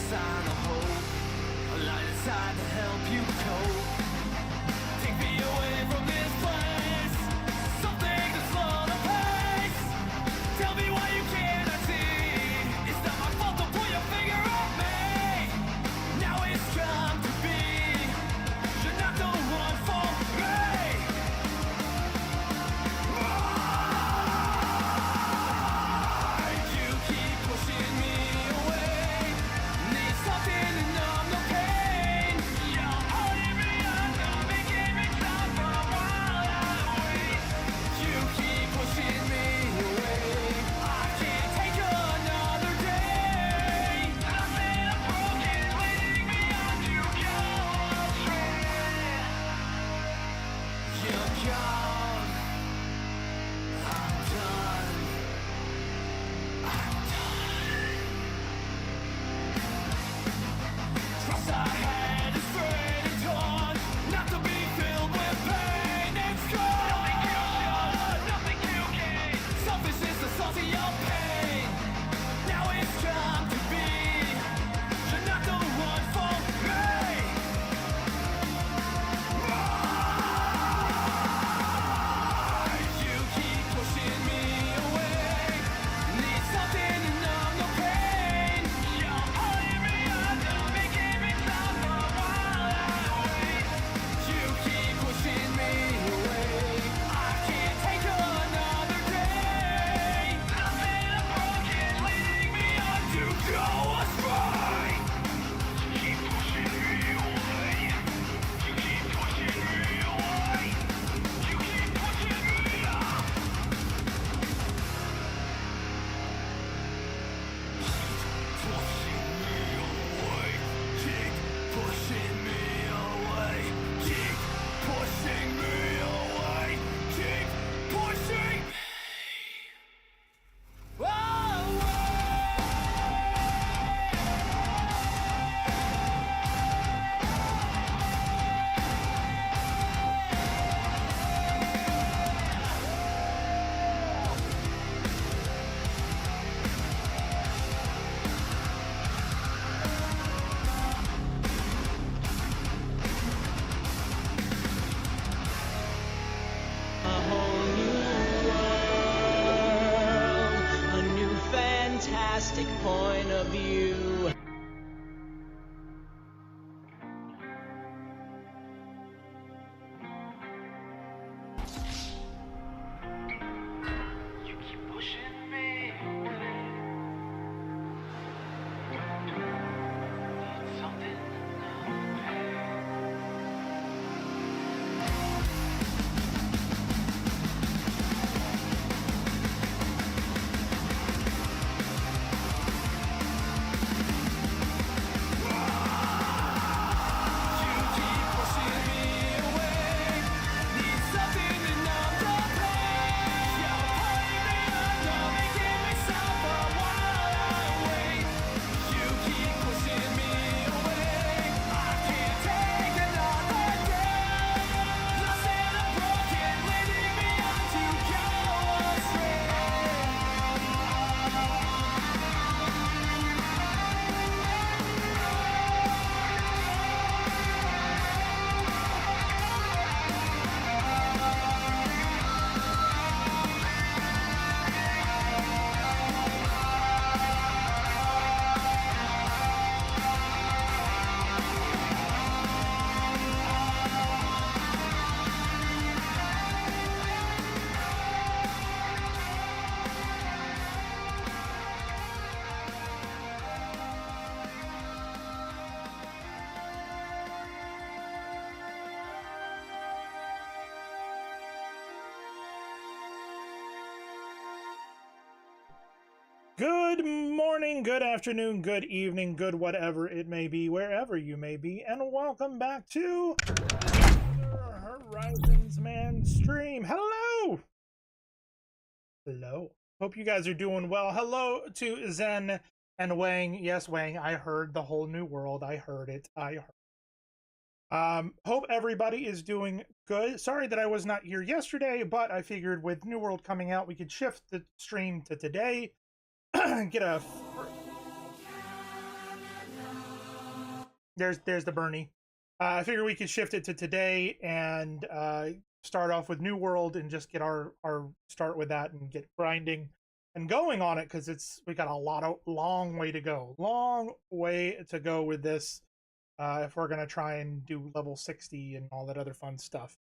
sign of hope, a light inside to help you cope. Take me away from this place, something to slow the pace. Tell me why you cannot see. It's not my fault to point your finger at me. Now it's come to be. You're not the one for me. You keep pushing me away. Need something to numb the pain. You're holding me under, making me stop for a while I wait. You keep pushing me away. I can't take another day. Nothing I'm broken, leading me on to go astray. You're gone. I'm done. I'm done. Trust I had is frayed and torn, not to be filled with pain and scorn. Nothing you gain. Selfishness the source of your pain. Now it's come to be. You're not the one for me. You keep pushing me away. Need something to numb the pain. You're holding me under, making me stop for a while I wait. You keep pushing me away. I can't take another day. Nothing I'm broken, leading me on to go astray. You keep pushing me away. You keep pushing me away. You keep pushing me up. Pushing me away. Keep pushing me away. Keep pushing me away. Keep pushing me A whole new world, a new fantastic point of view. You keep pushing me away. Need something to numb the pain. You keep pushing me away. Need something to numb the pain. You're pulling me under, making me stop for a while I wait. You keep pushing me away. I can't take another day. Nothing I'm broken, leading me on to go astray. Good morning, good afternoon, good evening, good whatever it may be, wherever you may be, and welcome back to another Horizons Man stream. Hello! Hello. Hope you guys are doing well. Hello to Zen and Wang. Yes, Wang, I heard the whole new world. I heard it. I heard. Hope everybody is doing good. Sorry that I was not here yesterday, but I figured with New World coming out, we could shift the stream to today. Get a there's the Bernie. I figure we could shift it to today and start off with New World and just get our start with that and get grinding and going on it, because we got long way to go with this if we're gonna try and do level 60 and all that other fun stuff.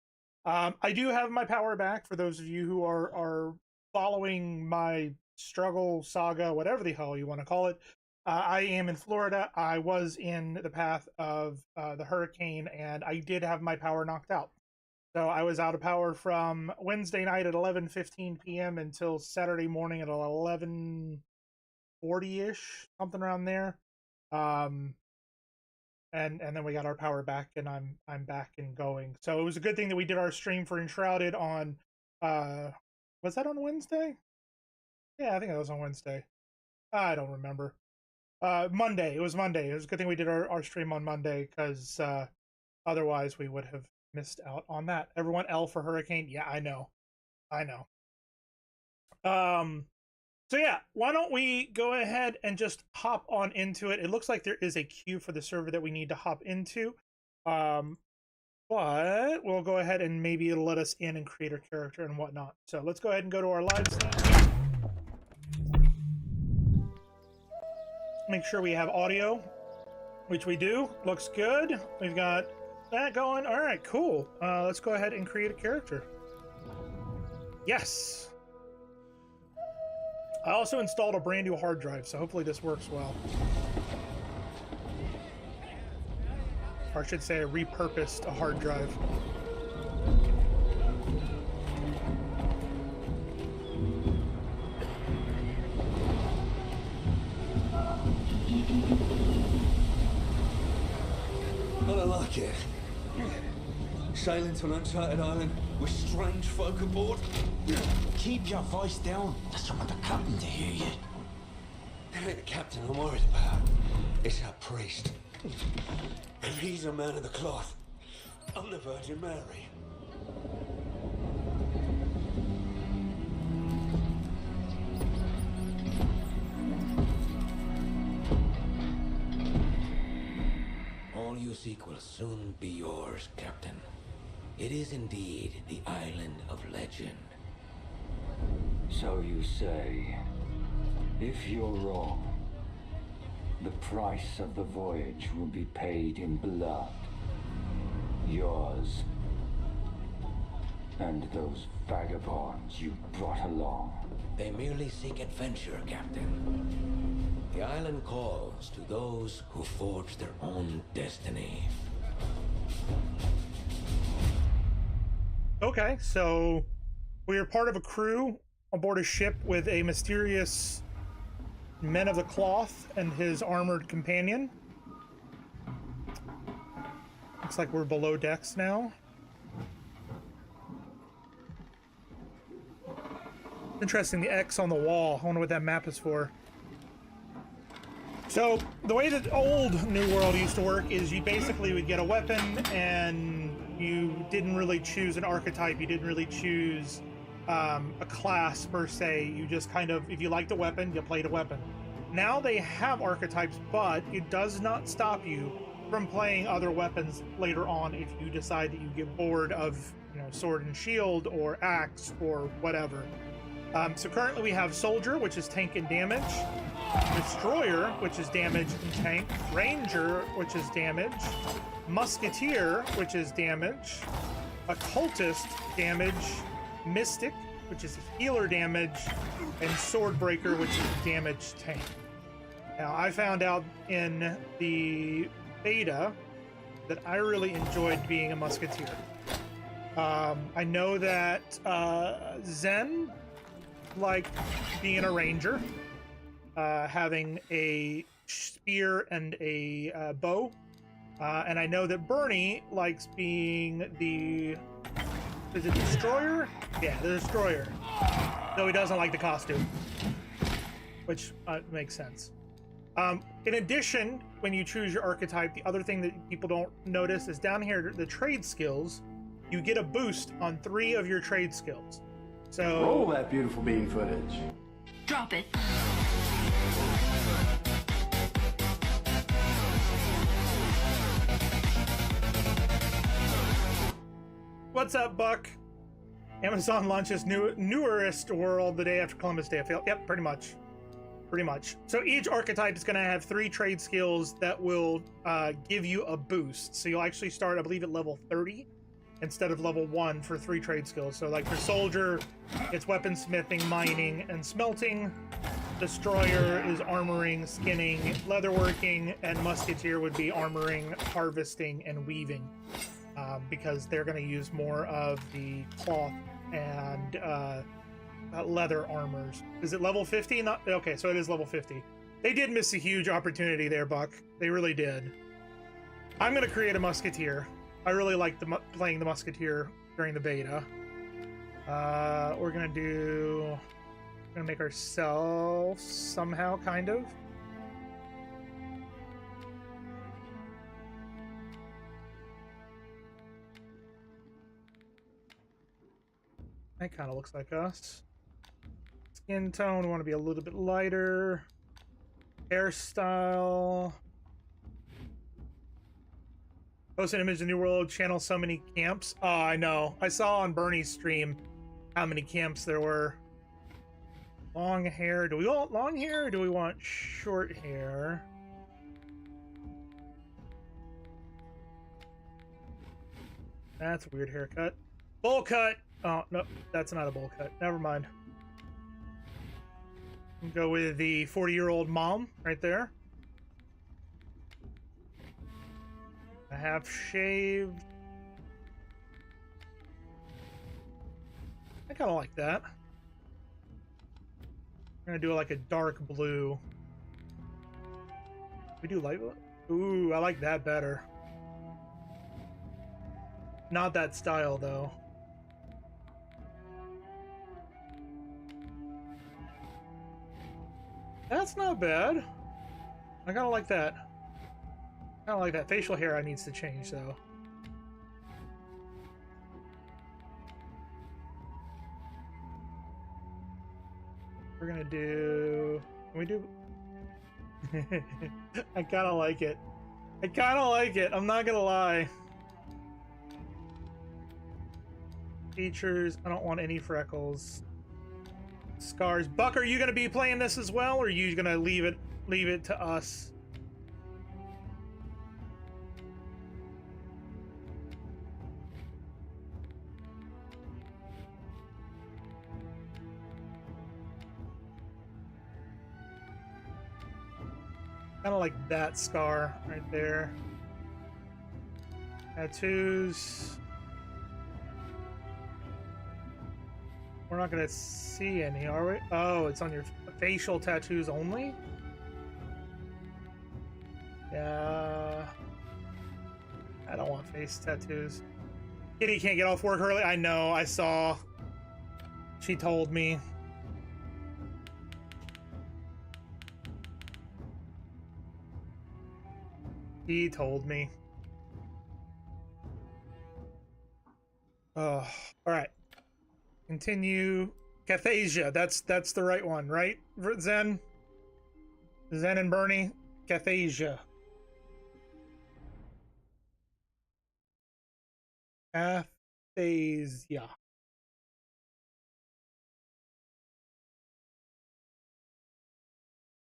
I do have my power back for those of you who are following my struggle saga, whatever the hell you want to call it. I am in Florida. I was in the path of the hurricane, and I did have my power knocked out. So I was out of power from Wednesday night at 11:15 p.m. until Saturday morning at 11:40-ish, something around there. And then we got our power back, and I'm back and going. So it was a good thing that we did our stream for Enshrouded on was that on Wednesday? Yeah, I think it was on Wednesday. I don't remember. Monday. It was Monday. It was a good thing we did our stream on Monday, because otherwise we would have missed out on that. Everyone, L for Hurricane. Yeah, I know. So yeah, why don't we go ahead and just hop on into it? It looks like there is a queue for the server that we need to hop into. But we'll go ahead and maybe it'll let us in and create our character and whatnot. So let's go ahead and go to our live stream. Make sure we have audio, which we do. Looks good. We've got that going. All right, cool. Let's go ahead and create a character. Yes. I also installed a brand new hard drive, so hopefully this works well. Or I should say I repurposed a hard drive. I don't like it. Sailing to an uncharted island with strange folk aboard. Keep your voice down. That's want the captain to hear you. It ain't the captain I'm worried about. It's our priest. And he's a man of the cloth. I'm the Virgin Mary. All you seek will soon be yours, Captain. It is indeed the island of legend. So you say. If you're wrong, the price of the voyage will be paid in blood. Yours. And those vagabonds you brought along. They merely seek adventure, Captain. The island calls to those who forge their own destiny. Okay, so we are part of a crew aboard a ship with a mysterious Men of the Cloth and his armored companion. Looks like we're below decks now. Interesting, the X on the wall. I wonder what that map is for. So, the way that old New World used to work is you basically would get a weapon and you didn't really choose an archetype, you didn't really choose a class per se. You just kind of, if you liked a weapon, you played a weapon. Now they have archetypes, but it does not stop you from playing other weapons later on if you decide that you get bored of, you know, sword and shield or axe or whatever. So currently we have Soldier, which is tank and damage, Destroyer, which is damage and tank, Ranger, which is damage, Musketeer, which is damage, Occultist, damage, Mystic, which is healer damage, and Swordbreaker, which is damage tank. Now, I found out in the beta that I really enjoyed being a Musketeer. I know that Zen liked being a Ranger, having a spear and a bow. And I know that Bernie likes being the... Is it Destroyer? Yeah, the Destroyer. Though he doesn't like the costume. Which makes sense. In addition, when you choose your archetype, the other thing that people don't notice is down here, the trade skills, you get a boost on 3 of your trade skills. So... Roll that beautiful bean footage. Drop it. What's up, Buck? Amazon launches newerest world the day after Columbus Day. Yep, pretty much. Pretty much. So each archetype is going to have 3 trade skills that will give you a boost. So you'll actually start, I believe, at level 30 instead of level 1 for 3 trade skills. So like for Soldier, it's weaponsmithing, mining, and smelting. Destroyer is armoring, skinning, leatherworking, and Musketeer would be armoring, harvesting, and weaving. Because they're going to use more of the cloth and leather armors. Is it level 50? Not okay, so it is level 50. They did miss a huge opportunity there, Buck. They really did. I'm going to create a Musketeer. I really like playing the Musketeer during the beta. We're going to make ourselves somehow, kind of. That kind of looks like us. Skin tone, we want to be a little bit lighter. Hairstyle. Post an image of New World, channel so many camps. Oh, I know. I saw on Bernie's stream how many camps there were. Long hair. Do we want long hair or do we want short hair? That's a weird haircut. Bowl cut! Oh, no, that's not a bowl cut. Never mind. Go with the 40-year-old mom right there. A half shaved. I kind of like that. I'm gonna do like a dark blue. We do light blue? Ooh, I like that better. Not that style though. That's not bad. I kind of like that. Kind of like that. Facial hair needs to change though. We're gonna do. Can we do? I kind of like it. I kind of like it. I'm not gonna lie. Features. I don't want any freckles. Scars. Buck, are you gonna be playing this as well, or are you gonna leave it to us? Kind of like that scar right there. Tattoos. We're not gonna see any, are we? Oh, it's on your facial tattoos only? Yeah. I don't want face tattoos. Kitty can't get off work early. I know, I saw. She told me. He told me. Oh, all right. Continue. Cathasia. That's the right one, right? Zen and Bernie. Cathasia. Cathasia.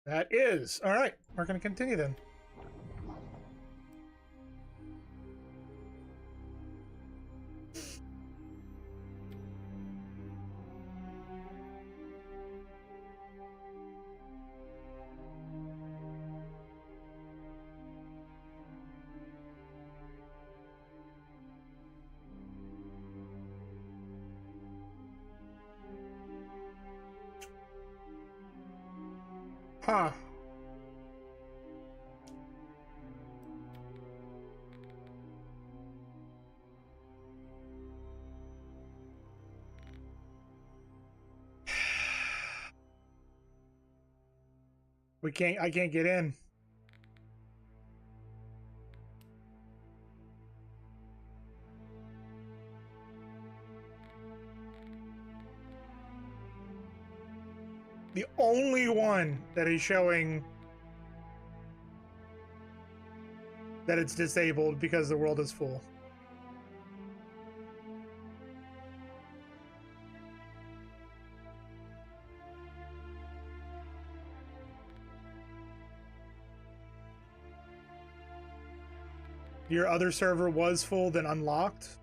That is. All right. We're going to continue then. Huh. I can't get in. The only one that is showing that it's disabled because the world is full. Your other server was full, then unlocked?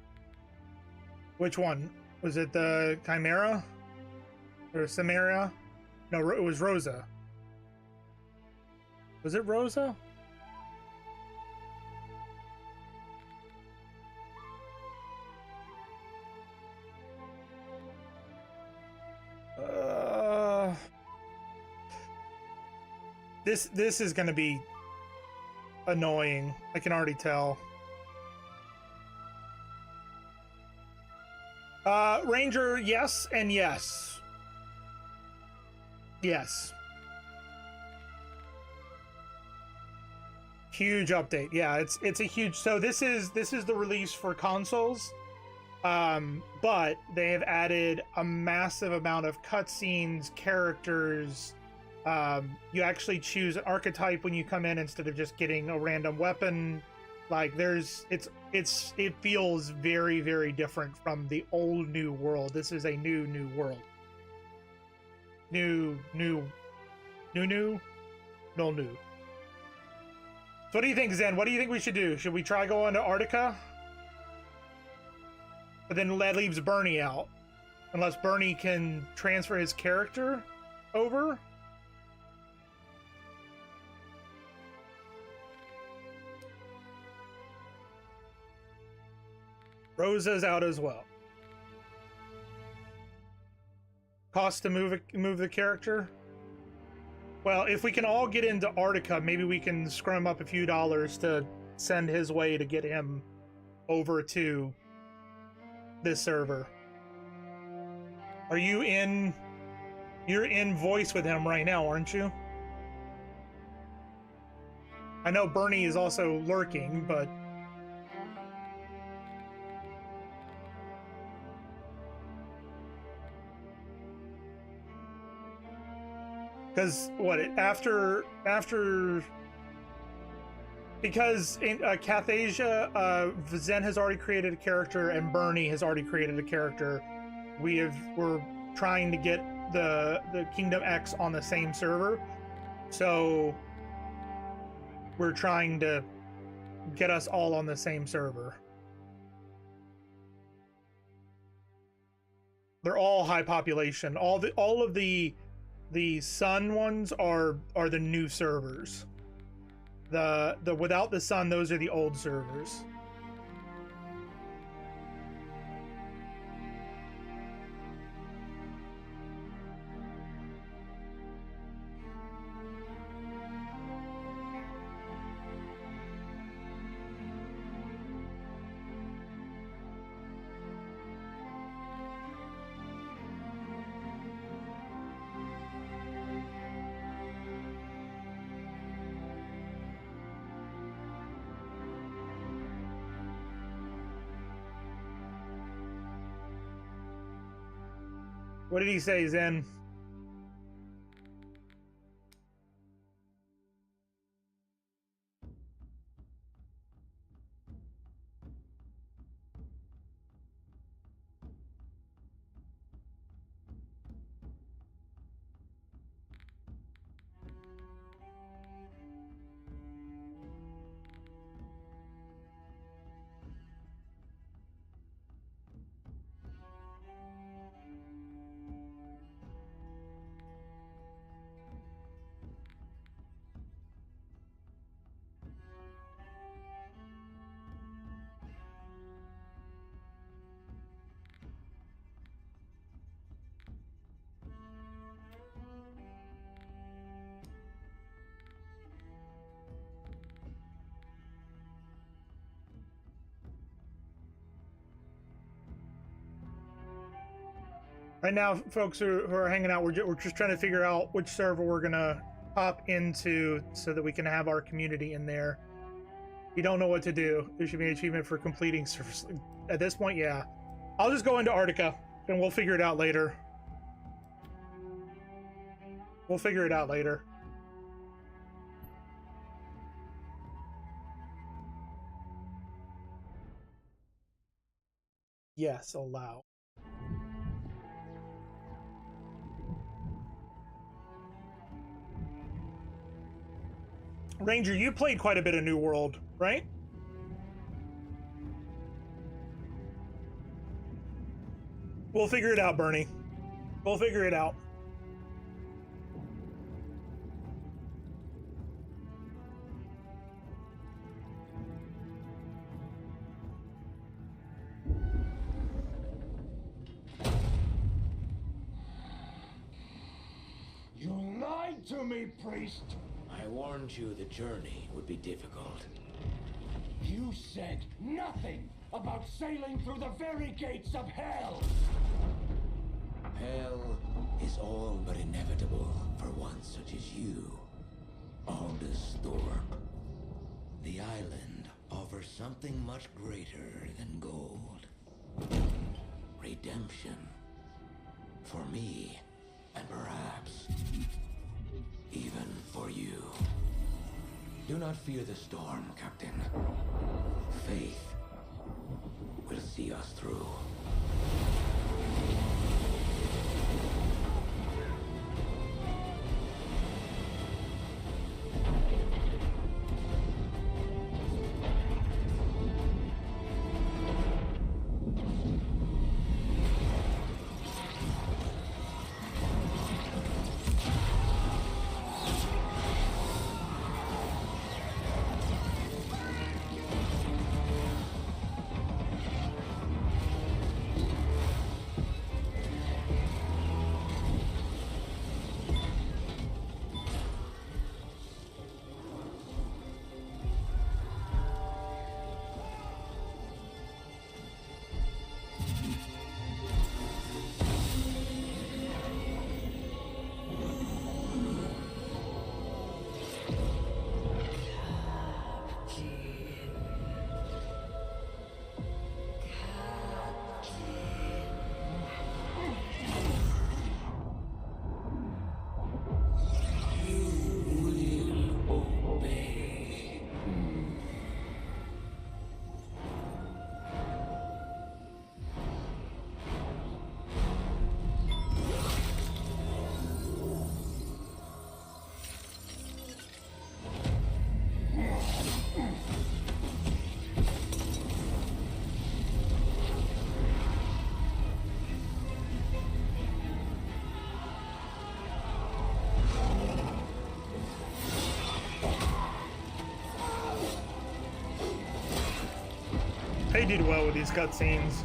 Which one? Was it the Chimera? Or Samaria? No, it was Rosa. Was it Rosa? This is gonna be annoying. I can already tell. Ranger, yes and yes. Yes. Huge update. Yeah, it's a huge. So this is the release for consoles. But they have added a massive amount of cutscenes, characters. You actually choose an archetype when you come in instead of just getting a random weapon. Like it feels very, very different from the old new world. This is a new world. New. So what do you think, Zen? What do you think we should do? Should we try going to Arctica? But then that leaves Bernie out. Unless Bernie can transfer his character over. Rosa's out as well. Cost to move the character? Well, if we can all get into Arctica, maybe we can scrum up a few dollars to send his way to get him over to this server. Are you in? You're in voice with him right now, aren't you? I know Bernie is also lurking, but because what after because in Cathasia, Zen has already created a character and Bernie has already created a character. We're trying to get the Kingdom X on the same server, so we're trying to get us all on the same server. They're all high population. All of the sun ones are the new servers. The without the sun, those are the old servers. What did he say, Zen? Right now, folks who are hanging out, we're just trying to figure out which server we're gonna hop into so that we can have our community in there. You don't know what to do. There should be an achievement for completing service. At this point, yeah. I'll just go into Arctica and we'll figure it out later. We'll figure it out later. Yes, allow. Ranger, you played quite a bit of New World, right? We'll figure it out, Bernie. We'll figure it out. You lied to me, priest! I warned you the journey would be difficult. You said nothing about sailing through the very gates of hell! Hell is all but inevitable for one such as you, Aldous Thorpe. The island offers something much greater than gold. Redemption. For me, and perhaps even for you. Do not fear the storm, Captain. Faith will see us through. They did well with these cutscenes.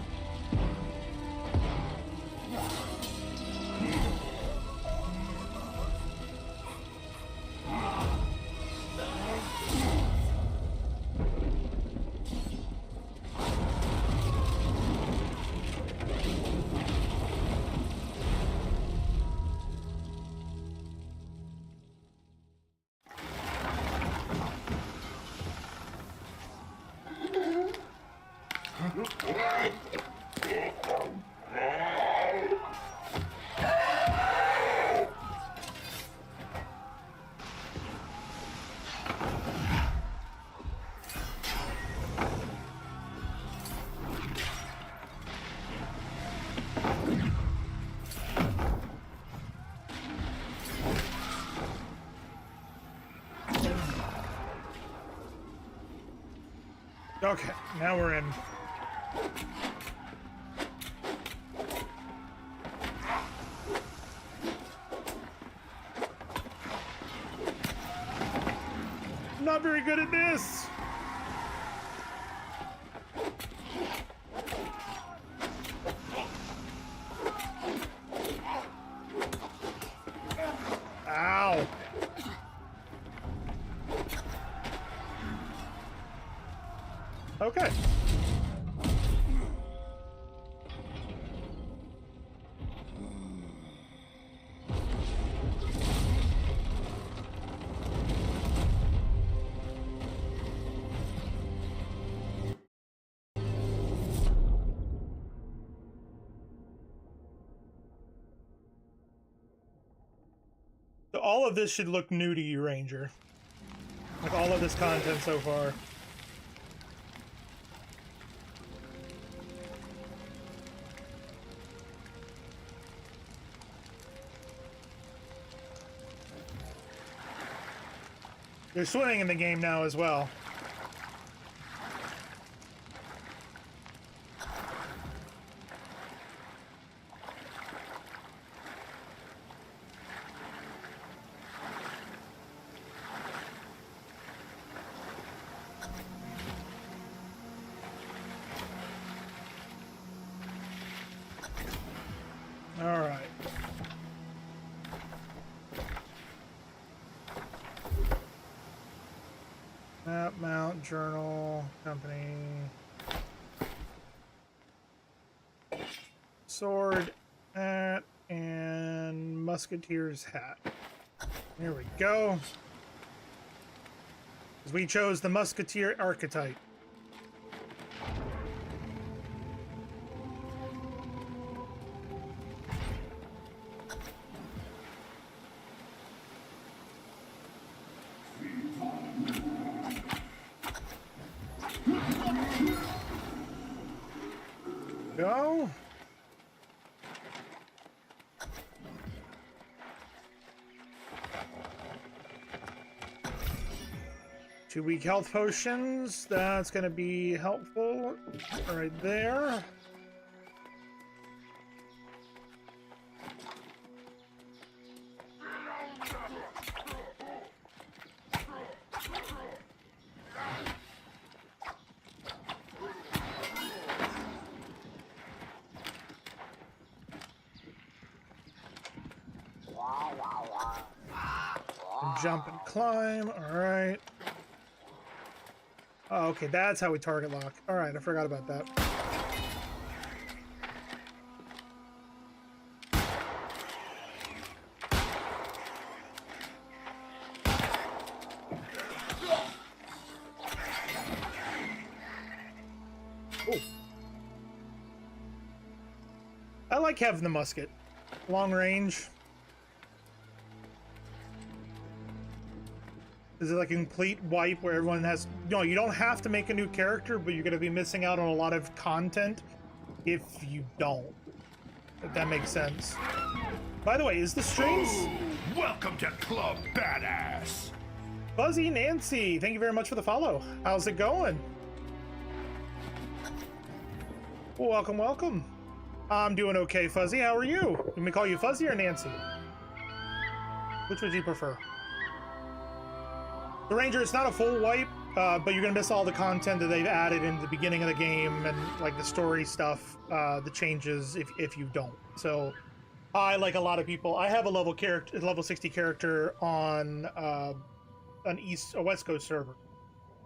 Okay, now we're in. I'm not very good at this. Ow. Okay. So all of this should look new to you, Ranger. Like all of this content so far. There's swimming in the game now as well. Map, mount, journal, company. Sword, hat, and musketeer's hat. There we go. 'Cause we chose the musketeer archetype. Go. Two weak health potions. That's going to be helpful right there. Jump and climb. All right. Oh, okay, that's how we target lock. All right, I forgot about that. Ooh. I like having the musket. Long range. Is it like a complete wipe where everyone has... No, you don't have to make a new character, but you're going to be missing out on a lot of content if you don't. If that makes sense. By the way, is the streams... Welcome to Club Badass! Fuzzy Nancy, thank you very much for the follow. How's it going? Welcome, welcome. I'm doing okay, Fuzzy. How are you? Can we call you Fuzzy or Nancy? Which would you prefer? The Ranger, it's not a full wipe, but you're gonna miss all the content that they've added in the beginning of the game and like the story stuff, the changes if you don't. So I, like a lot of people, I have a level 60 character on an East or West Coast server,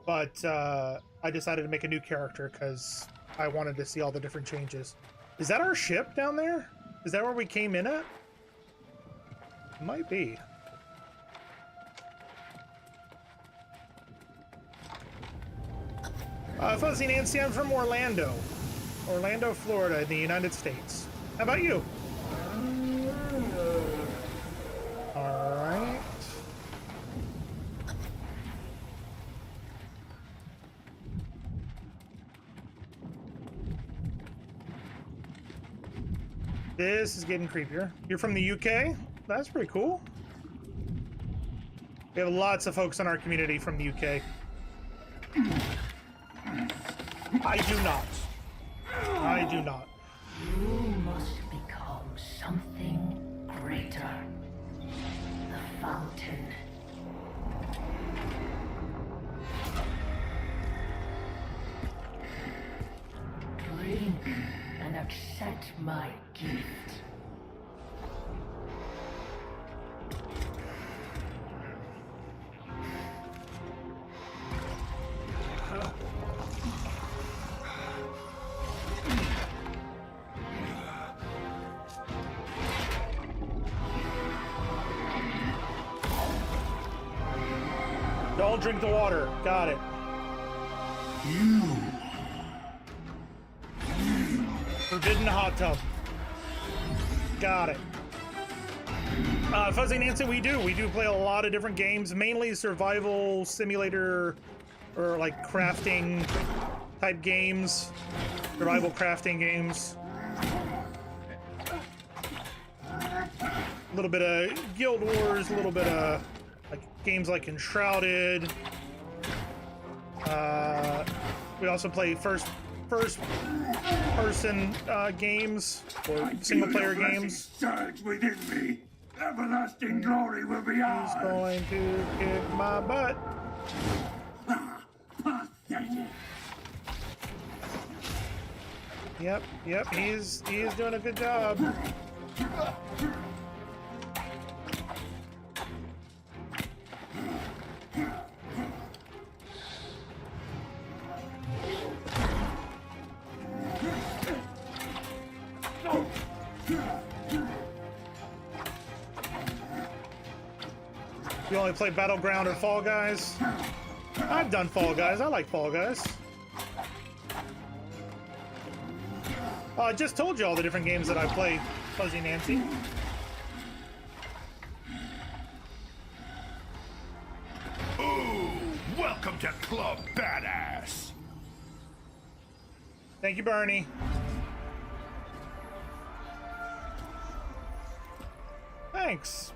but I decided to make a new character because I wanted to see all the different changes. Is that our ship down there? Is that where we came in at? Might be. Fuzzy Nancy, I'm from Orlando, Florida, in the United States. How about you? All right. This is getting creepier. You're from the UK? That's pretty cool. We have lots of folks in our community from the UK. I do not. I do not. You must become something greater. The fountain. Drink and accept my gift. Don't drink the water. Got it. Forbidden hot tub. Got it. Fuzzy Nancy, we do play a lot of different games, mainly survival simulator or like crafting type games, survival crafting games. A little bit of Guild Wars, a little bit of like games like Enshrouded. We also play first person games or single player games. Surge within me. Everlasting glory will be ours. He's going to kick my butt. Pathetic. Yep, he's doing a good job. You only play Battleground or Fall Guys? I've done Fall Guys. I like Fall Guys. Oh, I just told you all the different games that I play, Fuzzy Nancy. Ooh, welcome to Club Badass. Thank you, Bernie. Thanks.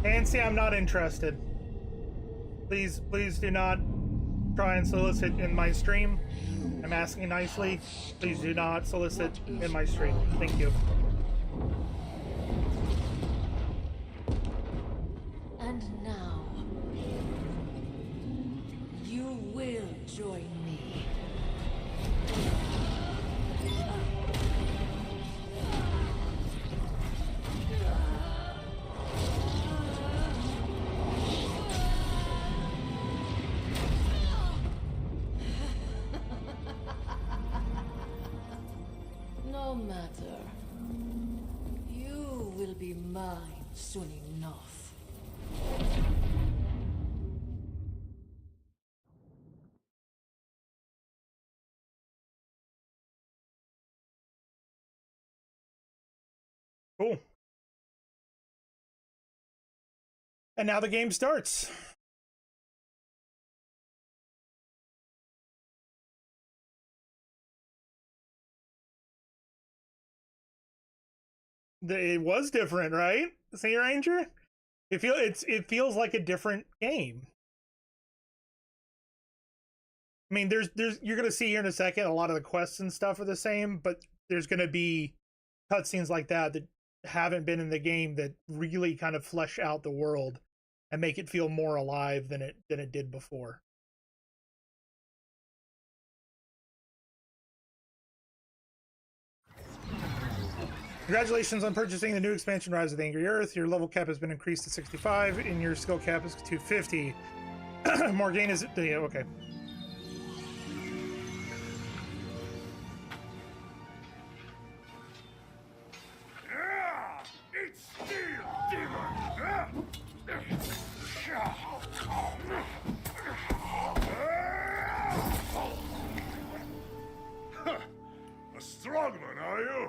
Nancy, I'm not interested. Please do not try and solicit in my stream. I'm asking nicely. Please do not solicit in my stream. Thank you. And now, you will join me. No matter. You will be mine soon enough. Cool. And now the game starts. It was different, right? Sea Ranger? It feels like a different game. I mean, there's you're gonna see here in a second a lot of the quests and stuff are the same, but there's gonna be cutscenes like that that haven't been in the game that really kind of flesh out the world and make it feel more alive than it did before. Congratulations on purchasing the new expansion Rise of the Angry Earth. Your level cap has been increased to 65 and your skill cap is 250. Morgane is yeah, okay. It's steel, demon! A strong one, are you?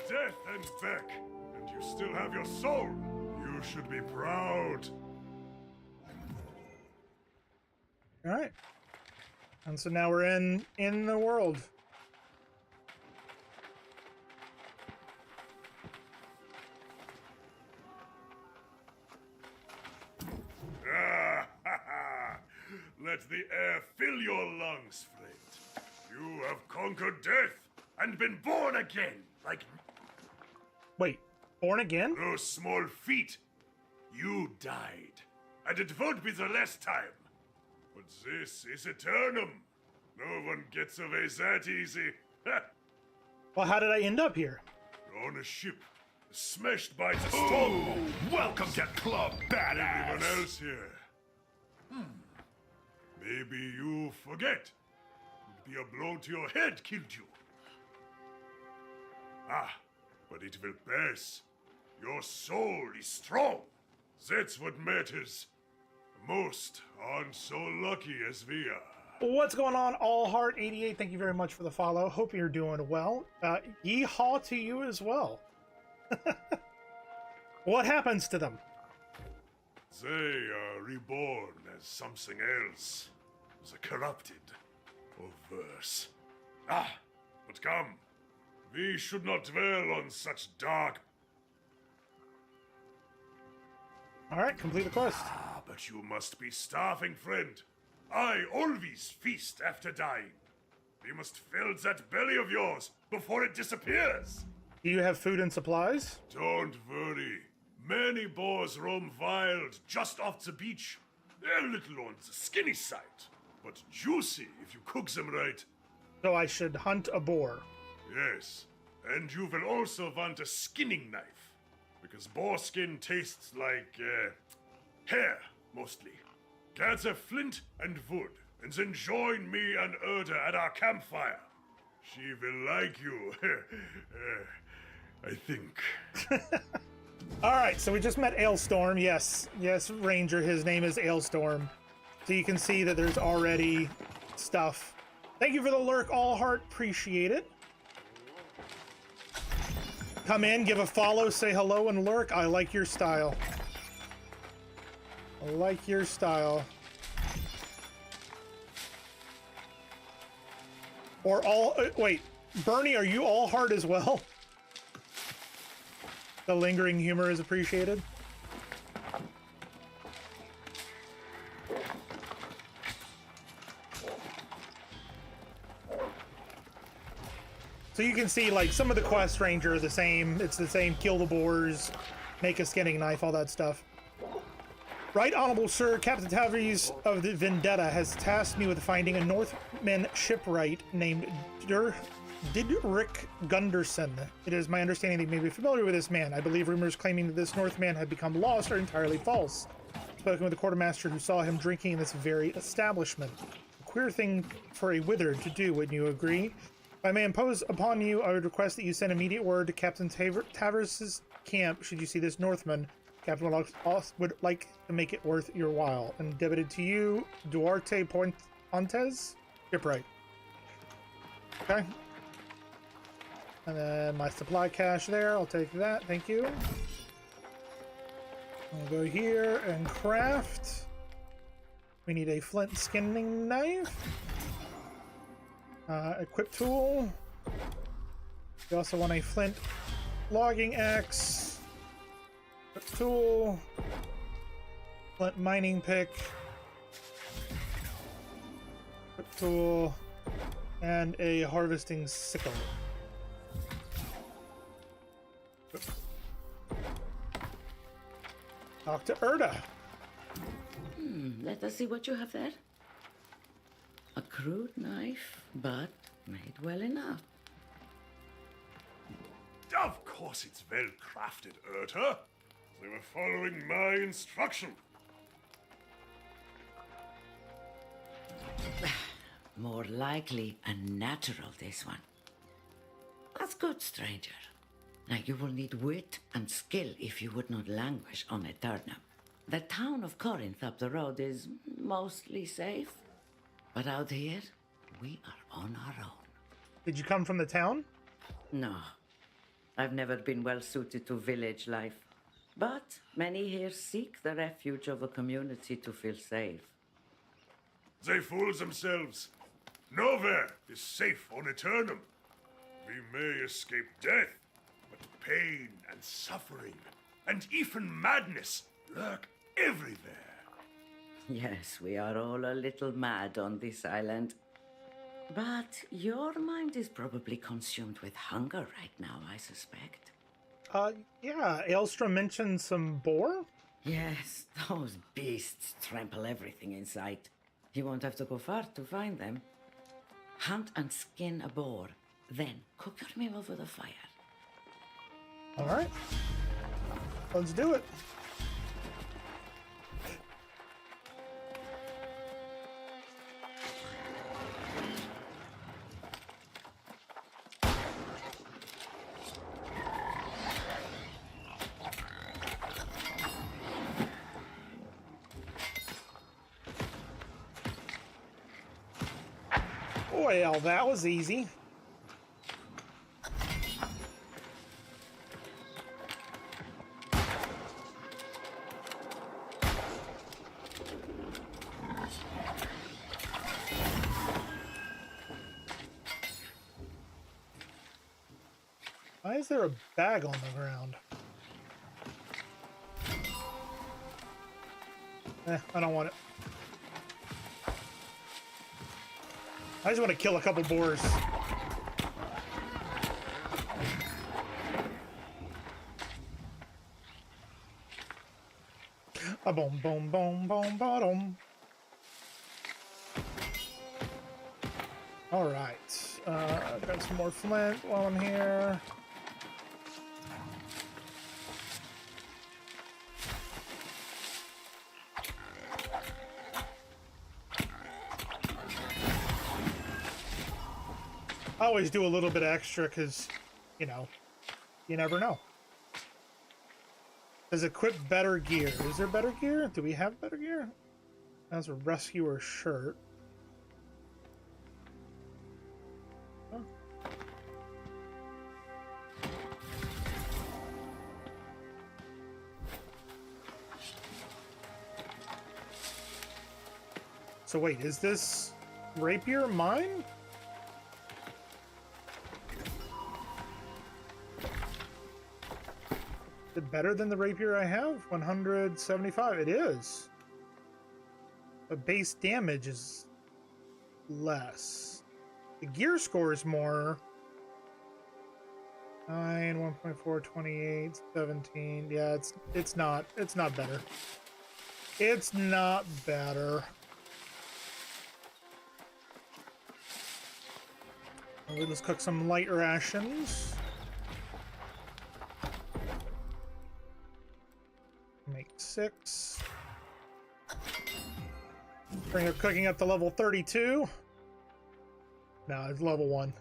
Death and back, and you still have your soul. You should be proud. All right. And so now we're in the world. Let the air fill your lungs, friend. You have conquered death and been born again, like Wait, born again? those small feet. You died, and it won't be the last time. But this is Aeternum. No one gets away that easy. Well, how did I end up here? You're on a ship, smashed by the storm. Welcome to Club Badass. Everyone else here. Maybe you forget. It'd be a blow to your head killed you. But it will pass. Your soul is strong. That's what matters. Most aren't so lucky as we are. What's going on, Allheart88? Thank you very much for the follow. Hope you're doing well. Yeehaw to you as well. What happens to them? They are reborn as something else. The corrupted. Or worse. But come. We should not dwell on such dark... Alright, complete the quest. But you must be starving, friend. I always feast after dying. We must fill that belly of yours before it disappears. Do you have food and supplies? Don't worry. Many boars roam wild just off the beach. They're little on the skinny side, but juicy if you cook them right. So I should hunt a boar. Yes, and you will also want a skinning knife, because boar skin tastes like, hair, mostly. Gather flint and wood, and then join me and Erda at our campfire. She will like you, I think. All right, so we just met Ailstorm. Yes, Ranger, his name is Ailstorm. So you can see that there's already stuff. Thank you for the lurk, Allheart. Appreciate it. Come in, give a follow, say hello, and lurk. I like your style. I like your style. Or all... wait, Bernie, are you Allheart as well? The lingering humor is appreciated. So you can see, like, some of the quest ranger are the same. It's the same, kill the boars, make a skinning knife, all that stuff. Right Honorable Sir, Captain Tavries of the Vendetta has tasked me with finding a Northman shipwright named Didrik Gunderson. It is my understanding that you may be familiar with this man. I believe rumors claiming that this Northman had become lost are entirely false. I've spoken with the quartermaster who saw him drinking in this very establishment. A queer thing for a wizard to do, wouldn't you agree? If I may impose upon you, I would request that you send immediate word to Captain Tavers' camp should you see this Northman. Captain would like to make it worth your while. And debited to you, Duarte Pontes? Shipwright. Okay. And then my supply cache there, I'll take that, thank you. I'll go here and craft. We need a flint skinning knife. Equip tool. We also want a flint logging axe. Equip tool. Flint mining pick. Equip tool. And a harvesting sickle. Talk to Erda. Let us see what you have there. A crude knife, but made well enough. Of course it's well crafted, Erta. They were following my instruction. More likely a natural, this one. That's good, stranger. Now you will need wit and skill if you would not languish on Aeternum. The town of Corinth up the road is mostly safe, but out here, we are on our own. Did you come from the town? No, I've never been well suited to village life, but many here seek the refuge of a community to feel safe. They fool themselves. Nowhere is safe on Aeternum. We may escape death, but pain and suffering, and even madness lurk everywhere. Yes, we are all a little mad on this island. But your mind is probably consumed with hunger right now, I suspect. Yeah, Ailstrom mentioned some boar? Yes, those beasts trample everything in sight. You won't have to go far to find them. Hunt and skin a boar, then cook your meal over the fire. All right. Let's do it. Well, that was easy. Why is there a bag on the ground? I don't want it. I just want to kill a couple boars. A boom, boom, boom, boom, bottom. All right. I've got some more flint while I'm here. I always do a little bit extra because, you know, you never know. Does equip better gear? Is there better gear? Do we have better gear? That's a rescuer shirt. Oh. So wait, is this rapier mine? Is it better than the rapier I have? 175. It is. But base damage is less. The gear score is more. 9, 1.4, 28, 17. Yeah, it's not better. It's not better. Okay, let's cook some light rations. Make 6. Bring up cooking up to level 32. No, it's level 1.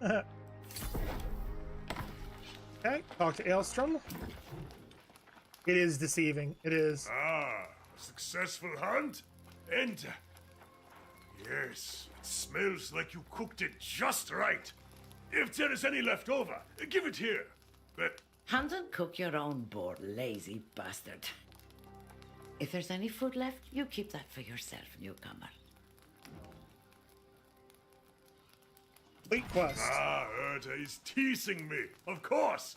Okay, talk to Aelstrom. It is deceiving. It is. Ah, a successful hunt? Enter. Yes, it smells like you cooked it just right. If there is any left over, give it here. But Hunt and cook your own boar, lazy bastard. If there's any food left, you keep that for yourself, newcomer. Complete quest. Ah, Erta is teasing me. Of course.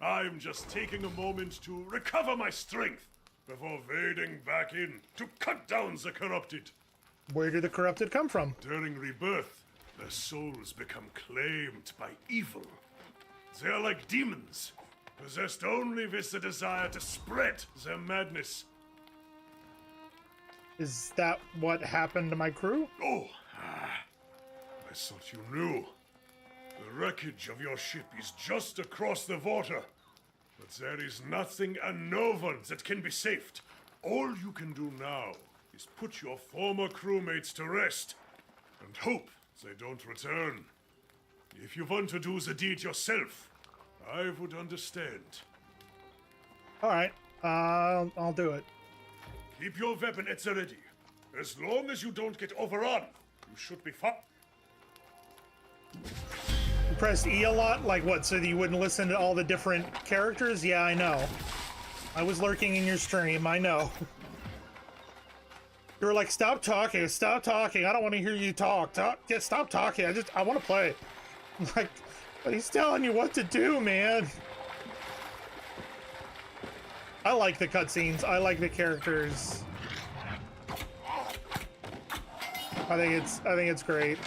I'm just taking a moment to recover my strength before wading back in to cut down the corrupted. Where did the corrupted come from? During rebirth, their souls become claimed by evil. They are like demons, possessed only with the desire to spread their madness. Is that what happened to my crew? Oh, I thought you knew. The wreckage of your ship is just across the water. But there is nothing and no one that can be saved. All you can do now is put your former crewmates to rest and hope they don't return. If you want to do the deed yourself, I would understand. All right, I'll do it. Keep your weapon at the ready. As long as you don't get overrun, you should be fine. You pressed E a lot? Like what, so that you wouldn't listen to all the different characters? Yeah, I know. I was lurking in your stream, I know. You were like, stop talking, I don't want to hear you talk. Stop talking, I want to play. Like, but he's telling you what to do, man. I like the cutscenes, I like the characters. I think it's great.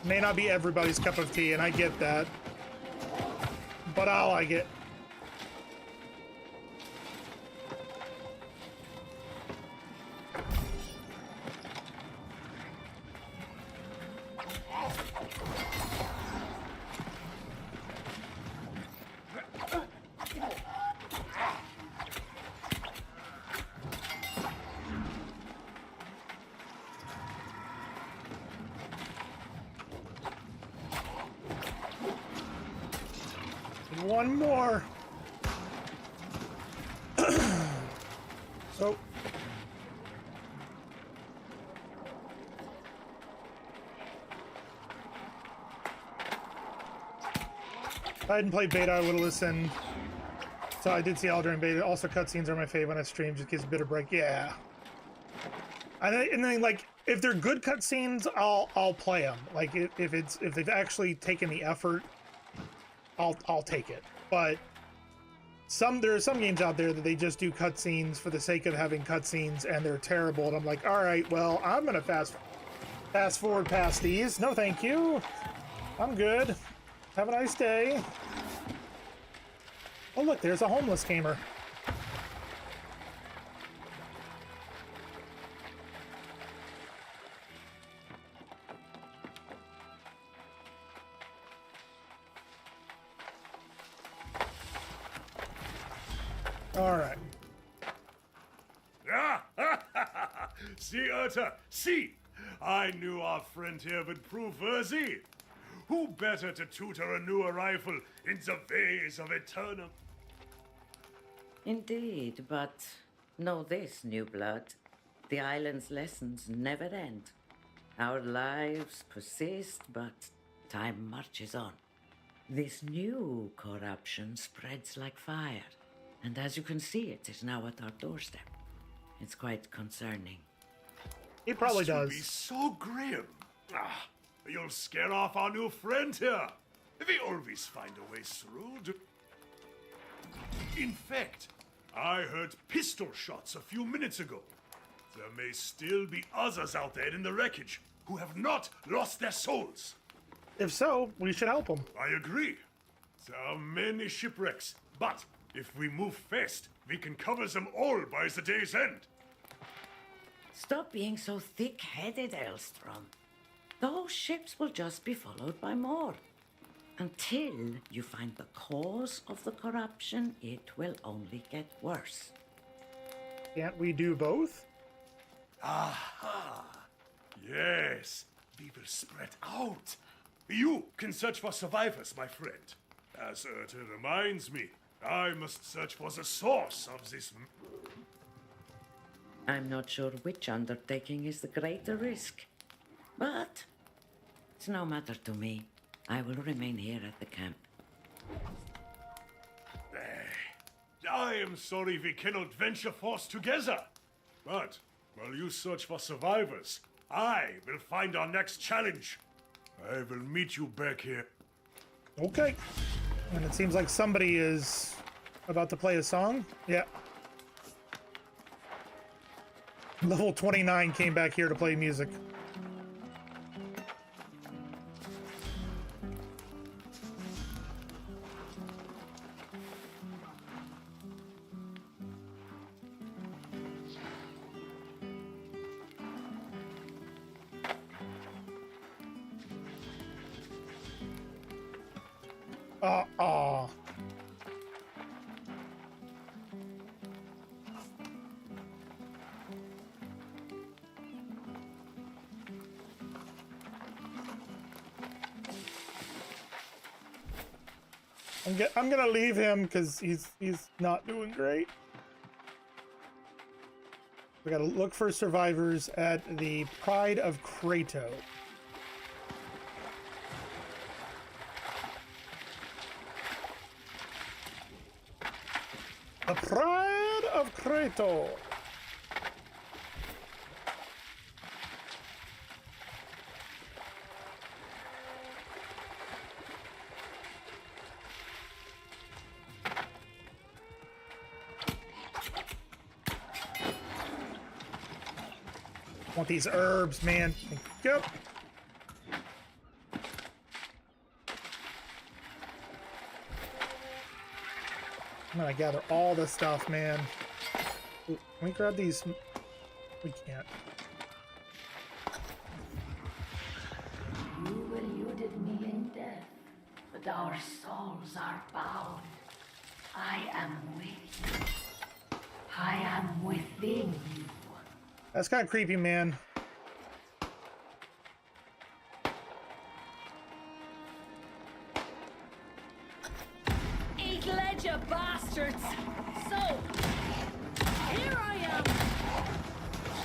May not be everybody's cup of tea, and I get that. But I like it. One more. So. If I hadn't played beta, I would have listened. So I did see all during beta. Also, cutscenes are my favorite when I stream. Just gives a bit of break. Yeah. And then like, if they're good cutscenes, I'll play them. Like if they've actually taken the effort, I'll take it. But There are some games out there that they just do cutscenes for the sake of having cutscenes, and they're terrible. And I'm like, all right, well, I'm gonna fast forward past these. No, thank you. I'm good. Have a nice day. Oh, look, there's a homeless gamer. All right. See, Urta, see! I knew our friend here would prove worthy. Who better to tutor a new arrival in the ways of Aeternum? Indeed, but know this, new blood. The island's lessons never end. Our lives persist, but time marches on. This new corruption spreads like fire. And as you can see, it is now at our doorstep. It's quite concerning. It probably This will does. be so grim. You'll scare off our new friend here. We always find a way through. In fact, I heard pistol shots a few minutes ago. There may still be others out there in the wreckage who have not lost their souls. If so, we should help them. I agree. There are many shipwrecks, but if we move fast, we can cover them all by the day's end. Stop being so thick-headed, Elstrom. Those ships will just be followed by more. Until you find the cause of the corruption, it will only get worse. Can't we do both? Aha! Yes, we will spread out. You can search for survivors, my friend. As Urta reminds me, I must search for the source of this. I'm not sure which undertaking is the greater risk. But it's no matter to me. I will remain here at the camp. I am sorry we cannot venture forth together. But while you search for survivors, I will find our next challenge. I will meet you back here. Okay. And it seems like somebody is about to play a song. Yeah. Level 29 came back here to play music. Aw. I'm gonna leave him because he's not doing great. We gotta look for survivors at the Pride of Kratos. The Pride of Kratos. Want these herbs, man. Yep. I'm gonna gather all this stuff, man. Ooh, can we grab these? We can't. You eluded me in death, but our souls are bound. I am with you. I am within you. That's kind of creepy, man. Eat ledger, bastards! So, here I am,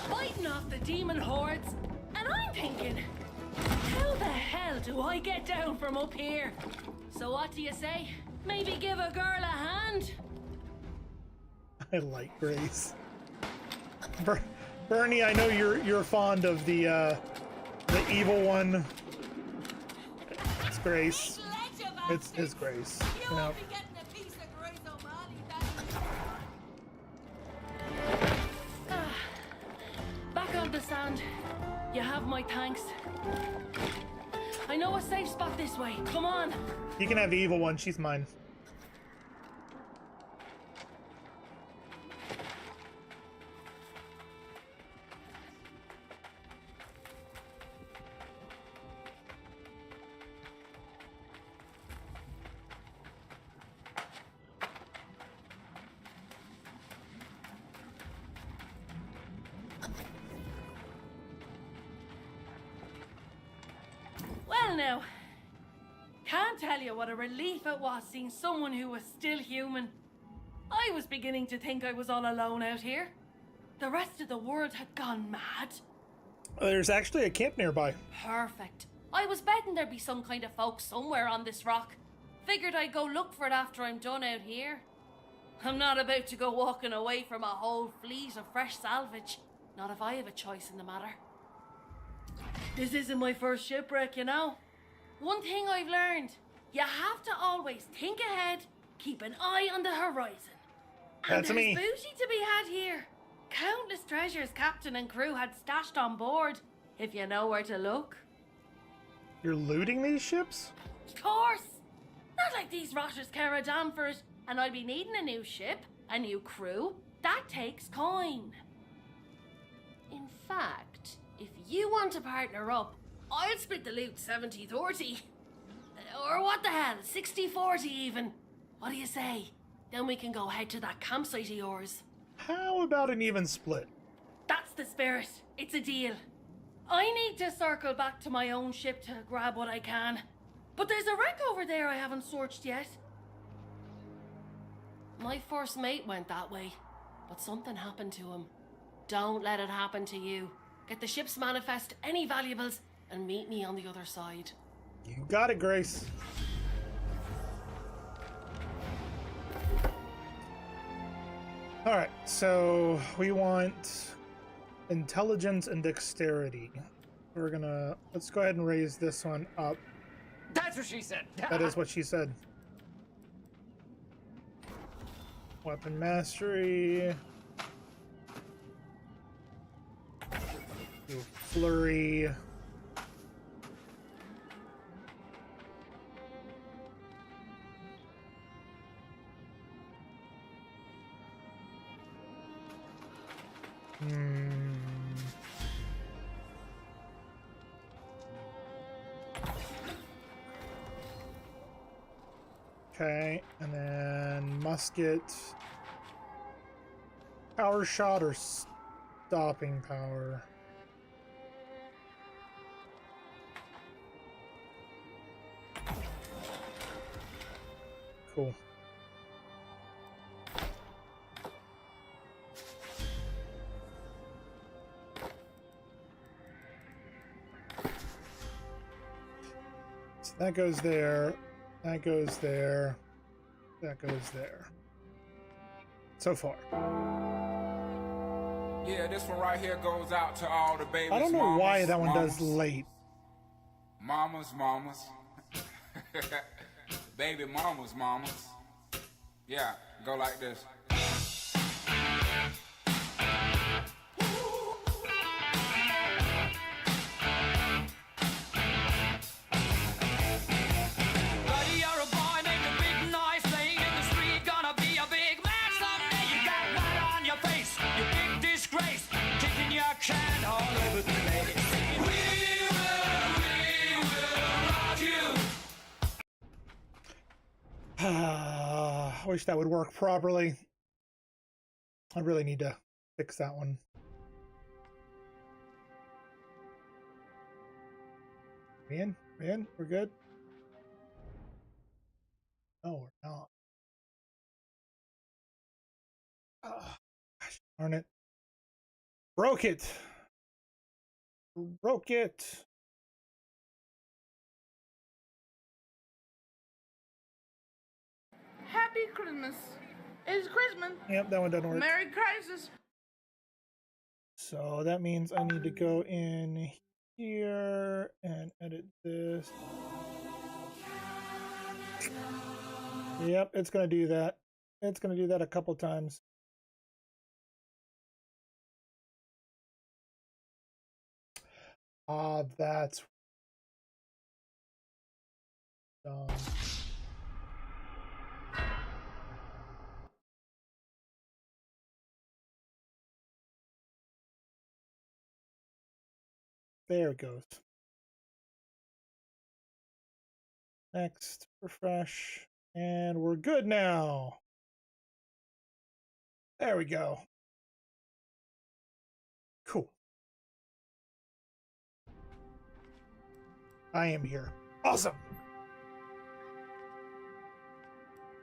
fighting off the demon hordes, and I'm thinking, how the hell do I get down from up here? So what do you say? Maybe give a girl a hand? I like Grace. Bernie, I know you're fond of the evil one. It's Grace. It's Grace. You know. the sand. You have my thanks. I know a safe spot this way. Come on. You can have the evil one. She's mine. Well now, can't tell you what a relief it was seeing someone who was still human. I was beginning to think I was all alone out here. The rest of the world had gone mad. There's actually a camp nearby. Perfect. I was betting there'd be some kind of folk somewhere on this rock. Figured I'd go look for it after I'm done out here. I'm not about to go walking away from a whole fleet of fresh salvage. Not if I have a choice in the matter. This isn't my first shipwreck, you know. One thing I've learned, you have to always think ahead, keep an eye on the horizon. And That's there's me. booty to be had here. Countless treasures captain and crew had stashed on board, if you know where to look. You're looting these ships? Of course! Not like these rotters care a damn for it, and I'll be needing a new ship, a new crew. That takes coin. In fact, if you want to partner up, I'll split the loot 70-30. Or what the hell, 60-40 even. What do you say? Then we can go head to that campsite of yours. How about an even split? That's the spirit. It's a deal. I need to circle back to my own ship to grab what I can. But there's a wreck over there I haven't searched yet. My first mate went that way, but something happened to him. Don't let it happen to you. Get the ship's manifest, any valuables, and meet me on the other side. You got it, Grace. All right, so we want intelligence and dexterity. Let's go ahead and raise this one up. That's what she said. That is what she said. Weapon mastery. Do flurry. Okay, and then musket, power shot or stopping power. Cool. So that goes there. That goes there. That goes there. So far. Yeah, this one right here goes out to all the babies. I don't know why that one does late. Mamas. Baby mamas. Yeah, go like this. I wish that would work properly. I really need to fix that one. We in? We're good? No, we're not. Gosh darn it. Broke it. Broke it. Happy Christmas. It's Christmas. Yep, that one doesn't work. Merry Crisis. So that means I need to go in here and edit this. Yep, it's going to do that. It's going to do that a couple times. Ah, that's dumb. There it goes. Next, refresh, and we're good now. There we go. Cool. I am here. Awesome.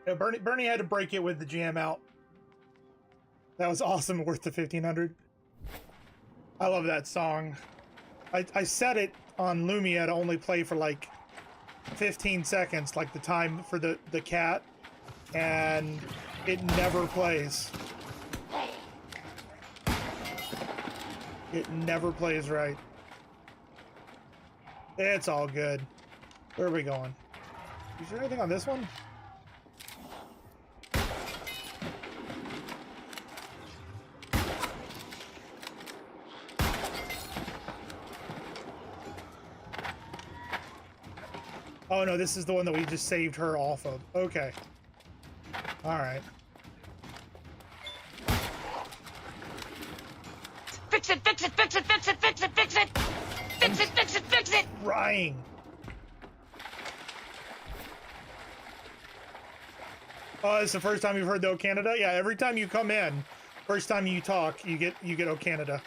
Yeah, Bernie had to break it with the jam out. That was awesome. Worth the 1500. I love that song. I set it on Lumia to only play for like 15 seconds, like the time for the cat, and it never plays. It never plays right. It's all good. Where are we going? Is there anything on this one? Oh no, this is the one that we just saved her off of. Okay. Alright. Fix it, fix it, fix it, fix it, fix it, fix it! Fix it, fix it, fix it! Trying. Oh, it's the first time you've heard the O Canada? Yeah, every time you come in, first time you talk, you get O Canada.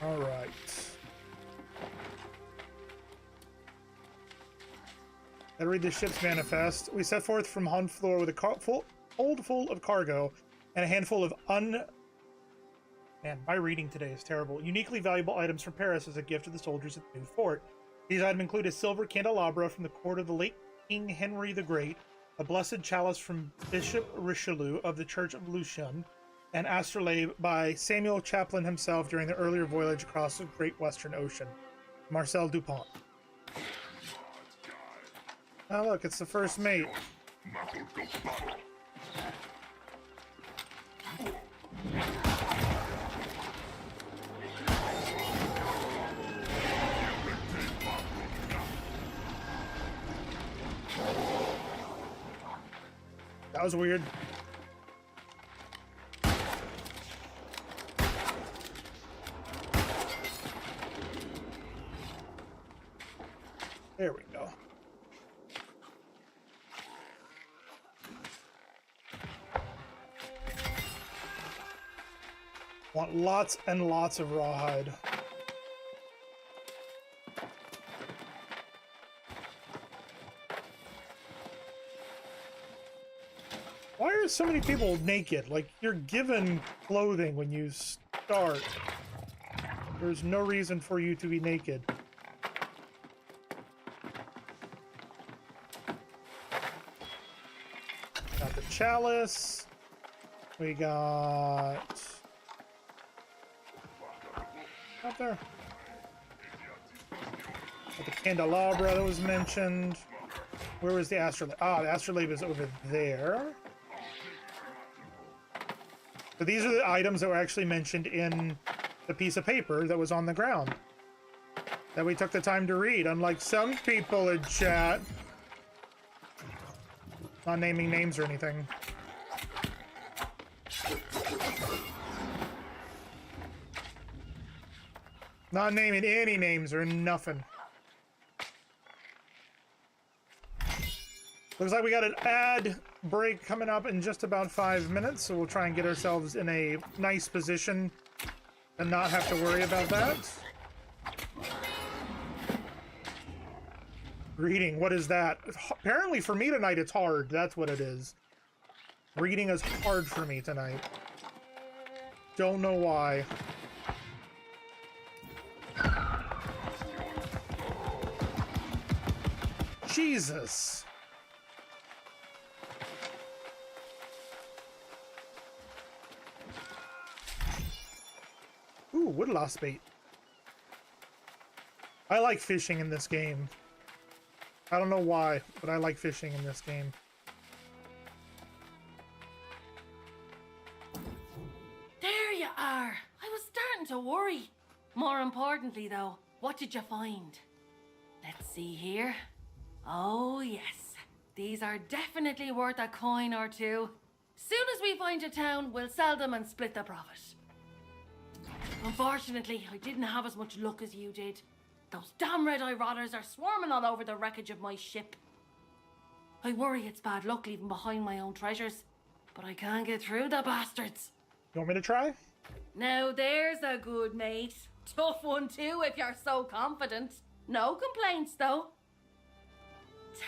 All right. I read the ship's manifest. We set forth from Hunflor with a hold full of cargo and a handful of Man, my reading today is terrible. Uniquely valuable items from Paris as a gift to the soldiers at the new fort. These items include a silver candelabra from the court of the late King Henry the Great, a blessed chalice from Bishop Richelieu of the Church of Lucian, and astrolabe by Samuel Chaplin himself during the earlier voyage across the Great Western Ocean. Marcel Dupont. Oh look, it's the first mate. That was weird. There we go. Want lots and lots of rawhide. Why are so many people naked? Like, you're given clothing when you start. There's no reason for you to be naked. Got the chalice. We got... Out there. Got the candelabra that was mentioned. Where was the astrolabe? Ah, the astrolabe is over there. So these are the items that were actually mentioned in the piece of paper that was on the ground that we took the time to read, unlike some people in chat. Not naming names or anything. Not naming any names or nothing. Looks like we got an ad break coming up in just about 5 minutes, so we'll try and get ourselves in a nice position and not have to worry about that. Reading, what is that? Apparently for me tonight it's hard, that's what it is. Reading is hard for me tonight. Don't know why. Jesus. Ooh, wood lost bait. I like fishing in this game. I don't know why, but I like fishing in this game. There you are. I was starting to worry. More importantly, though, what did you find? Let's see here. Oh, yes. These are definitely worth a coin or two. Soon as we find a town, we'll sell them and split the profit. Unfortunately, I didn't have as much luck as you did. Those damn red-eye rotters are swarming all over the wreckage of my ship. I worry it's bad luck leaving behind my own treasures, but I can't get through the bastards. You want me to try? Now there's a good mate. Tough one too if you're so confident. No complaints though.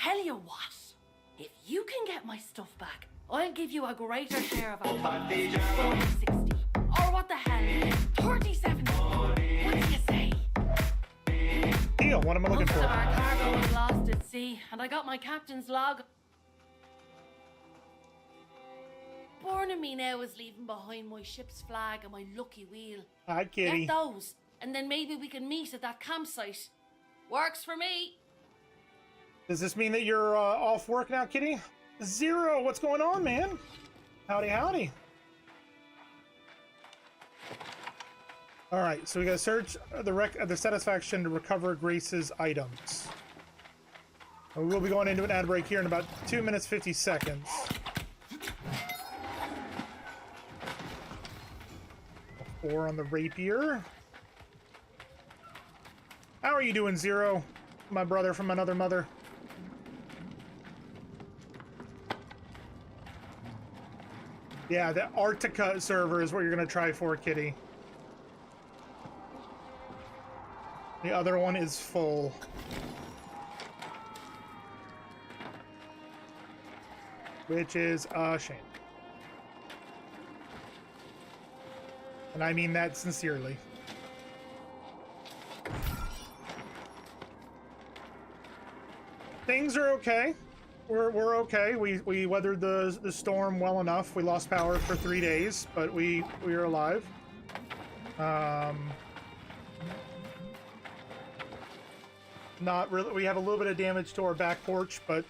Tell you what, if you can get my stuff back, I'll give you a greater share of it. 40-60. Or what the hell? 37. What do you say? Deal, what am I looking Most for? of our cargo was lost at sea, and I got my captain's log. Born in me now is leaving behind my ship's flag and my lucky wheel. Hi, kitty. Get those, and then maybe we can meet at that campsite. Works for me. Does this mean that you're off work now, kitty? Zero, what's going on, man? Howdy, howdy. All right, so we gotta search the satisfaction to recover Grace's items. We will be going into an ad break here in about 2 minutes 50 seconds. A 4 on the rapier. How are you doing, Zero? My brother from another mother. Yeah, the Arctica server is what you're gonna try for, kitty. The other one is full. Which is a shame. And I mean that sincerely. Things are okay. We're okay. We weathered the storm well enough. We lost power for 3 days, but we are alive. Not really. We have a little bit of damage to our back porch, but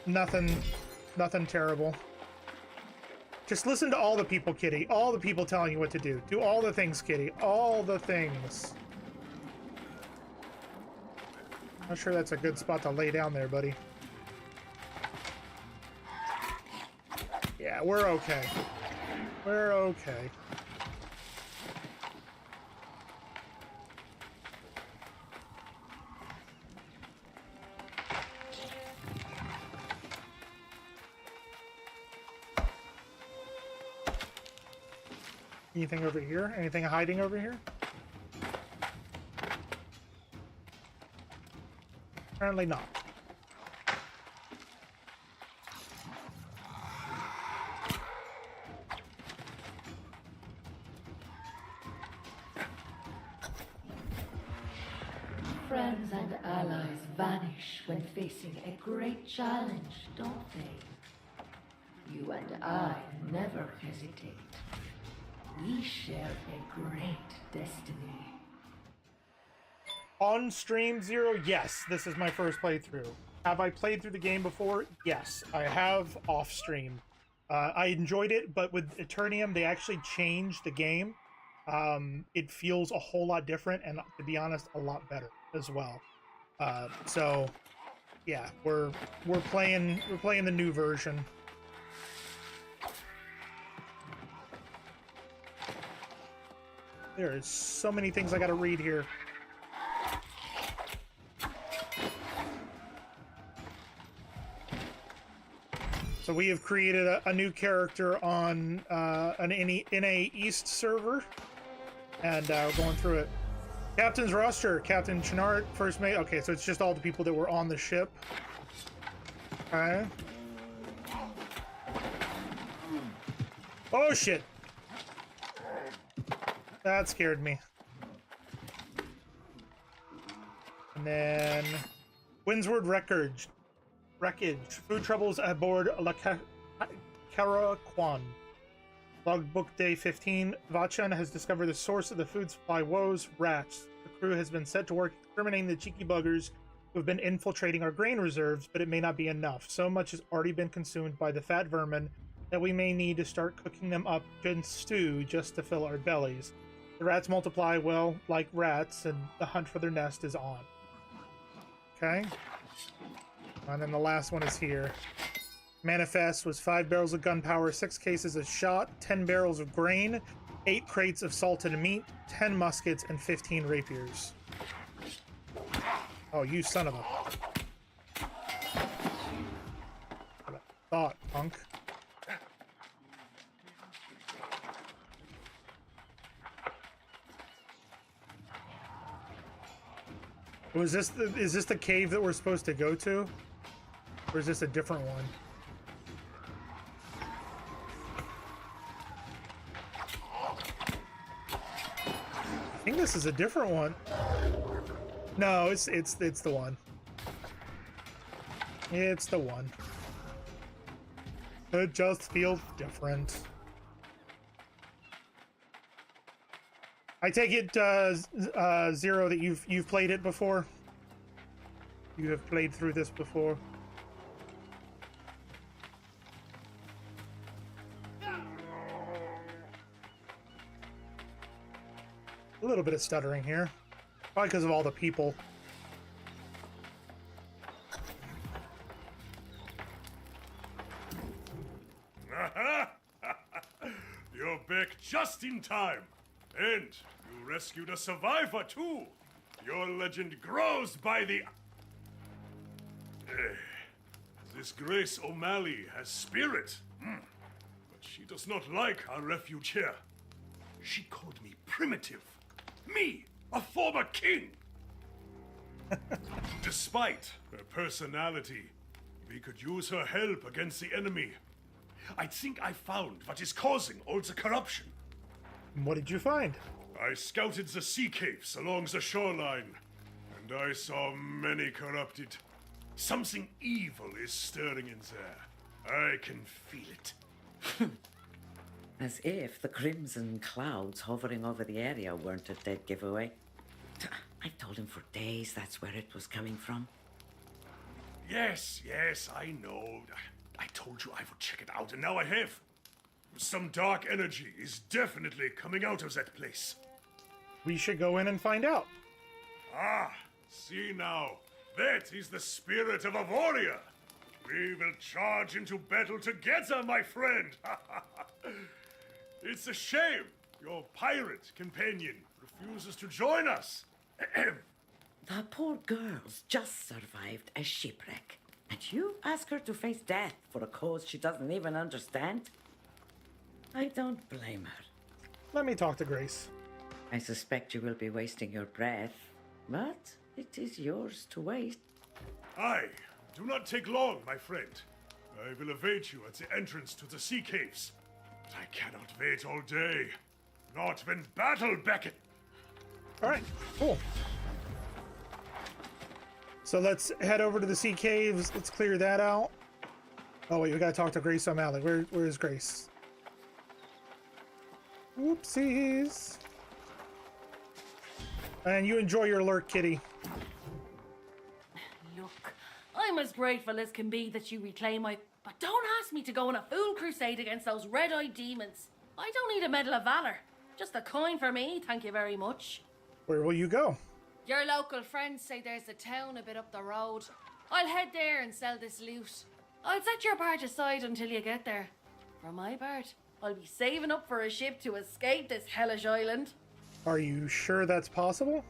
nothing terrible. Just listen to all the people, kitty. All the people telling you what to do. Do all the things, kitty. All the things. Not sure that's a good spot to lay down there, buddy. Yeah, we're okay. We're okay. Anything over here? Anything hiding over here? Apparently not. Friends and allies vanish when facing a great challenge, don't they? You and I never hesitate. We share a great destiny. On stream, Zero? Yes, this is my first playthrough. Have I played through the game before? Yes, I have off stream. I enjoyed it, but with Aeternium, they actually changed the game. It feels a whole lot different, and to be honest, a lot better as well. So, yeah, we're playing the new version. There is so many things I gotta read here. So we have created a new character on an NA East server, and we're going through it. Captain's roster: Captain Chenard, first mate. Okay, so it's just all the people that were on the ship. Okay. Oh shit! That scared me. And then Windsward Wreckage. Food troubles aboard La Caraquan. Logbook Day 15. Vachan has discovered the source of the food supply woes, rats. The crew has been set to work exterminating the cheeky buggers who have been infiltrating our grain reserves, but it may not be enough. So much has already been consumed by the fat vermin that we may need to start cooking them up in stew just to fill our bellies. The rats multiply, well, like rats, and the hunt for their nest is on. Okay. And then the last one is here. Manifest was 5 barrels of gunpowder, 6 cases of shot, 10 barrels of grain, 8 crates of salted meat, 10 muskets, and 15 rapiers. Oh, you son of a... What a thought, punk. Was this is this the cave that we're supposed to go to? Or is this a different one? I think this is a different one. No, it's the one. It's the one. It just feels different. I take it, Zero, that you've played it before. You have played through this before. A little bit of stuttering here, probably because of all the people. You're back just in time. And you rescued a survivor, too. Your legend grows by the... This Grace O'Malley has spirit. But she does not like our refuge here. She called me primitive. Me, a former king. Despite her personality, we could use her help against the enemy. I think I found what is causing all the corruption. What did you find? I scouted the sea caves along the shoreline, and I saw many corrupted. Something evil is stirring in there. I can feel it. As if the crimson clouds hovering over the area weren't a dead giveaway. I've told him for days that's where it was coming from. Yes, I know. I told you I would check it out, and now I have. Some dark energy is definitely coming out of that place. We should go in and find out. Ah, see now. That is the spirit of a warrior. We will charge into battle together, my friend. It's a shame your pirate companion refuses to join us. The poor girl's just survived a shipwreck. And you ask her to face death for a cause she doesn't even understand? I don't blame her. Let me talk to Grace. I suspect you will be wasting your breath, but it is yours to waste. Aye, do not take long, my friend. I will await you at the entrance to the sea caves. I cannot wait all day. Not when battle beckons. Alright, cool. So let's head over to the sea caves. Let's clear that out. Oh wait, we gotta talk to Grace O'Malley. Where is Grace? Whoopsies. And you enjoy your lurk, kitty. Look, I'm as grateful as can be that you reclaim my... But don't ask me to go on a fool crusade against those red-eyed demons. I don't need a Medal of Valor. Just a coin for me, thank you very much. Where will you go? Your local friends say there's a town a bit up the road. I'll head there and sell this loot. I'll set your part aside until you get there. For my part, I'll be saving up for a ship to escape this hellish island. Are you sure that's possible?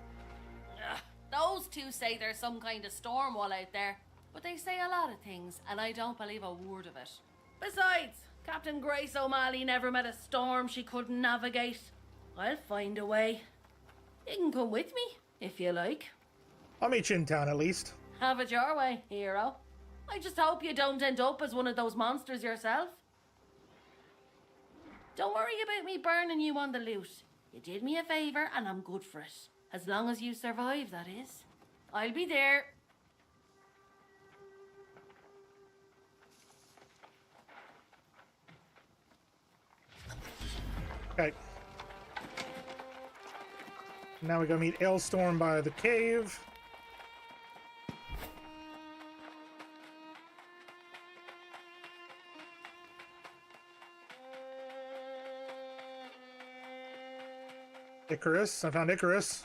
Those two say there's some kind of storm wall out there, but they say a lot of things, and I don't believe a word of it. Besides, Captain Grace O'Malley never met a storm she couldn't navigate. I'll find a way. You can come with me, if you like. I'll meet you in town at least. Have it your way, hero. I just hope you don't end up as one of those monsters yourself. Don't worry about me burning you on the loot. You did me a favour and I'm good for it. As long as you survive, that is. I'll be there. Okay. Now we go meet Ailstorm by the cave. Icarus. I found Icarus.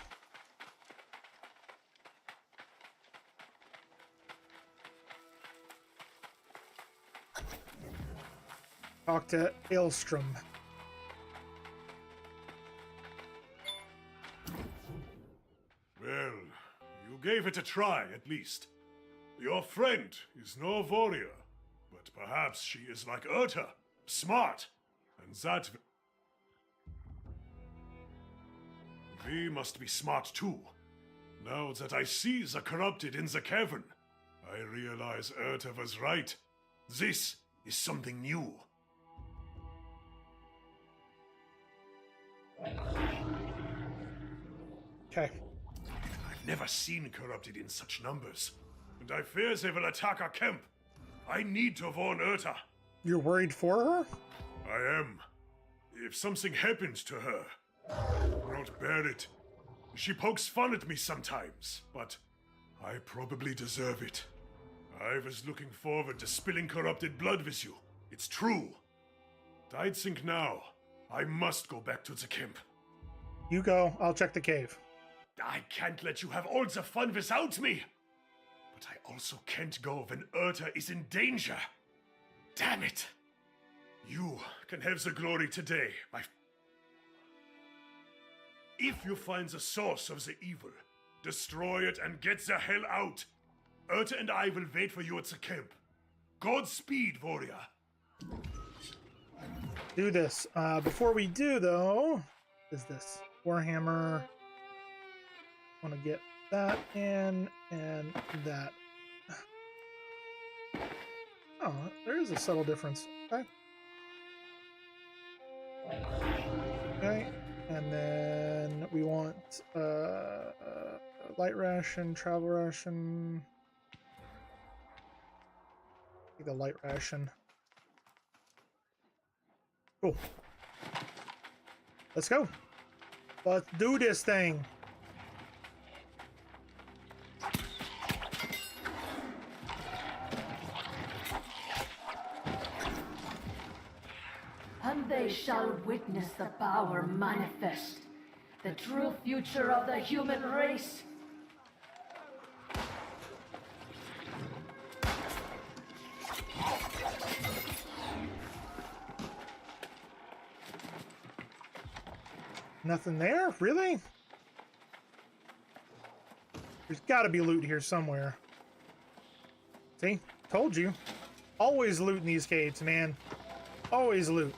Talk to Ailstrom. Well, you gave it a try, at least. Your friend is no warrior, but perhaps she is like Urta, smart, and that... We must be smart too. Now that I see the corrupted in the cavern, I realize Urta was right. This is something new. Okay. I've never seen corrupted in such numbers, and I fear they will attack our camp. I need to warn Urta. You're worried for her? I am. If something happens to her, I won't bear it. She pokes fun at me sometimes, but I probably deserve it. I was looking forward to spilling corrupted blood with you. It's true. But I'd think now, I must go back to the camp. You go. I'll check the cave. I can't let you have all the fun without me. But I also can't go when Urta is in danger. Damn it. You can have the glory today, my... If you find the source of the evil, destroy it and get the hell out. Urta and I will wait for you at the camp. Godspeed, warrior. Do this. Before we do, though, is this Warhammer. I want to get that in and that. Oh, there is a subtle difference. Okay. Okay. And then we want light ration, travel ration. Take the light ration. Cool. Let's go. Let's do this thing. And they shall witness the power manifest, the true future of the human race. Nothing there? Really? There's got to be loot here somewhere. See? Told you. Always loot in these caves, man. Always loot.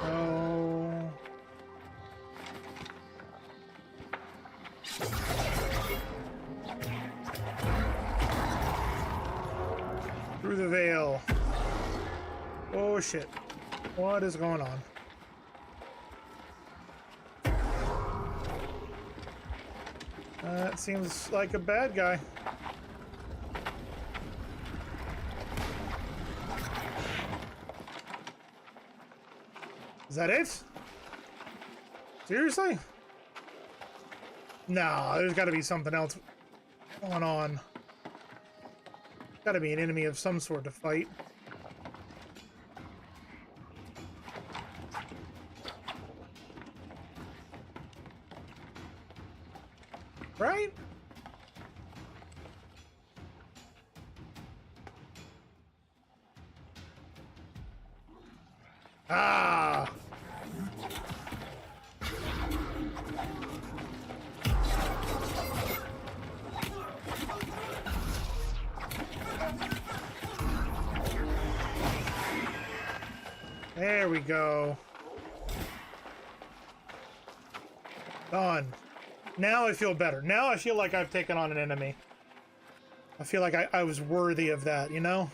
Oh. Through the veil. Oh shit. What is going on? That seems like a bad guy. Is that it? Seriously? No, there's got to be something else going on. Got to be an enemy of some sort to fight. Right? Ah! There we go. Done. Now I feel better. Now I feel like I've taken on an enemy. I feel like I was worthy of that, you know?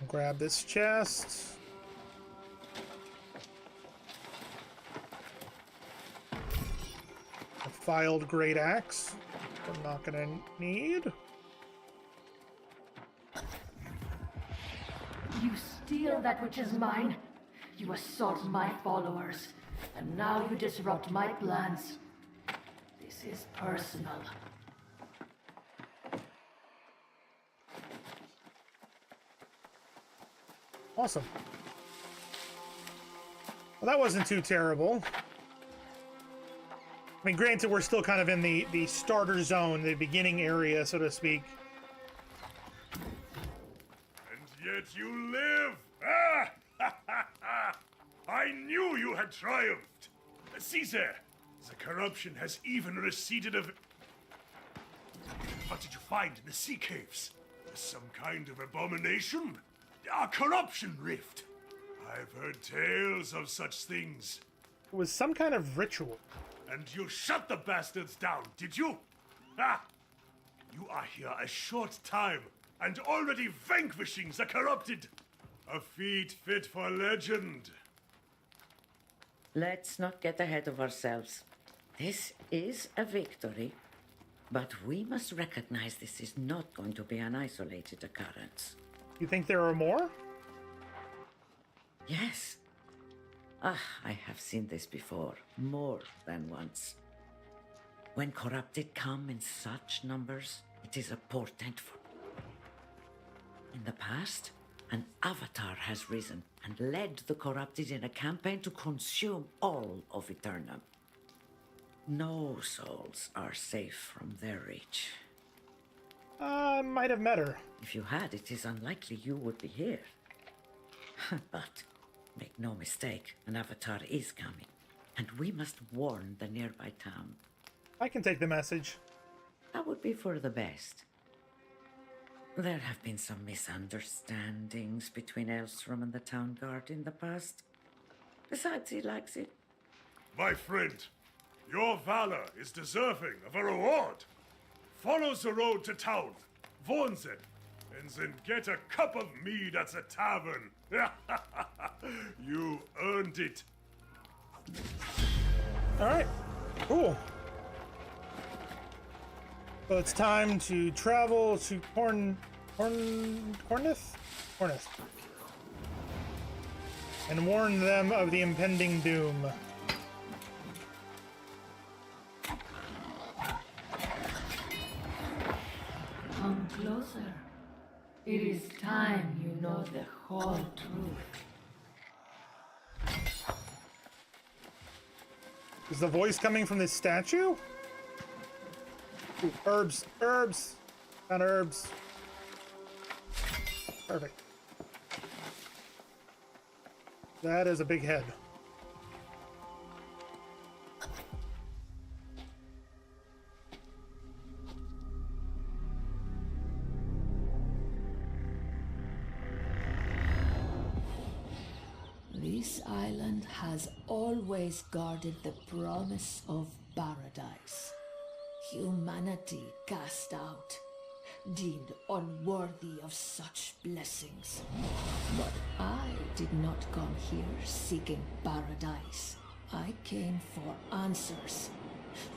Grab this chest. A filed great axe. I'm not gonna need. You steal steal that which is mine. You assault my followers, and now you disrupt my plans. This is personal. Awesome. Well, that wasn't too terrible. I mean, granted, we're still kind of in the starter zone, the beginning area, so to speak. And yet you live! Ah! I knew you had triumphed! Caesar, the corruption has even receded of... What did you find in the sea caves? Some kind of abomination? A corruption rift? I've heard tales of such things. It was some kind of ritual. And you shut the bastards down, did you? Ah! You are here a short time, and already vanquishing the corrupted. A feat fit for legend. Let's not get ahead of ourselves. This is a victory, but we must recognize this is not going to be an isolated occurrence. You think there are more? Yes. I have seen this before, more than once. When corrupted come in such numbers, it is a portent for... In the past, an avatar has risen and led the corrupted in a campaign to consume all of Aeternum. No souls are safe from their reach. Might have met her. If you had, it is unlikely you would be here. But make no mistake, an avatar is coming, and we must warn the nearby town. I can take the message. That would be for the best. There have been some misunderstandings between Elstrom and the town guard in the past. Besides, he likes it. My friend, your valor is deserving of a reward. Follow the road to town, warn them, and then get a cup of mead at the tavern. You earned it. All right, cool. So it's time to travel to Cornith, and warn them of the impending doom. Come closer. It is time you know the whole truth. Is the voice coming from this statue? Ooh, herbs. Found herbs. Perfect. That is a big head. This island has always guarded the promise of paradise. Humanity cast out, deemed unworthy of such blessings. But I did not come here seeking paradise. I came for answers.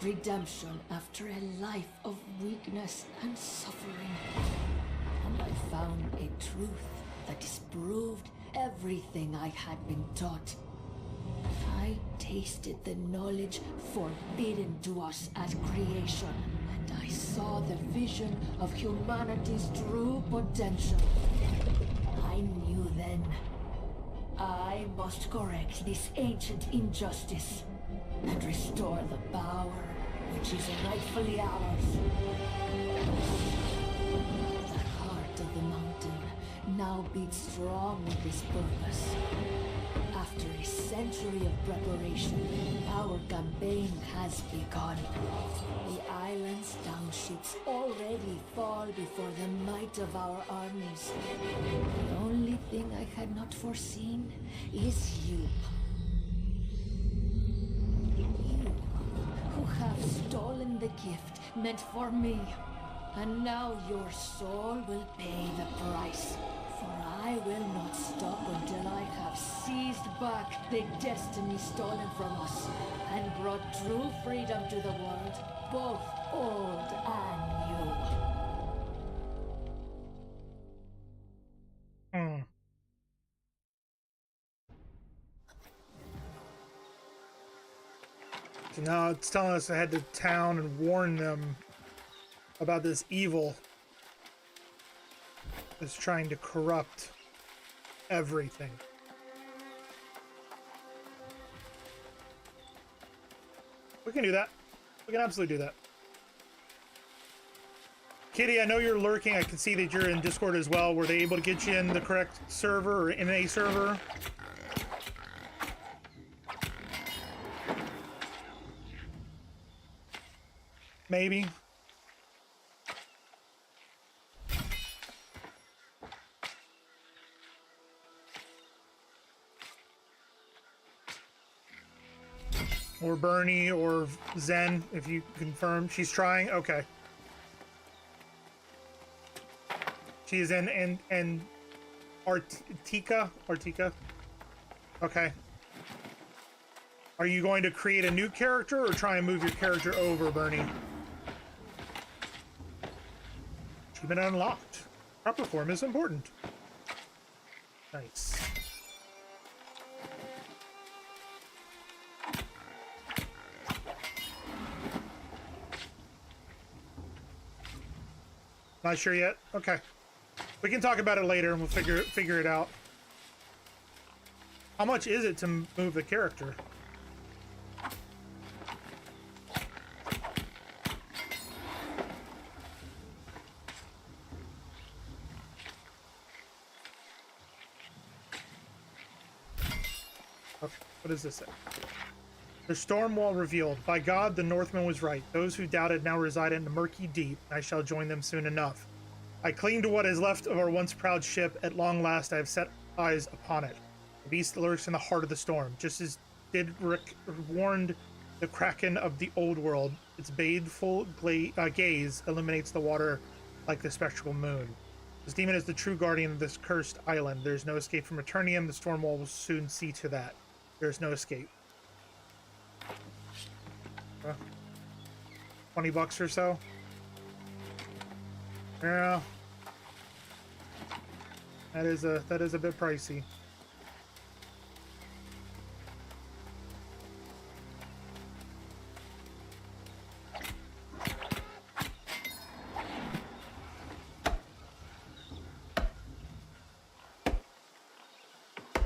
Redemption after a life of weakness and suffering. And I found a truth that disproved everything I had been taught. I tasted the knowledge forbidden to us at creation, and I saw the vision of humanity's true potential. I knew then, I must correct this ancient injustice and restore the power which is rightfully ours. The heart of the mountain now beats strong with this purpose. After a century of preparation, our campaign has begun. The island's townships already fall before the might of our armies. The only thing I had not foreseen is you. You, who have stolen the gift meant for me. And now your soul will pay the price. For I will not stop until I have seized back the destiny stolen from us and brought true freedom to the world, both old and new. Now it's telling us to head to town and warn them about this evil that's trying to corrupt everything. We can do that. We can absolutely do that. Kitty, I know you're lurking. I can see that you're in Discord as well. Were they able to get you in the correct server or in a server? Maybe. Or Bernie or Zen, if you confirm. She's trying? Okay. She is in and Artika? Okay. Are you going to create a new character or try and move your character over, Bernie? Achievement unlocked. Proper form is important. Nice. Not sure yet? Okay. We can talk about it later and we'll figure it out. How much is it to move the character? Okay, what does this say? The storm wall revealed. By God, the Northman was right. Those who doubted now reside in the murky deep. I shall join them soon enough. I cling to what is left of our once proud ship. At long last, I have set eyes upon it. The beast lurks in the heart of the storm, just as did Rick warned the kraken of the old world. Its baleful gaze illuminates the water like the spectral moon. This demon is the true guardian of this cursed island. There is no escape from Eternium. The storm wall will soon see to that. There is no escape. 20 bucks or so. Yeah. That is a bit pricey.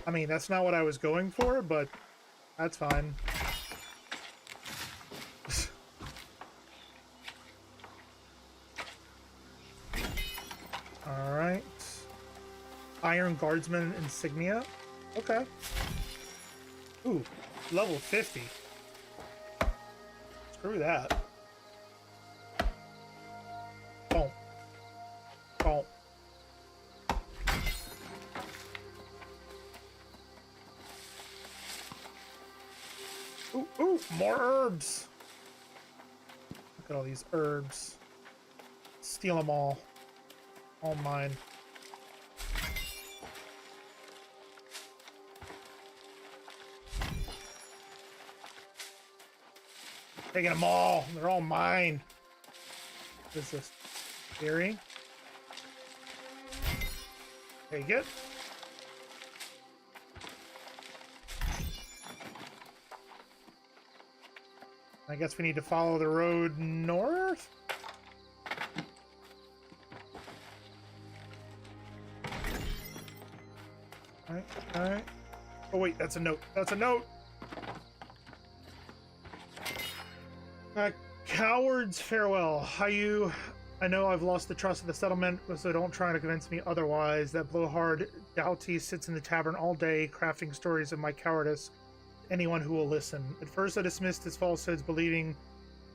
I mean, that's not what I was going for, but that's fine. Alright. Iron Guardsman insignia. Okay. Ooh, level 50. Screw that. Boom. Boom. Ooh, ooh, more herbs. Look at all these herbs. Steal them all. All mine. Taking them all. They're all mine. What is this? Theory? Take it. I guess we need to follow the road north? Alright, alright. Oh wait, that's a note. That's a note! Coward's farewell. I know I've lost the trust of the settlement, so don't try to convince me otherwise. That blowhard Doughty sits in the tavern all day, crafting stories of my cowardice to anyone who will listen. At first I dismissed his falsehoods, believing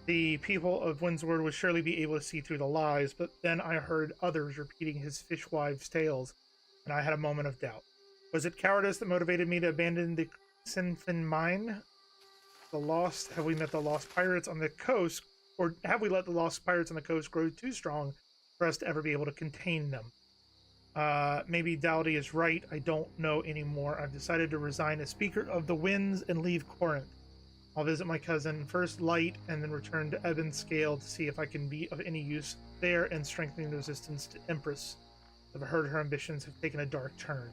the people of Windsward would surely be able to see through the lies, but then I heard others repeating his fishwives' tales, and I had a moment of doubt. Was it cowardice that motivated me to abandon the Sinfin mine? Have we met the lost pirates on the coast, or have we let the lost pirates on the coast grow too strong for us to ever be able to contain them? Maybe Doughty is right. I don't know anymore. I've decided to resign as Speaker of the Winds and leave Corinth. I'll visit my cousin, first Light, and then return to Ebon Scale to see if I can be of any use there and strengthening the resistance to Empress. I've heard her ambitions have taken a dark turn.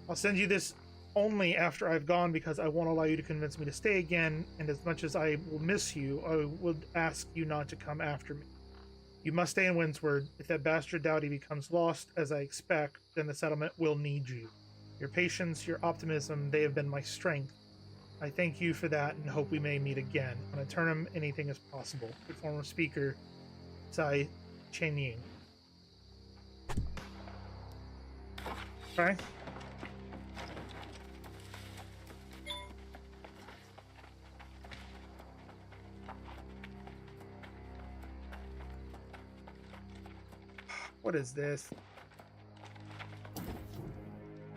I'll send you this only after I've gone, because I won't allow you to convince me to stay again, and as much as I will miss you, I would ask you not to come after me. You must stay in Windsward. If that bastard Dowdy becomes lost, as I expect, then the settlement will need you. Your patience, your optimism, they have been my strength. I thank you for that and hope we may meet again. On Aeternum, anything is possible. Your former speaker, Tsai Chenying. Okay. What is this?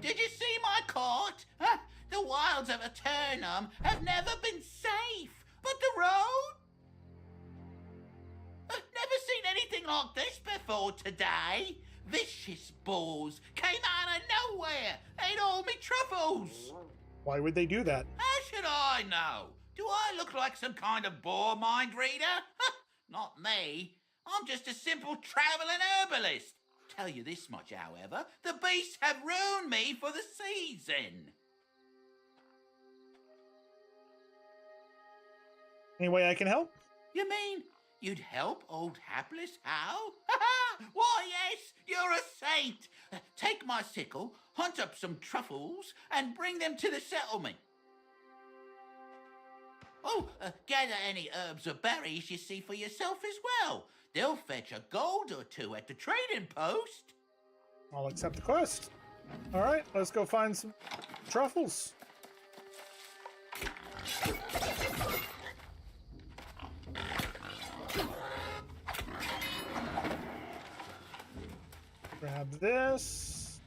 Did you see my court? Huh? The wilds of Aeternum have never been safe. But the road? I've never seen anything like this before today. Vicious bulls came out of nowhere. Ate all me truffles. Why would they do that? How should I know? Do I look like some kind of boar mind reader? Not me. I'm just a simple travelling herbalist. Tell you this much, however, the beasts have ruined me for the season. Any way I can help? You mean you'd help old hapless Hal? Why, yes, you're a saint. Take my sickle, hunt up some truffles, and bring them to the settlement. Oh, gather any herbs or berries you see for yourself as well. They'll fetch a gold or two at the trading post. I'll accept the quest. All right, let's go find some truffles. Grab this.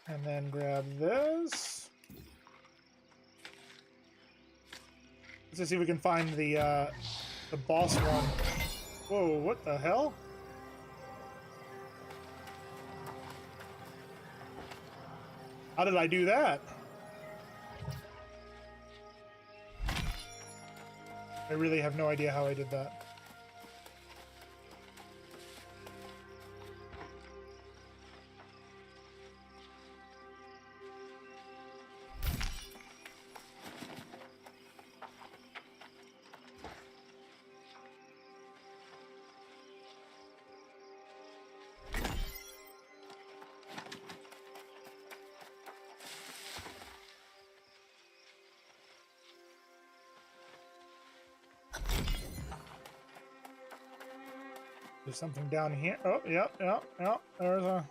And then grab this. Let's see if we can find the boss one. Whoa, what the hell? How did I do that? I really have no idea how I did that. There's something down here. Oh, yep. There's a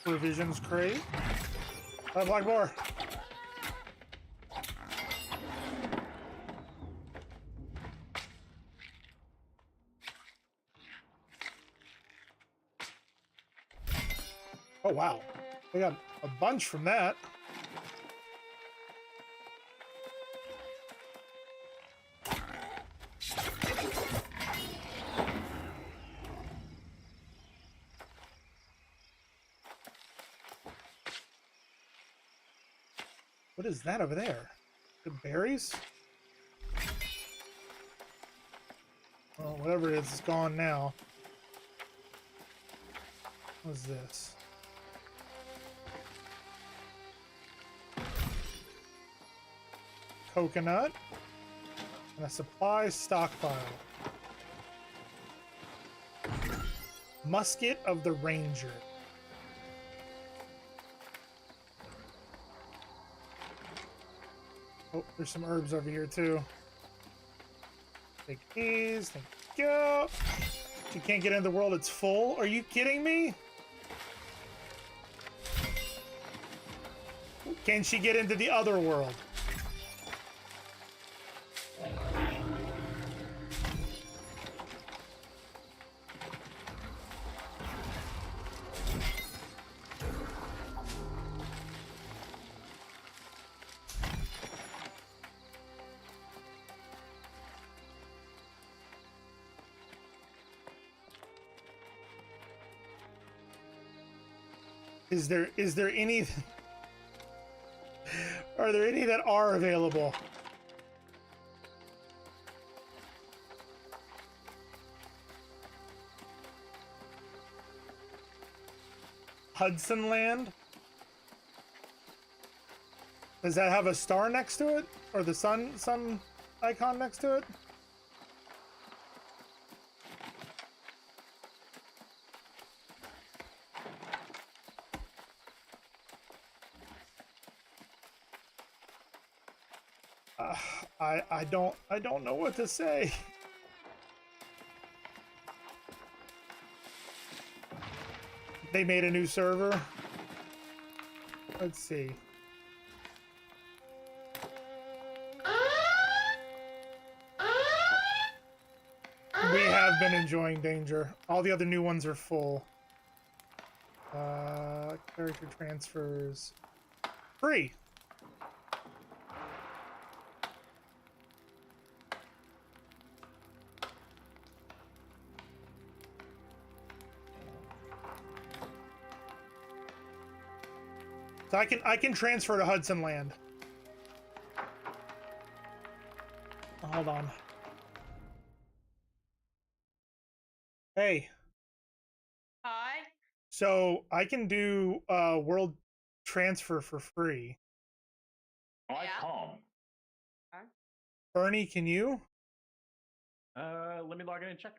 provisions crate. Oh, black boar. Oh, wow. We got a bunch from that. What is that over there? The berries? Well, whatever it is, it's gone now. What's this? Coconut. And a supply stockpile. Musket of the Ranger. Oh, there's some herbs over here too. Take these, thank you. She can't get into the world, it's full. Are you kidding me? Can she get into the other world? Is there any? Are there any that are available? Hudson Land. Does that have a star next to it? Or the sun icon next to it? I don't know what to say. They made a new server. Let's see. We have been enjoying Danger. All the other new ones are full. Character transfers. Free. So I can transfer to Hudson Land. Hold on. Hey. Hi. So I can do world transfer for free. I can't. Bernie, can you? Let me log in and check.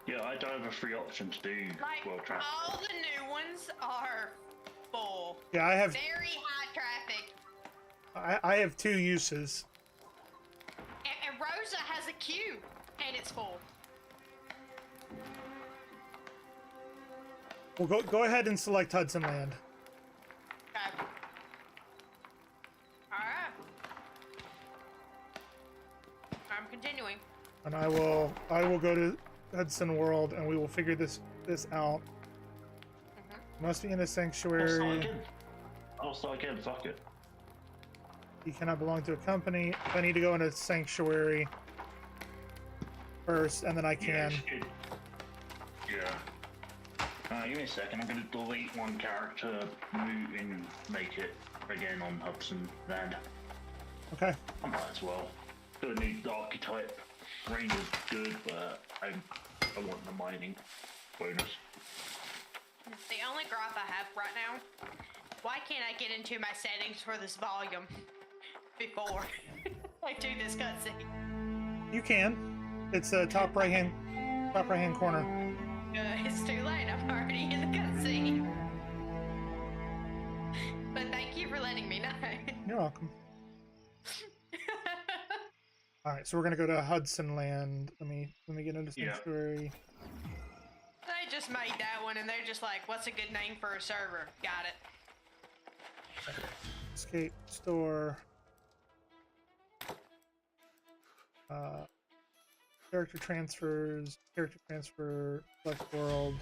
Yeah, I don't have a free option to do Like, world transfer. all the new ones are full. Yeah, I have. Very high traffic. I have 2 uses. And Rosa has a queue, and it's full. Well, go ahead and select Hudson Land. Okay. Alright. I'm continuing. And I will go to Hudson World and we will figure this out. Must be in a sanctuary. I'll start again, fuck it. You cannot belong to a company. I need to go in a sanctuary first, and then I can. Yeah. Give me a second. I'm going to delete one character, move and make it again on Hudson Land. Okay. I might as well. Don't need the archetype. Range is good, but I want the mining bonus. The only gripe I have right now, why can't I get into my settings for this volume before I do this cutscene? You can. It's a top right hand corner. It's too late. I'm already in the cutscene. But thank you for letting me know. You're welcome. All right, so we're gonna go to Hudson Land. Let me get into sanctuary. They just made that one, and they're just like, "What's a good name for a server?" Got it. Escape store. Character transfers. Character transfer. Select world.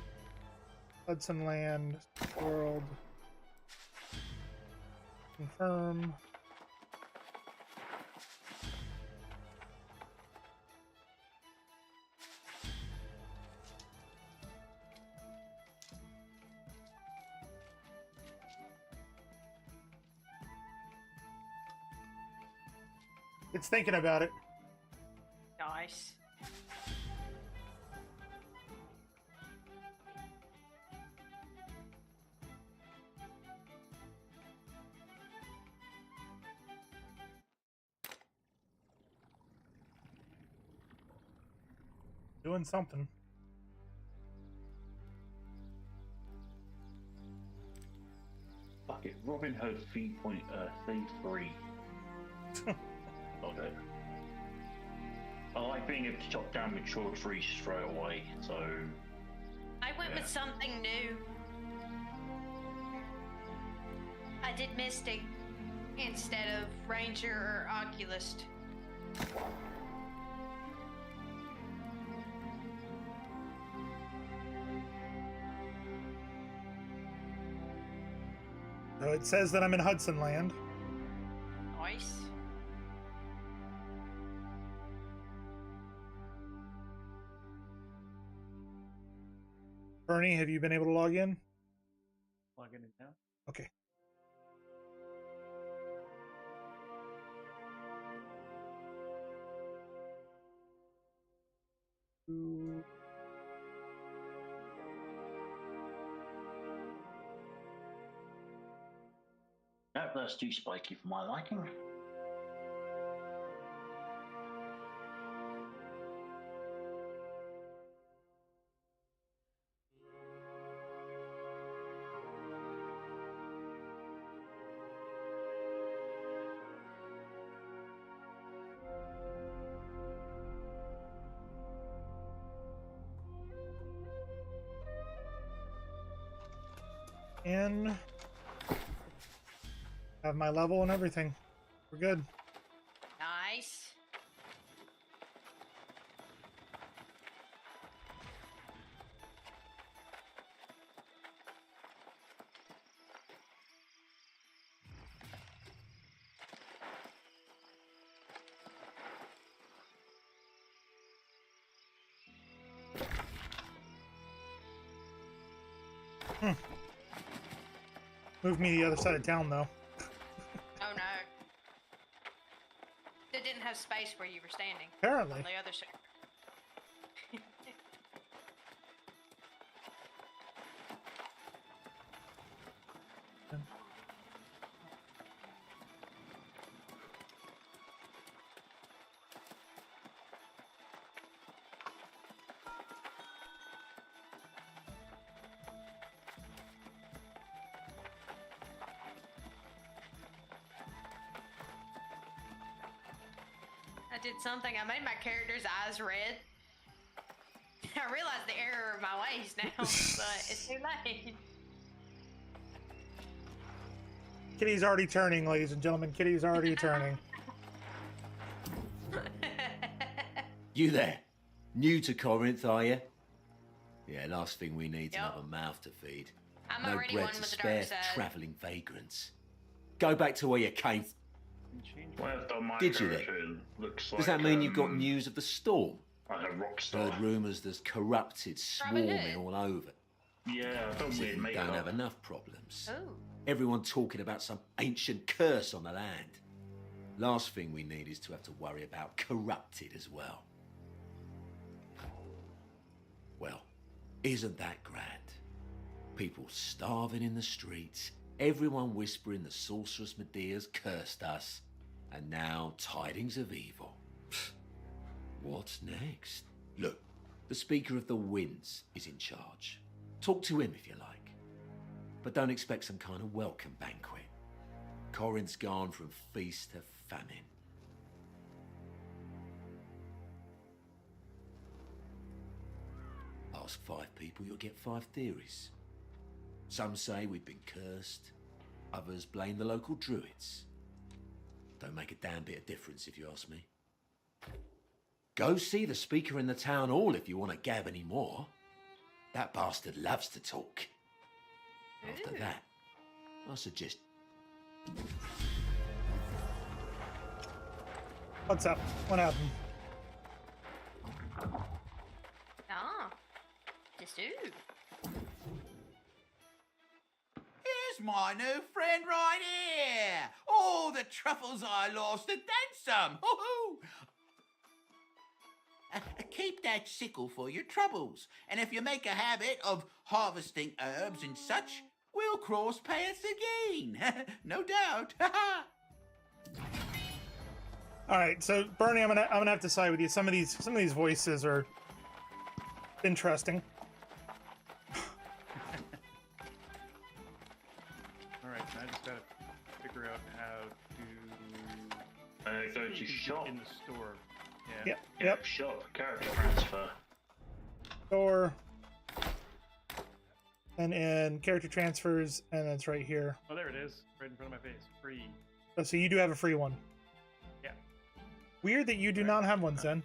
Hudson Land. World. Confirm. It's thinking about it. Nice. Doing something. Fuck it. Robin Hood 3.33. Okay. I like being able to chop down mature trees straight away, so... I went with something new. I did Mystic instead of Ranger or Oculist. So it says that I'm in Hudson Land. Nice. Bernie, have you been able to log in? Logging in now. Okay. that's too spiky for my liking. And have my level and everything. We're good. Nice. Move me to the other side of town, though. Oh no. It didn't have space where you were standing. Apparently. On the other side. I did something. I made my character's eyes red. I realized the error of my ways now, but it's too late. Kitty's already turning, ladies and gentlemen. Kitty's already turning. You there? New to Corinth, are you? Yeah, last thing we need is another mouth to feed. I'm no already bread one to with the spare dark side. travelling vagrants. Go back to where you came. Well, I've done my Did you character, then? it looks Does like, that mean you've got news of the storm? like a rock star. Heard rumours there's corrupted swarming all over. Yeah, I've done As if weird we makeup. don't have enough problems. Oh. Everyone talking about some ancient curse on the land. Last thing we need is to have to worry about corrupted as well. Well, isn't that grand? People starving in the streets, everyone whispering the sorceress Medea's cursed us, and now tidings of evil. What's next? Look, the Speaker of the Winds is in charge. Talk to him if you like. But don't expect some kind of welcome banquet. Corinth's gone from feast to famine. Ask 5 people, you'll get 5 theories. Some say we've been cursed. Others blame the local druids. Don't make a damn bit of difference if you ask me. Go see the speaker in the town hall if you want to gab any more. That bastard loves to talk. After that, I suggest... What's up? What happened? Ah. Just do. Here's my new friend right here. All the truffles I lost and then some. Hoo-hoo. Keep that sickle for your troubles. And if you make a habit of harvesting herbs and such, we'll cross paths again. No doubt. All right, so Bernie, I'm gonna have to side with you. Some of these voices are interesting. All right, I just gotta figure out how to go to shop in the store. Yeah. Yep. Shop character transfer. Store. And in character transfers, and it's right here. Oh, there it is, right in front of my face. Free. Oh, so you do have a free one. Yeah. Weird that you do not have one, Zen.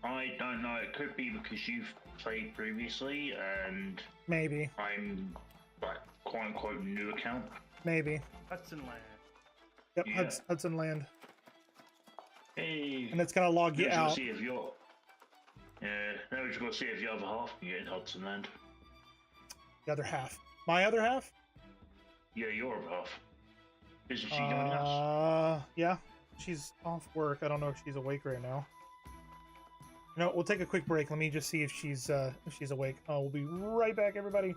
I don't know. It could be because you've played previously, and Maybe. I'm like quote unquote new account. Maybe. Hudson Land. Yep, Yeah. Hudson Land. Hey. And it's gonna log you Just out. gotta see if you're. Yeah. Now we just gotta see if your other half can get in Hudson Land. The other half. My other half? Yeah, your other half. Isn't she joining us? Yeah. She's off work. I don't know if she's awake right now. No, we'll take a quick break. Let me just see if she's awake. We'll be right back, everybody.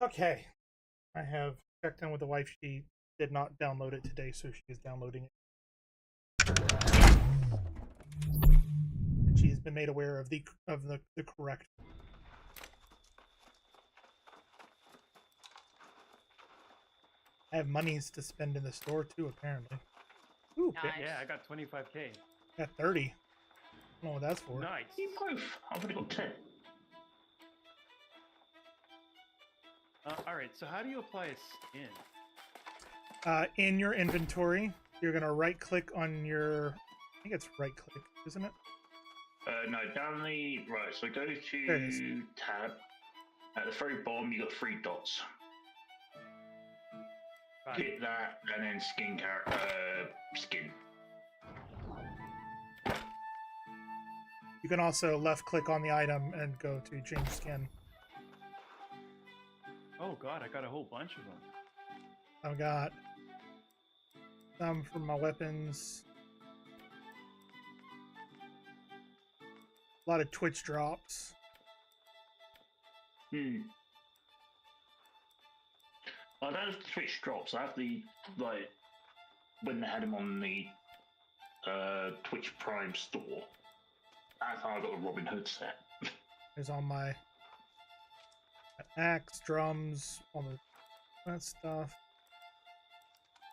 Okay. I have checked in with the wife. She did not download it today, so she is downloading it. And she's been made aware of the correct. I have monies to spend in the store too, apparently. Ooh, Nice. Yeah, I got 25k. got 30. I don't know what that's for. Nice. You both. I've only got 10. All right. So how do you apply a skin? In your inventory, you're gonna right-click on your. I think it's right-click, isn't it? No, down the right. So go There it is. to tab. At the very bottom, you got 3 dots. Right. Hit that, and then skin. You can also left-click on the item and go to change skin. Oh god, I got a whole bunch of them. I've got some for my weapons. A lot of Twitch drops. I don't have the Twitch drops. I have the, like, when they had him on the Twitch Prime store. That's how I got a Robin Hood set. There's all my axe, drums, all that stuff.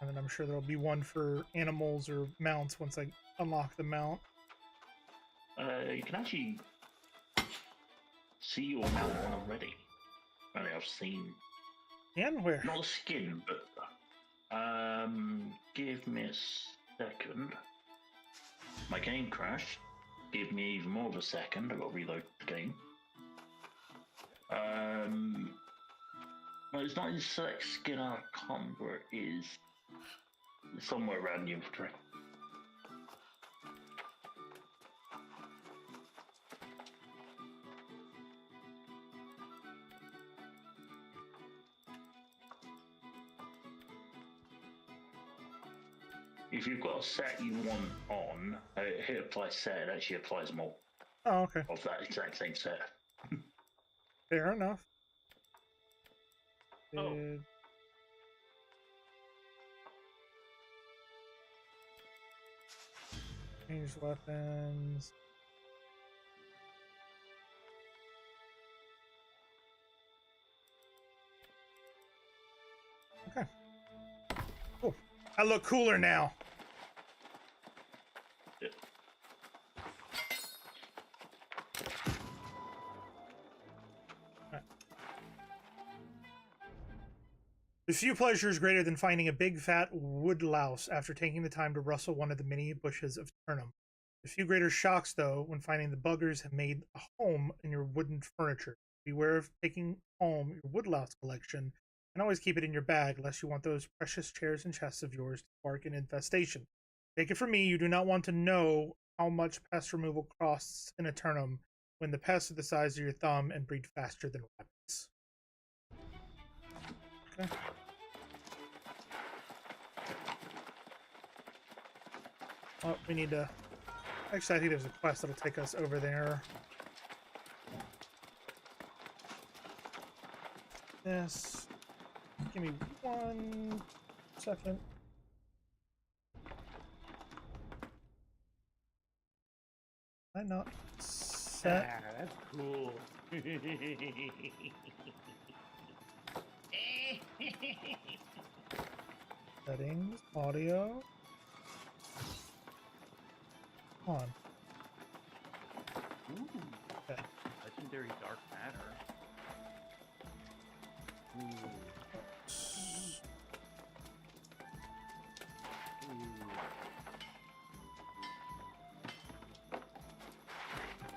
And then I'm sure there'll be one for animals or mounts once I unlock the mount. You can actually see your mount one already. I mean, I've seen. And where? Not the skin, but give me a second. My game crashed. Give me even more of a second. I've got to reload the game. Well, it's not in select skin. I can't remember where it is. It's somewhere around the inventory. If you've got a set you want on, hit apply set, it actually applies them all. Oh, okay. Of that exact same set. Fair enough. Oh. Change weapons. Okay. Cool. I look cooler now. Yeah. There's few pleasures greater than finding a big fat wood louse after taking the time to rustle one of the many bushes of turnum. There's few greater shocks, though, when finding the buggers have made a home in your wooden furniture. Beware of taking home your wood louse collection, and always keep it in your bag, lest you want those precious chairs and chests of yours to spark an infestation. Take it from me, you do not want to know how much pest removal costs in Aeternum when the pests are the size of your thumb and breed faster than rabbits. Okay. Oh, we need to... Actually, I think there's a quest that'll take us over there. Yes. Give me 1 second. I not set? That's cool. Settings, audio. On. Ooh. Okay. Legendary dark matter. Ooh.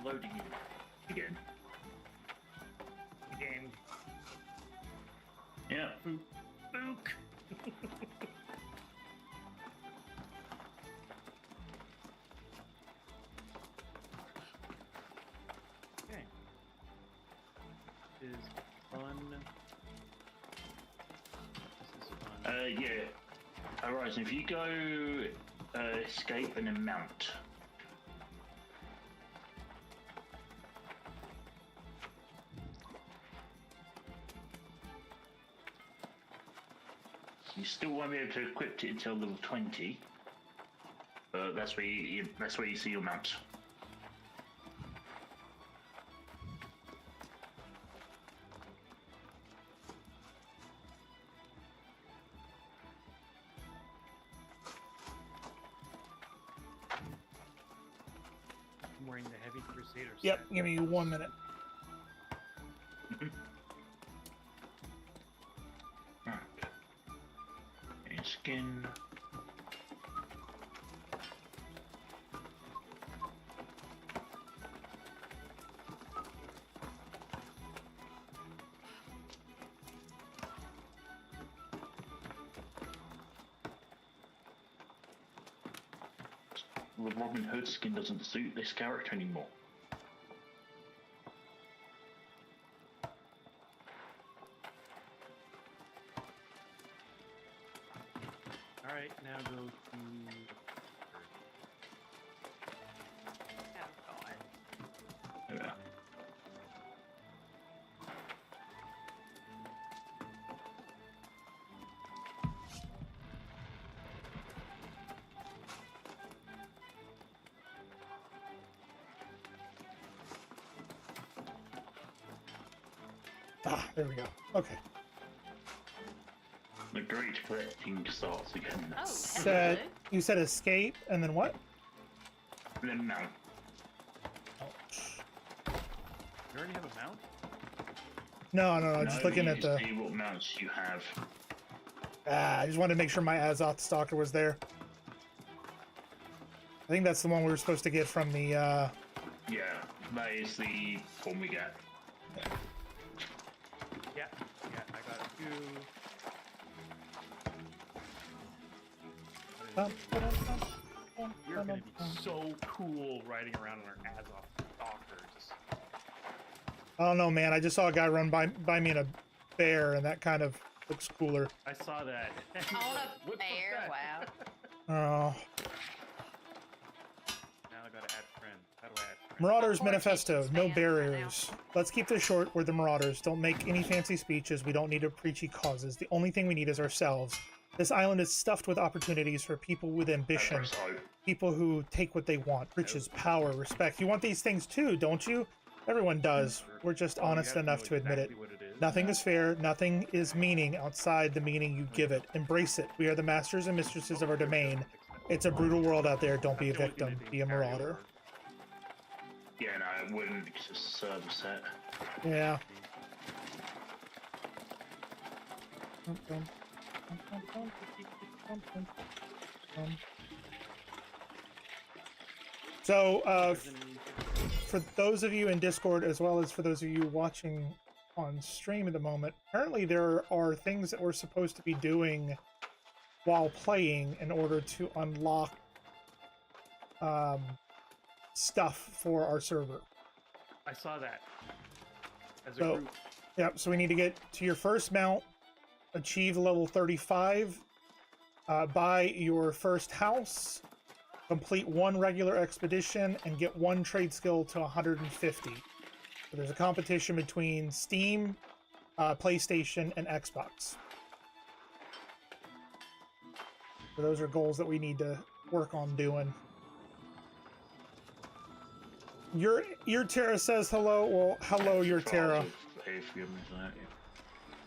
Loading in. Again. Yeah. Book. Okay. Is fun. This is fun. Yeah. Alright, so if you go escape and then mount. You still won't be able to equip it until level 20. That's where you see your mounts. I'm wearing the Heavy Crusader set. Yep, give me 1 minute. And skin. The Robin Hood skin doesn't suit this character anymore. Alright, now go to... Yeah. Ah, there we go. Okay. The great collecting starts again. Said you said escape and then what? And then mount. You already have a mount? No, just looking at the. See what mounts you have. I just wanted to make sure my Azoth Stalker was there. I think that's the one we were supposed to get from the. Yeah, that is the one we get. Yeah, I got two. You're gonna be so cool riding around on our Azoth Stalkers. I don't know, man. I just saw a guy run by me in a bear, and that kind of looks cooler. I saw that. On a bear, wow. Oh. Now I gotta add friends. How do I add friends? Marauders Manifesto. No barriers. Let's keep this short. We're the Marauders. Don't make any fancy speeches. We don't need to preachy causes. The only thing we need is ourselves. This island is stuffed with opportunities for people with ambition. People who take what they want. Riches, power, respect. You want these things too, don't you? Everyone does. We're just honest enough to admit it. Nothing is fair. Nothing is meaning outside the meaning you give it. Embrace it. We are the masters and mistresses of our domain. It's a brutal world out there. Don't be a victim. Be a marauder. Yeah, no, it wouldn't. It's just server set. Yeah. So, for those of you in Discord, as well as for those of you watching on stream at the moment, apparently there are things that we're supposed to be doing while playing in order to unlock stuff for our server. I saw that. As a So, group. yep, so we need to get to your first mount, achieve level 35, buy your first house, complete one regular expedition, and get one trade skill to 150. So there's a competition between Steam, PlayStation, and Xbox. So those are goals that we need to work on doing. Your Terra says hello. Well, hello, your Terra.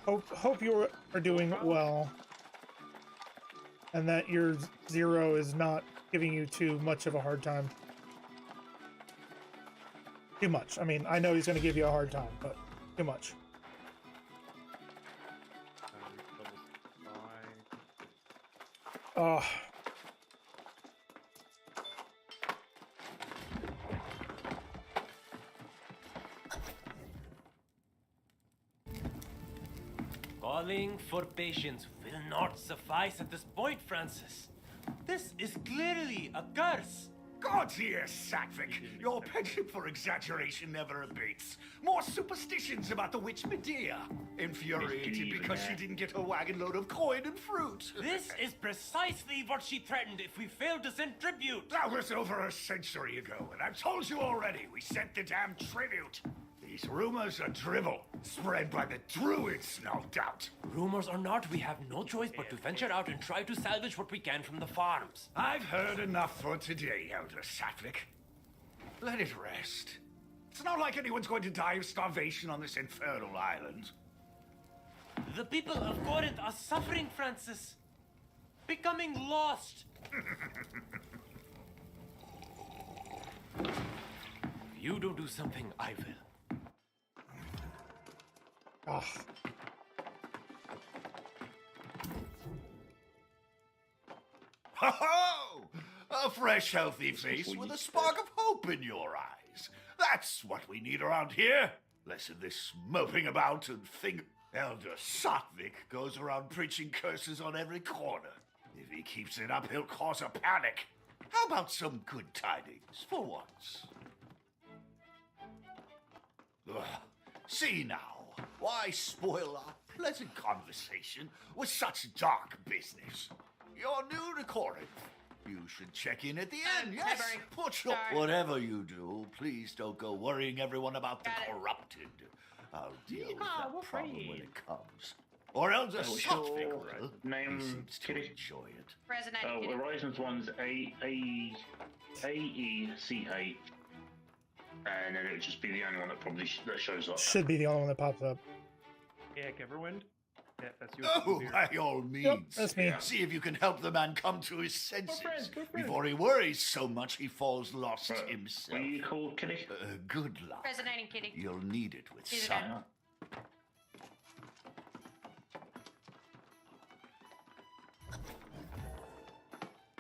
Hope you are doing well, and that your Zero is not giving you too much of a hard time. Too much. I mean, I know he's going to give you a hard time, but too much. Oh. Calling for patience will not suffice at this point, Francis. This is clearly a curse. God's ears, Sackvik. Your penchant for exaggeration never abates. More superstitions about the witch Medea. Infuriated because she didn't get her wagon load of coin and fruit. This is precisely what she threatened if we failed to send tribute. That was over a century ago, and I've told you already, we sent the damn tribute. The These rumors are drivel, spread by the druids, no doubt. Rumors or not, we have no choice but to venture out and try to salvage what we can from the farms. I've heard enough for today, Elder Satvik. Let it rest. It's not like anyone's going to die of starvation on this infernal island. The people of Corinth are suffering, Francis. Becoming lost. If you don't do something, I will. Ah. Ho-ho! A fresh, healthy face with a spark of hope in your eyes. That's what we need around here. Less of this moping about and think. Elder Satvik goes around preaching curses on every corner. If he keeps it up, he'll cause a panic. How about some good tidings for once? Ugh. See now, why spoil our pleasant conversation with such dark business? You're new to Corinth. You should check in at the end, yes? Put your... Whatever you do, please don't go worrying everyone about the corrupted. I'll deal with that problem when it comes. Or Elder Satvik will. Name He seems to Kitty? enjoy it. Resonating. Horizons one's AECH, and then it would just be the only one that probably that shows up. Should be the only one that pops up. Yeah, Everwind? Yeah, that's you. Oh, by all means. Yep, that's me. See if you can help the man come to his senses Go friend. before he worries so much he falls lost himself. What are you called, Kitty? Good luck. Resonating kitty. You'll need it with She's some. okay.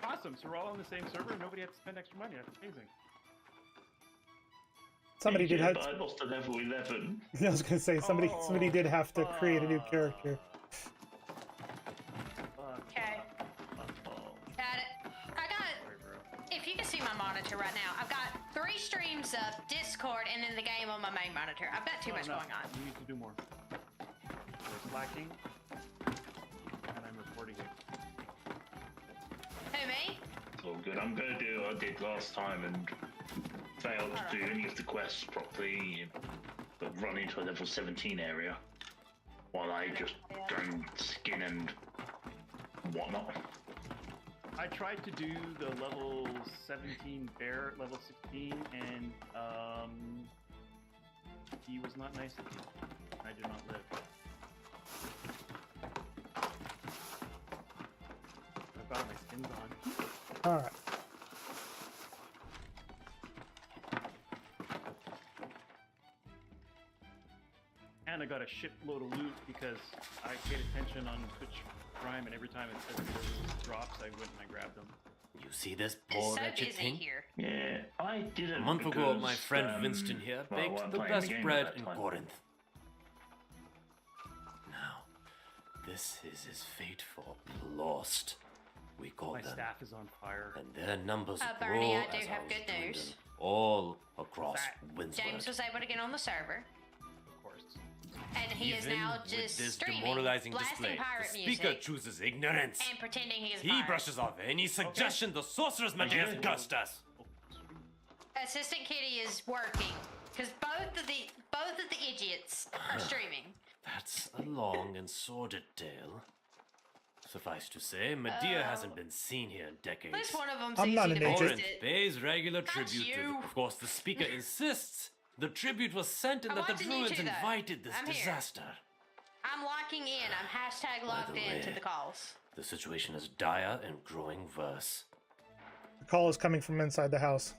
Awesome, so we're all on the same server and nobody had to spend extra money. That's amazing. Somebody did have. But I lost to level 11. I was gonna say somebody did have to create a new character. Okay. Got it. I got. If you can see my monitor right now, I've got 3 streams of Discord and then the game on my main monitor. I've got too much going on. You need to do more. There's slacking, and I'm reporting it. Who, me? It's all good. I'm going to do what I did last time and failed to do any of the quests properly, but run into a level 17 area while I just go and skin and whatnot. I tried to do the level 17 bear at level 16, and he was not nice to me. I did not live. I've got my skins on. All right. And I got a shitload of loot because I paid attention on Twitch Prime, and every time it says there drops, I went and I grabbed them. You see this poor wretched thing? Yeah, I didn't. A month ago, because, my friend Winston here well, I baked wasn't the playing best game bread at that in time. Corinth. Now, this is his fate for lost. We call My them, staff is on fire. and their numbers Bernie, grow I do as have ours good dwindle, news. all across Winsburg. James was able to get on the server, Of course. and he is Even now with just this streaming, demoralizing blasting display, pirate the speaker music, chooses ignorance. and pretending he is a He pirate. brushes off any suggestion the sorcerer's Medea's gust us. Assistant Kitty is working because both of the idiots are streaming. That's a long and sordid tale. Suffice to say, Medea hasn't been seen here in decades. At least one of them I'm seems not to an be idiot. Corinth interested. pays regular Not tribute to you. Of course, the speaker insists the tribute was sent and I'm that the watching you druids too, though. invited this I'm here. disaster. I'm locking in. I'm hashtag locked the in to way- the calls. The situation is dire and growing worse. The call is coming from inside the house.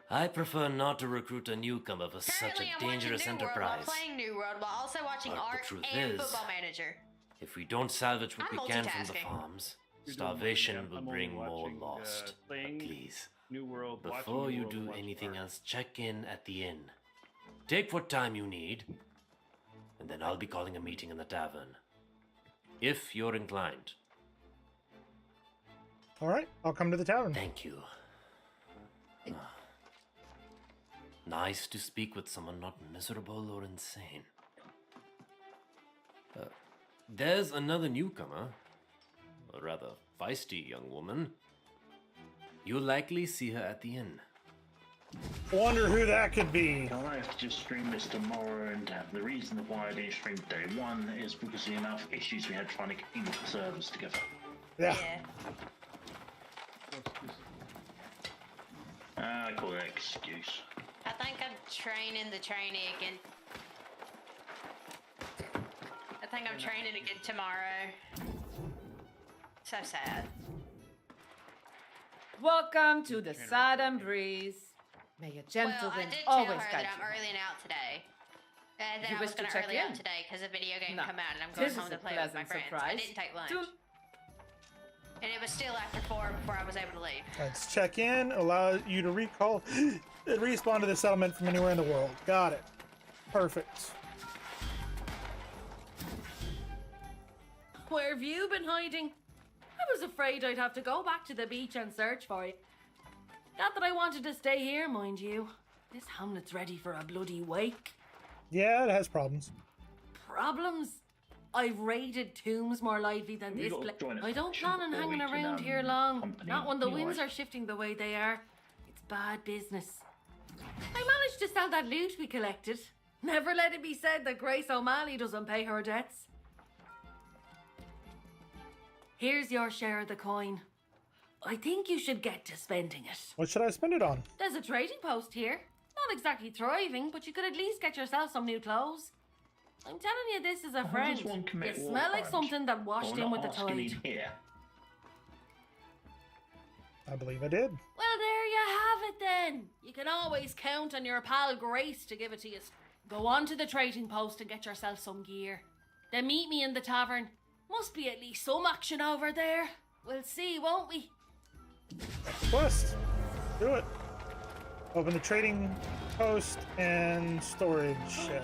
I prefer not to recruit a newcomer for such Currently, a I'm watching dangerous New World while enterprise. playing New World while also watching But the Art truth and is- Football Manager. If we don't salvage what I'm we can from the multitasking. farms, You're doing starvation one, yeah, will I'm bring only more watching, lost. playing Please, New World. watching before New you World, do watching anything Art. else, check in at the inn. Take what time you need, and then I'll be calling a meeting in the tavern. If you're inclined. All right, I'll come to the tavern. Thank you. Nice to speak with someone not miserable or insane. There's another newcomer, a rather feisty young woman. You'll likely see her at the inn. Wonder who that could be. I might have to just stream this tomorrow, and the reason why I didn't stream day one is because of the amount of issues we had trying to get the servers together. Yeah. I call that excuse. I think I'm training the trainee again. I think I'm training again tomorrow. So sad. Welcome to the Southern Breeze. May a gentle Well, I wind did tell always her guide that I'm you. earlying out today. And then You I was wish to going to check early out in? today because a video game No. come out and I'm going This home is to a play with my pleasant friends. I surprise. didn't take lunch. And it was still after 4 before I was able to leave. Let's check in. Allow you to recall and respawn to the settlement from anywhere in the world. Got it. Perfect. Where have you been hiding? I was afraid I'd have to go back to the beach and search for you. Not that I wanted to stay here, mind you. This hamlet's ready for a bloody wake. Yeah, it has problems. Problems? I've raided tombs more lively than We this got place. join a I don't faction plan on before we hanging can, around here long. company, Not when the you know, winds like- are shifting the way they are. It's bad business. I managed to sell that loot we collected. Never let it be said that Grace O'Malley doesn't pay her debts. Here's your share of the coin. I think you should get to spending it. What should I spend it on? There's a trading post here. Not exactly thriving, but you could at least get yourself some new clothes. I'm telling you this as a How friend. does one commit You war smell like crimes? something that washed Well, in with not the asking tide. in here. I believe I did. Well, there you have it then. You can always count on your pal Grace to give it to you. Go on to the trading post and get yourself some gear. Then meet me in the tavern. Must be at least some action over there. We'll see, won't we? Quest. Do it. Open the trading post and storage shed.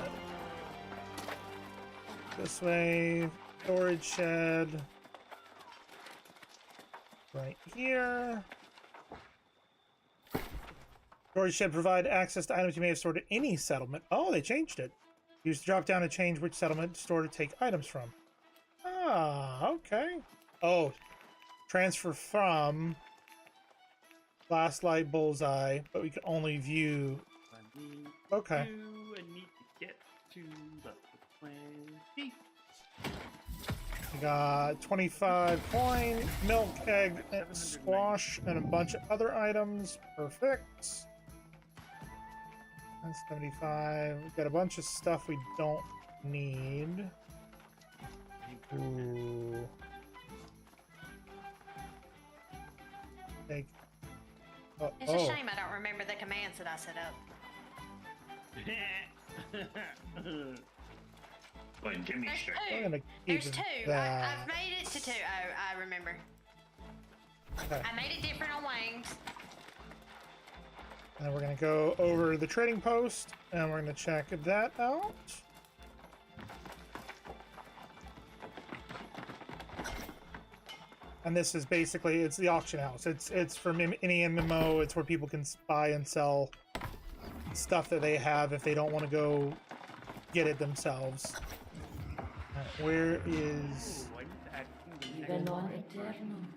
This way, storage shed. Right here. Storage shed provide access to items you may have stored at any settlement. Oh, they changed it. Use the drop down to change which settlement to store to take items from. Ah, okay. Oh, transfer from Last Light Bullseye, but we can only view. Okay. I need to get to the 20. We got 25 coin, milk, egg, and squash, and a bunch of other items. Perfect. That's 75. We've got a bunch of stuff we don't need. Ooh. Take. It's a shame I don't remember the commands that I set up. Wait, give me There's straight. two. I'm gonna keep There's two. that. I've made it to two. Oh, I remember. Okay. I made it different on wings. And then we're gonna go over the trading post, and we're gonna check that out. And this is basically, it's the auction house. It's from any MMO. It's where people can buy and sell stuff that they have if they don't want to go get it themselves. Alright, where is... Even on Aeternum,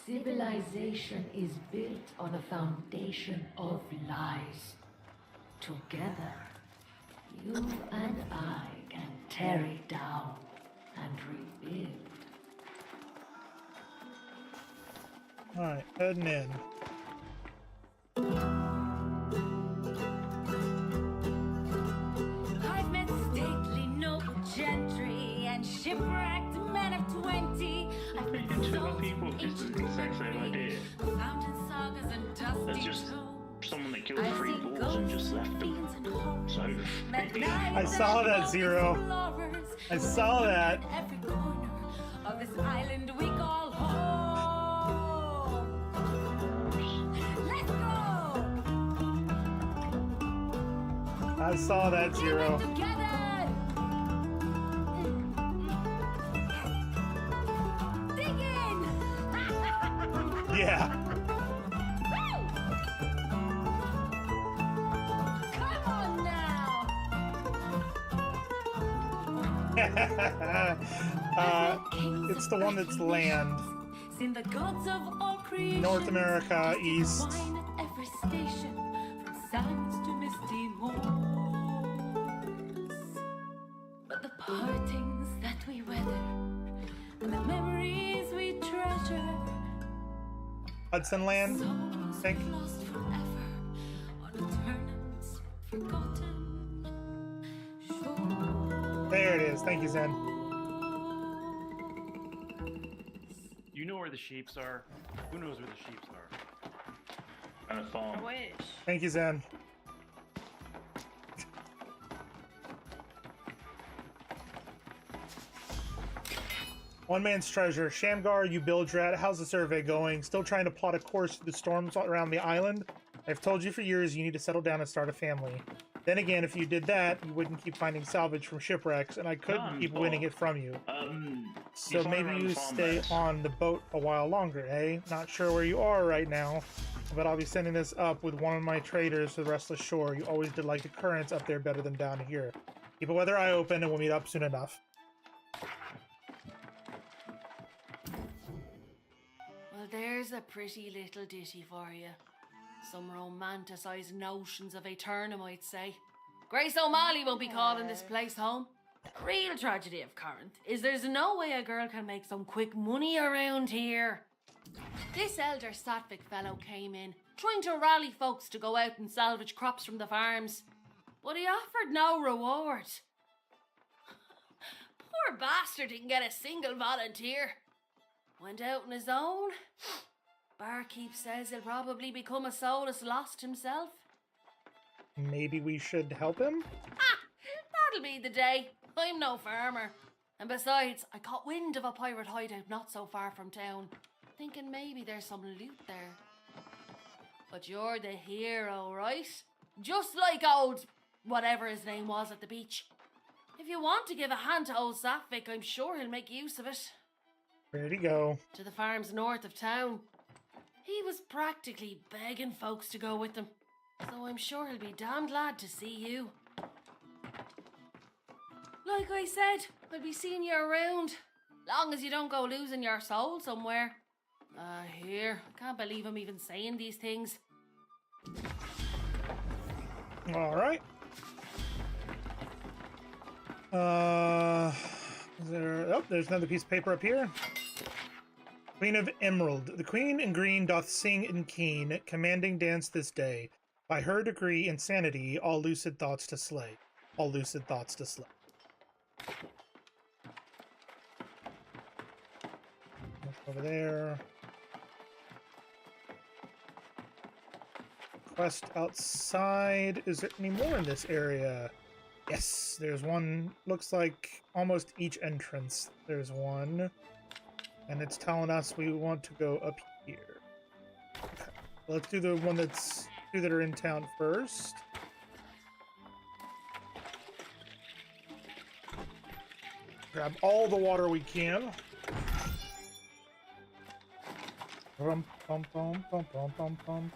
civilization is built on a foundation of lies. Together, you and I can tear it down and rebuild. Alright, heading in. I've met stately noble gentry and shipwrecked men of 20. I've met Two souls people just the exact same idea. found in sagas and dusty There's just someone that killed I've 3 seen bulls and just left them. So I saw that, Zero. I saw that. every corner of this island we call home. Let's go! I saw that, Zero. Together! Dig in! Yeah. Come on now! It's the one that's land. Seen the gods of all creation. North America, East. Wine at every station. From sands to misty moors. But the partings that we weather and the memories we treasure, Hudson Land, I think. lost forever on Aeternum's forgotten shore. There it is. Thank you, Zen. You know where the sheeps are. Who knows where the sheeps are? On a farm. I wish. Thank you, Zen. One man's treasure. Shamgar, you bilge rat. How's the survey going? Still trying to plot a course through the storms around the island? I've told you for years you need to settle down and start a family. Then again, if you did that, you wouldn't keep finding salvage from shipwrecks, and I couldn't keep winning it from you. So maybe you stay on the boat a while longer, eh? Not sure where you are right now, but I'll be sending this up with one of my traders to the restless shore. You always did like the currents up there better than down here. Keep a weather eye open, and we'll meet up soon enough. Well, there's a pretty little ditty for you. Some romanticised notions of Aeternum, I'd say. Grace O'Malley won't be calling this place home. The real tragedy of Corinth is there's no way a girl can make some quick money around here. This elder Sattvic fellow came in, trying to rally folks to go out and salvage crops from the farms, but he offered no reward. Poor bastard didn't get a single volunteer. Went out on his own. Barkeep says he'll probably become a soulless lost himself. Maybe we should help him? That'll be the day. I'm no farmer. And besides, I caught wind of a pirate hideout not so far from town, thinking maybe there's some loot there. But you're the hero, right? Just like old whatever his name was at the beach. If you want to give a hand to old Sattvic, I'm sure he'll make use of it. Where'd he go? To the farms north of town. He was practically begging folks to go with him, so I'm sure he'll be damn glad to see you. Like I said, I'll be seeing you around, long as you don't go losing your soul somewhere. Here, I can't believe I'm even saying these things. Alright. There's another piece of paper up here. Queen of Emerald. The Queen in green doth sing in keen, commanding dance this day. By her decree insanity, all lucid thoughts to slay. All lucid thoughts to slay. Over there. Quest outside. Is there any more in this area? Yes, there's one. Looks like almost each entrance. There's one. And it's telling us we want to go up here. Okay. Let's do the one that's two that are in town first. Grab all the water we can. Rum pum pum pum pum pum pum.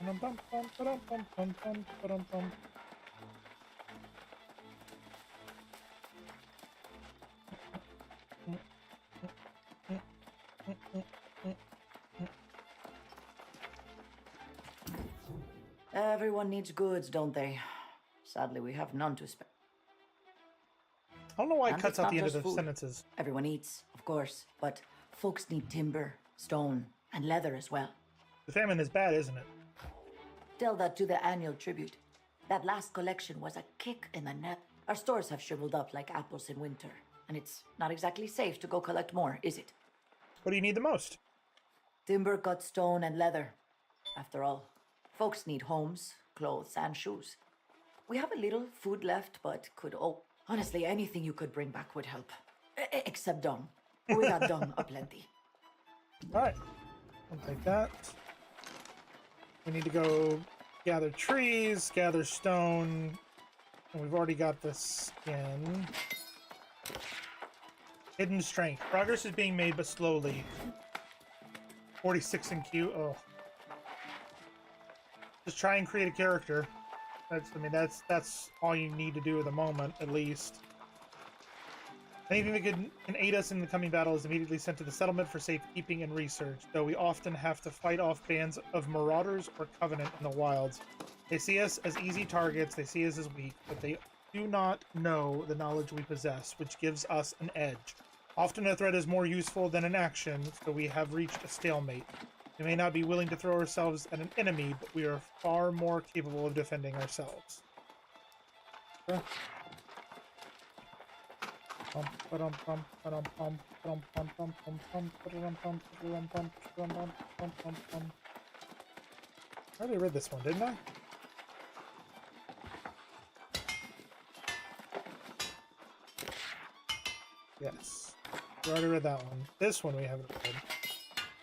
Pum pum pum pum pum pum pum pum pum. Everyone needs goods, don't they? Sadly, we have none to spare. I don't know why it And cuts it's out not the end of just the food. sentences. Everyone eats, of course, but folks need timber, stone, and leather as well. The famine is bad, isn't it? Tell that to the annual tribute. That last collection was a kick in the neck. Our stores have shriveled up like apples in winter, and it's not exactly safe to go collect more, is it? What do you need the most? Timber, cut stone, and leather. After all, folks need homes, clothes, and shoes. We have a little food left, but honestly, anything you could bring back would help. Except dung. We got dung aplenty. Alright. I'll take that. We need to go gather trees, gather stone. And we've already got the skin. Hidden strength. Progress is being made, but slowly. 46 in Q. Oh. Just try and create a character. That's all you need to do at the moment, at least. Anything that can aid us in the coming battle is immediately sent to the settlement for safekeeping and research, though we often have to fight off bands of marauders or covenant in the wilds. They see us as easy targets, they see us as weak, but they do not know the knowledge we possess, which gives us an edge. Often a threat is more useful than an action, so we have reached a stalemate. We may not be willing to throw ourselves at an enemy, but we are far more capable of defending ourselves. Okay. I already read this one, didn't I? Yes. We already read that one. This one we haven't read.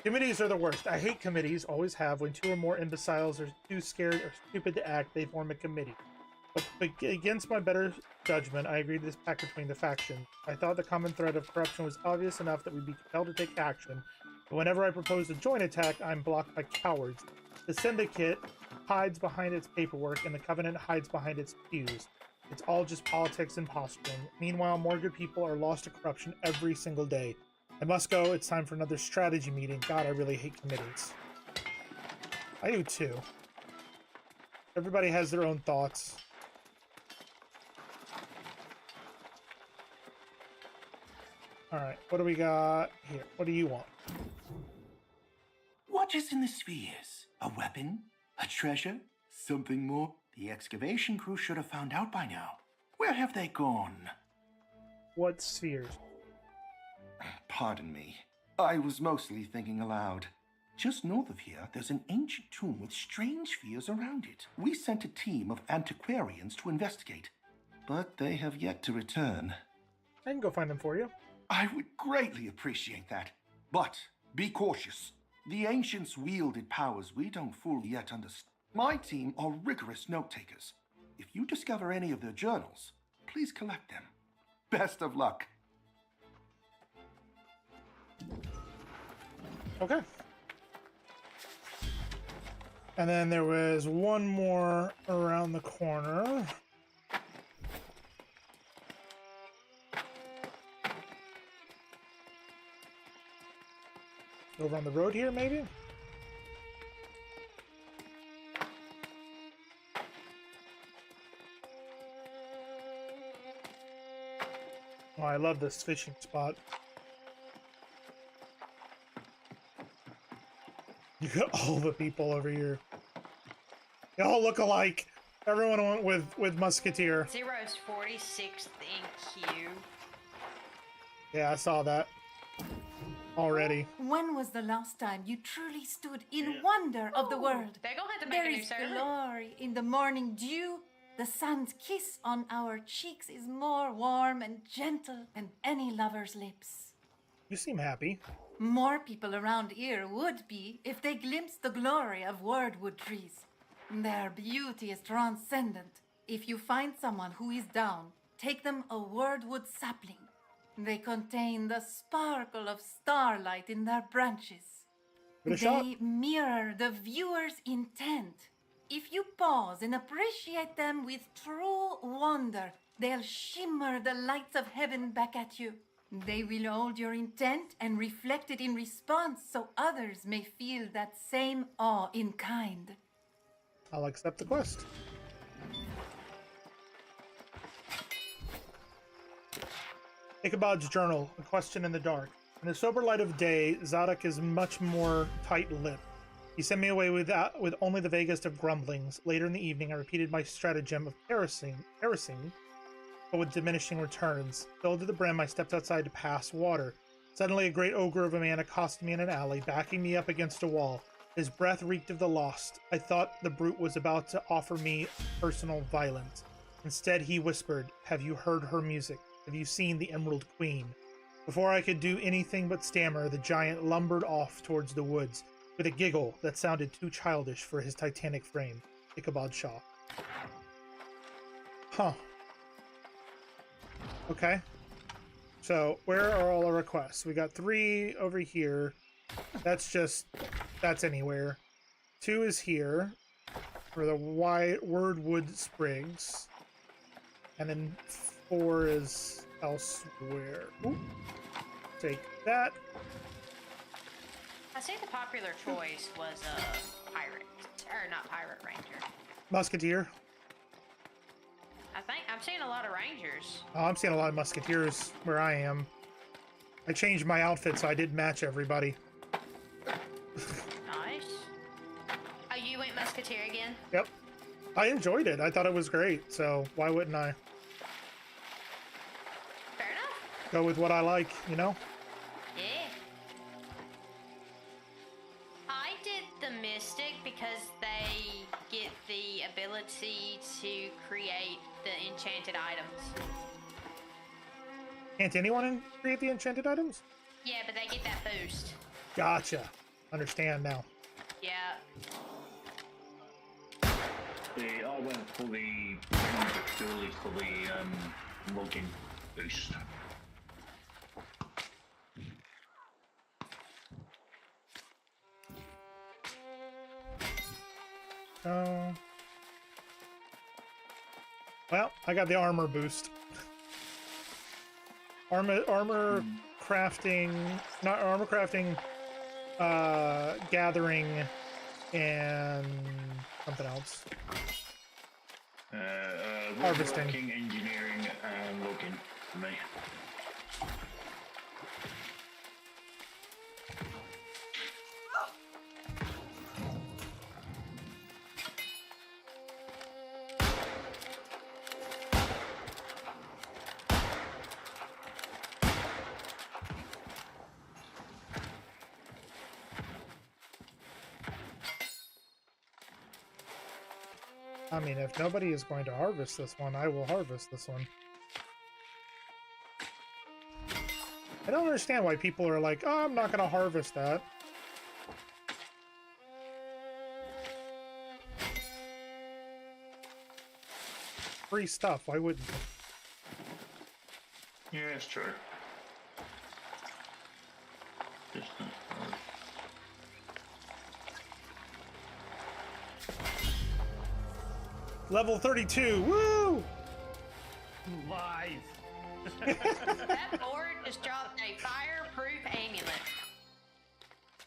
Committees are the worst. I hate committees, always have. When two or more imbeciles are too scared or stupid to act, they form a committee. But against my better judgment, I agreed to this pact between the factions. I thought the common threat of corruption was obvious enough that we'd be compelled to take action, but whenever I propose a joint attack, I'm blocked by cowards. The Syndicate hides behind its paperwork, and the Covenant hides behind its pews. It's all just politics and posturing. Meanwhile, more good people are lost to corruption every single day. I must go. It's time for another strategy meeting. God, I really hate committees. I do too. Everybody has their own thoughts. Alright, what do we got here? What do you want? What is in the spheres? A weapon? A treasure? Something more? The excavation crew should have found out by now. Where have they gone? What spheres? Pardon me. I was mostly thinking aloud. Just north of here, there's an ancient tomb with strange spheres around it. We sent a team of antiquarians to investigate, but they have yet to return. I can go find them for you. I would greatly appreciate that. But be cautious. The ancients wielded powers we don't fully yet understand. My team are rigorous note-takers. If you discover any of their journals, please collect them. Best of luck. Okay. And then there was one more around the corner. Over on the road here, maybe? Oh, I love this fishing spot. You got all the people over here. They all look alike. Everyone went with Musketeer. Zero's 46th in queue. Yeah, I saw that already. When was the last time you truly stood in wonder of the world? They're gonna have to make There a new is server. glory in the morning dew. The sun's kiss on our cheeks is more warm and gentle than any lover's lips. You seem happy. More people around here would be if they glimpsed the glory of wordwood trees. Their beauty is transcendent. If you find someone who is down, take them a wordwood sapling. They contain the sparkle of starlight in their branches. Give it a shot. They mirror the viewer's intent. If you pause and appreciate them with true wonder, they'll shimmer the lights of heaven back at you. They will hold your intent and reflect it in response so others may feel that same awe in kind. I'll accept the quest. Ichabod's Journal, A Question in the Dark. In the sober light of day, Zadok is much more tight-lipped. He sent me away with only the vaguest of grumblings. Later in the evening, I repeated my stratagem of harassing, but with diminishing returns. Filled to the brim, I stepped outside to pass water. Suddenly, a great ogre of a man accosted me in an alley, backing me up against a wall. His breath reeked of the lost. I thought the brute was about to offer me personal violence. Instead, he whispered, "Have you heard her music? Have you seen the Emerald Queen?" Before I could do anything but stammer, the giant lumbered off towards the woods, with a giggle that sounded too childish for his titanic frame. Ichabod Shaw. Huh. Okay. So, where are all our requests? We got 3 over here. That's anywhere. 2 is here for the wordwood sprigs. And then 4 is elsewhere. Ooh. Take that. I see the popular choice was a pirate, or not pirate, ranger. Musketeer. I think I'm seeing a lot of rangers. Oh, I'm seeing a lot of musketeers where I am. I changed my outfit so I didn't match everybody. Nice. Oh, you went musketeer again? Yep. I enjoyed it. I thought it was great, so why wouldn't I? Fair enough. Go with what I like, you know? Yeah. I did the mystic because they get the ability to create the enchanted items. Can't anyone create the enchanted items? Yeah, but they get that boost. Gotcha. Understand now. Yeah. I went for the purely for the login boost. Oh. Well, I got the armor boost. Armor crafting, not armor crafting, gathering, and something else. Harvesting. Woodworking, engineering, and logging for me. I mean, if nobody is going to harvest this one, I will harvest this one. I don't understand why people are like, oh, I'm not going to harvest that. Free stuff, why wouldn't you? Yeah, it's true. Just, Level 32, woo! Lies. That board just dropped a fireproof amulet.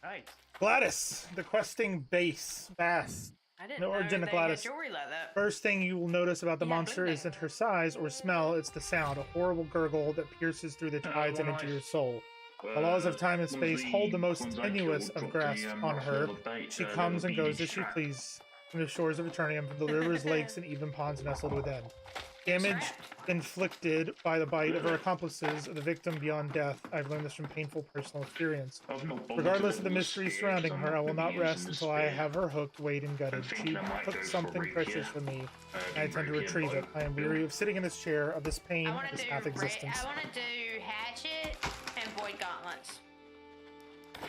Nice. Gladys, the questing bass. I didn't The know origin they of had Gladys. jewelry like that. First thing you will notice about the Yeah, monster blue isn't her size or smell, it's the sound, a horrible gurgle that pierces through the tides and into your soul. The laws of time and space hold the most tenuous of grasp on her. She comes and goes as she pleases from the shores of Eternium, from the rivers, lakes, and even ponds nestled within. Damage inflicted by the bite of her accomplices, the victim beyond death. I've learned this from painful personal experience. Regardless of the mystery surrounding her, I will not rest until I have her hooked, weighed, and gutted. She took something precious from me, and I intend to retrieve it. I am weary of sitting in this chair, of this pain, of this half existence. I want to do hatchet and void gauntlets.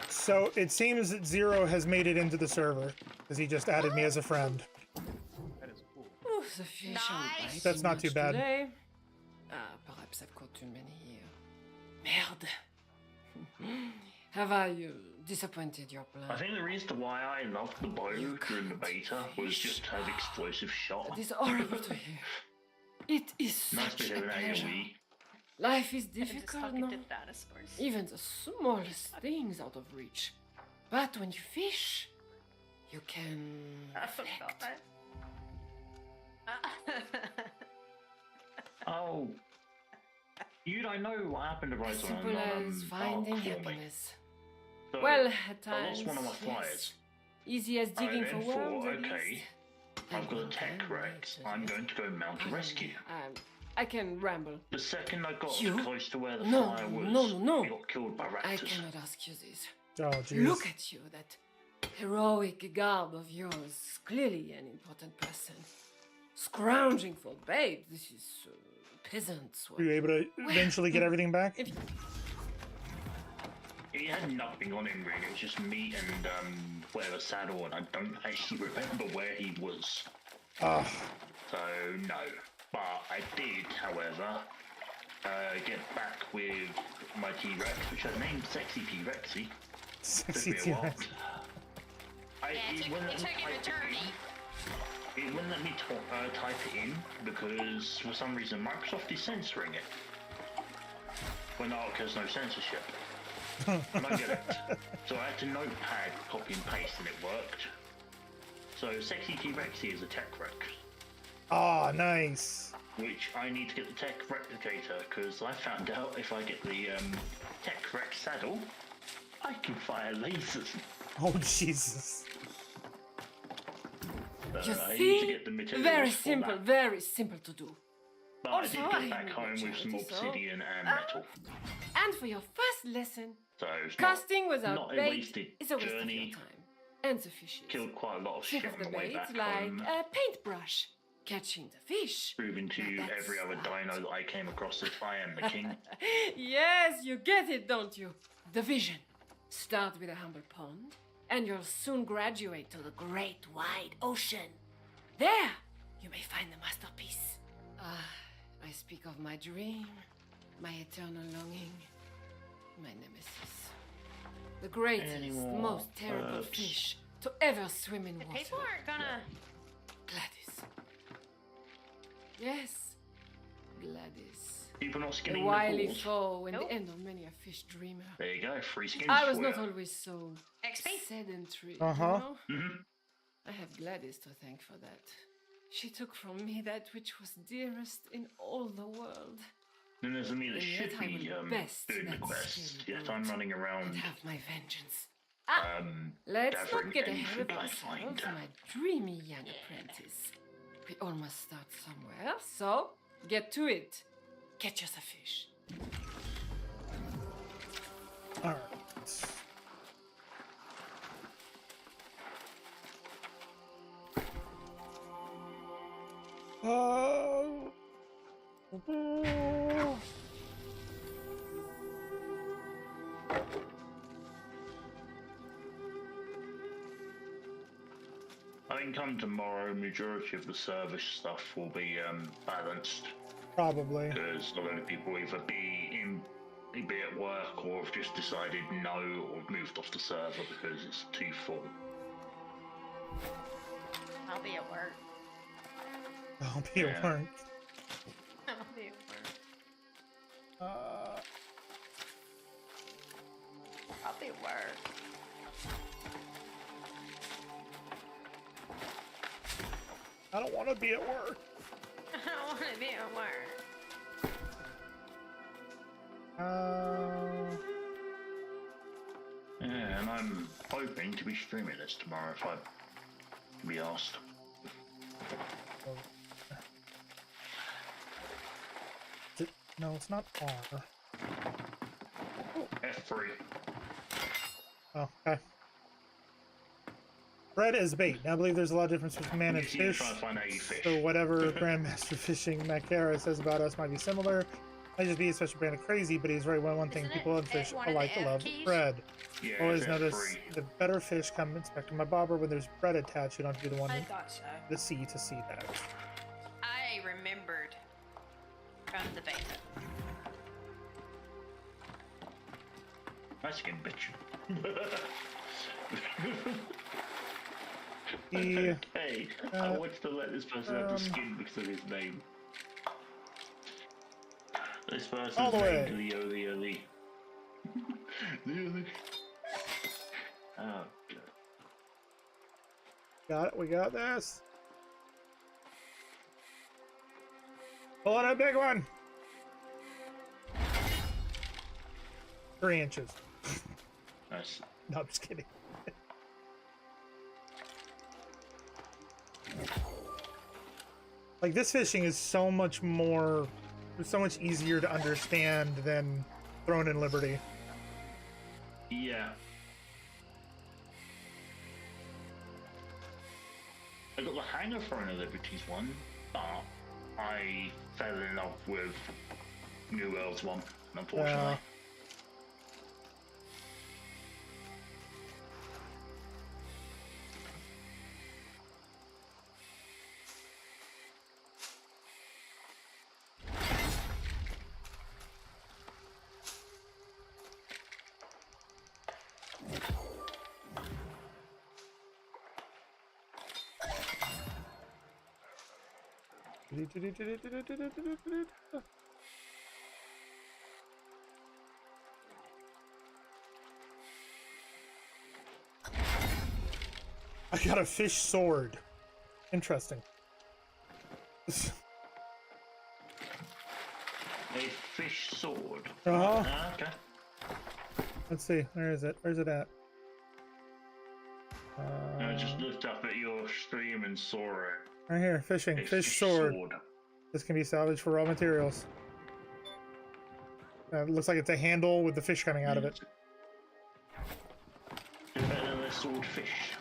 So it seems that Zero has made it into the server, because he just added me as a friend. That is cool. Oh, the fish aren't biting That's not too much bad. Today. Perhaps I've caught too many here. Merde. Have I disappointed your plan? I think the reason why I loved the bow during the beta was just to have explosive shot. It is horrible to hear. It is Nice such to a have an pleasure. AoE. Life is I just difficult talking now. to dinosaurs. Even the smallest things out of reach. But when you fish, you can I forgot reflect. that. Oh. You don't know what happened to As Rose simple on as finding Ark for me. happiness. So, Well, at I times, lost one of my yes. flyers. Easy as digging I for then worms. thought, at okay, least. I've got a tech wreck. I'm going to go mount a rescue. I can ramble. The second I got You? close to where the No, flyer was, no. he got killed by I raptors. cannot ask you this. Oh, jeez. Look at you, that heroic garb of yours. Clearly an important person. Scrounging for babe. This is peasants' work. Were you able to eventually get everything back? He had nothing on him really, it was just me and whatever saddle, and I don't actually remember where he was. Ah. So, no. But I did, however, get back with my T-Rex, which I named Sexy T-Rexy. Sexy Took me a while. T-Rex. It wouldn't let me type it in because for some reason Microsoft is censoring it. when Ark has no censorship. And I get it. So I had to notepad, copy and paste, and it worked. So Sexy T-Rexy is a tech wreck. Oh, nice. Which I need to get the tech replicator, because I found out if I get the tech wreck saddle, I can fire lasers. Oh, Jesus. You I need to see? get the materials Very for simple, that. very simple to do. But Also, I I did get back am home with some charity, so- obsidian and metal. And for your first lesson, So it's casting without not a bait wasted is a waste of journey. your time. And the fishes. Killed quite a lot of Think shit of on the the way bait back like home. a paintbrush, catching the fish. Proving to Now that's every other dino that I came across that I am the king. Yes, you get it, don't you? The vision. Start with a humble pond, and you'll soon graduate to the great wide ocean. There, you may find the masterpiece. I speak of my dream, my eternal longing, my nemesis. The greatest, most terrible fish to ever swim in water. People aren't gonna. Gladys. Yes, Gladys. People not A skinning wily the balls. foe and the end of many a fish dreamer. There you go, free skins I was for not ya. always so sedentary, Uh-huh. you know? I have Gladys to thank for that. She took from me that which was dearest in all the world. Then there's me that And yet should I be will best doing the that quest. skinny Yet I'm brute running and around have my vengeance. Let's gathering not get anything ahead of I ourselves, find. my dreamy young apprentice. We all must start somewhere, so get to it. Catch us a fish. All right. Oh. I think come tomorrow, majority of the service stuff will be balanced. Probably. Because a lot of people either be at work or have just decided no or moved off the server because it's too full. I'll be at work. I'll be at work. I'll be at work. I'll be at work. I don't want to be at work. I don't want to be at work. Yeah, and I'm hoping to be streaming this tomorrow if I be asked. No, it's not R. F3. Oh, okay. Bread is bait. Now, I believe there's a lot of difference between man and Yes, you're fish. trying to find out you fish. So whatever Grandmaster Fishing Makara says about us might be similar. I just be such a brand of crazy, but he's right. One thing people and fish alike to love bread. Yeah, Always it's notice F3. the better fish come inspect my bobber when there's bread attached. You don't have to be the one I in thought so. the sea to see that. I remembered from the beta. Nice skin, bitch. Hey, I wanted to let this person have the skin because of his name. This person's all the way. named Leo. Oh, God. Got it. We got this. Pull on a big one. 3 inches. Nice. No, I'm just kidding. Like, this fishing is so much more, so much easier to understand than Throne and Liberty. Yeah. I got the hang of Throne of Liberty's one, but I fell in love with New World's one, unfortunately. I got a fish sword. Interesting. A fish sword. Uh-huh. Okay. Let's see. Where is it? Where's it at? I just looked up at your stream and saw it. Right here. Fishing. Fish sword. This can be salvaged for raw materials. It looks like it's a handle with the fish coming out of it. Better than a swordfish.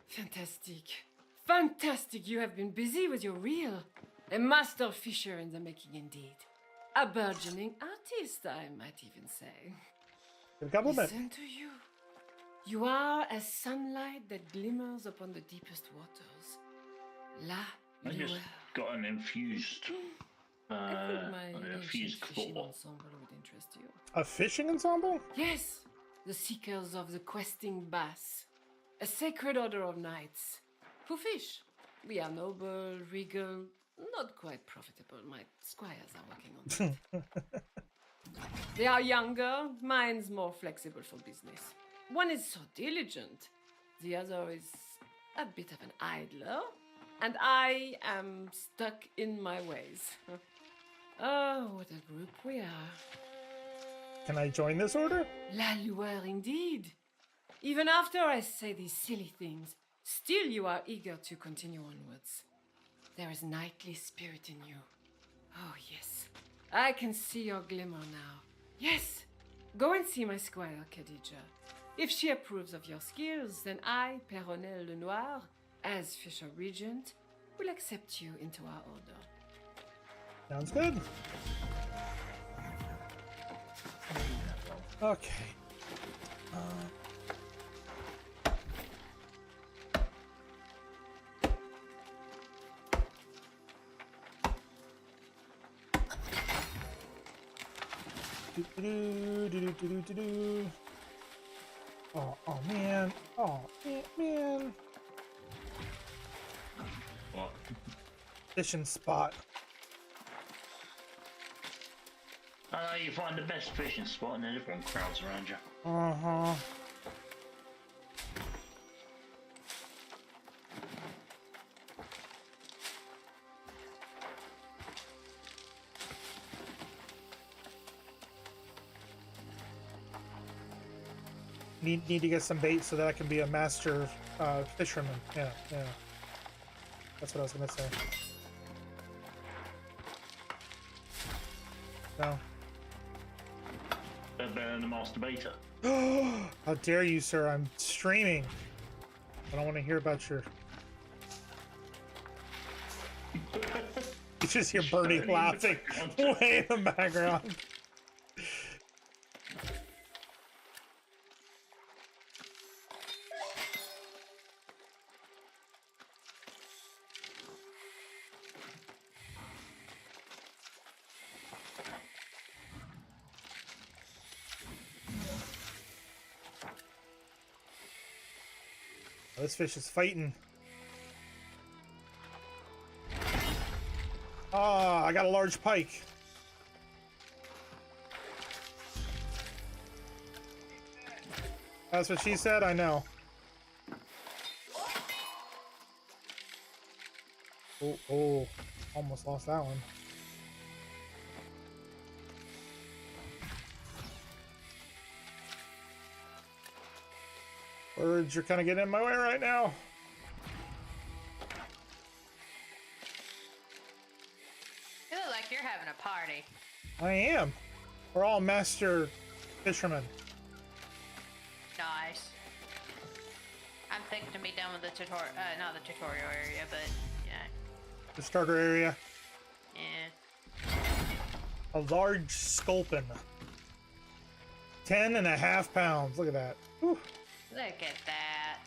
Fantastic. Fantastic. You have been busy with your reel. A master fisher in the making indeed. A burgeoning artist, I might even say. Good compliment. Listen to you. You are as sunlight that glimmers upon the deepest waters. La I just got an infused, I think my an ancient infused fishing claw. ensemble would interest you. A fishing ensemble? Yes, the seekers of the questing bass. A sacred order of knights who fish. We are noble, regal, not quite profitable. My squires are working on that. They are younger, mine's more flexible for business. One is so diligent, the other is a bit of an idler, and I am stuck in my ways. Oh, what a group we are. Can I join this order? La lueur indeed. Even after I say these silly things, still you are eager to continue onwards. There is knightly spirit in you. Oh, yes. I can see your glimmer now. Yes. Go and see my squire, Khadija. If she approves of your skills, then I, Perronel Le Noir, as Fisher Regent, will accept you into our order. Sounds good. Okay. Oh man. Oh man. What? Fishing spot. You find the best fishing spot and then everyone crowds around you. Uh-huh. Need to get some bait so that I can be a master fisherman. Yeah. That's what I was gonna say. No. Better than the masturbator. How dare you, sir? I'm streaming. I don't want to hear about your... You just hear Bernie laughing way in the background. Oh, this fish is fighting. Ah, I got a large pike. That's what she said, I know. Oh, almost lost that one. Birds, you're kind of getting in my way right now. You look like you're having a party. I am. We're all master fishermen. Nice. I'm thinking to be done with the tutorial, not the tutorial area, but yeah. The starter area. Yeah. A large sculpin. 10.5 pounds. Look at that. Whew. Look at that.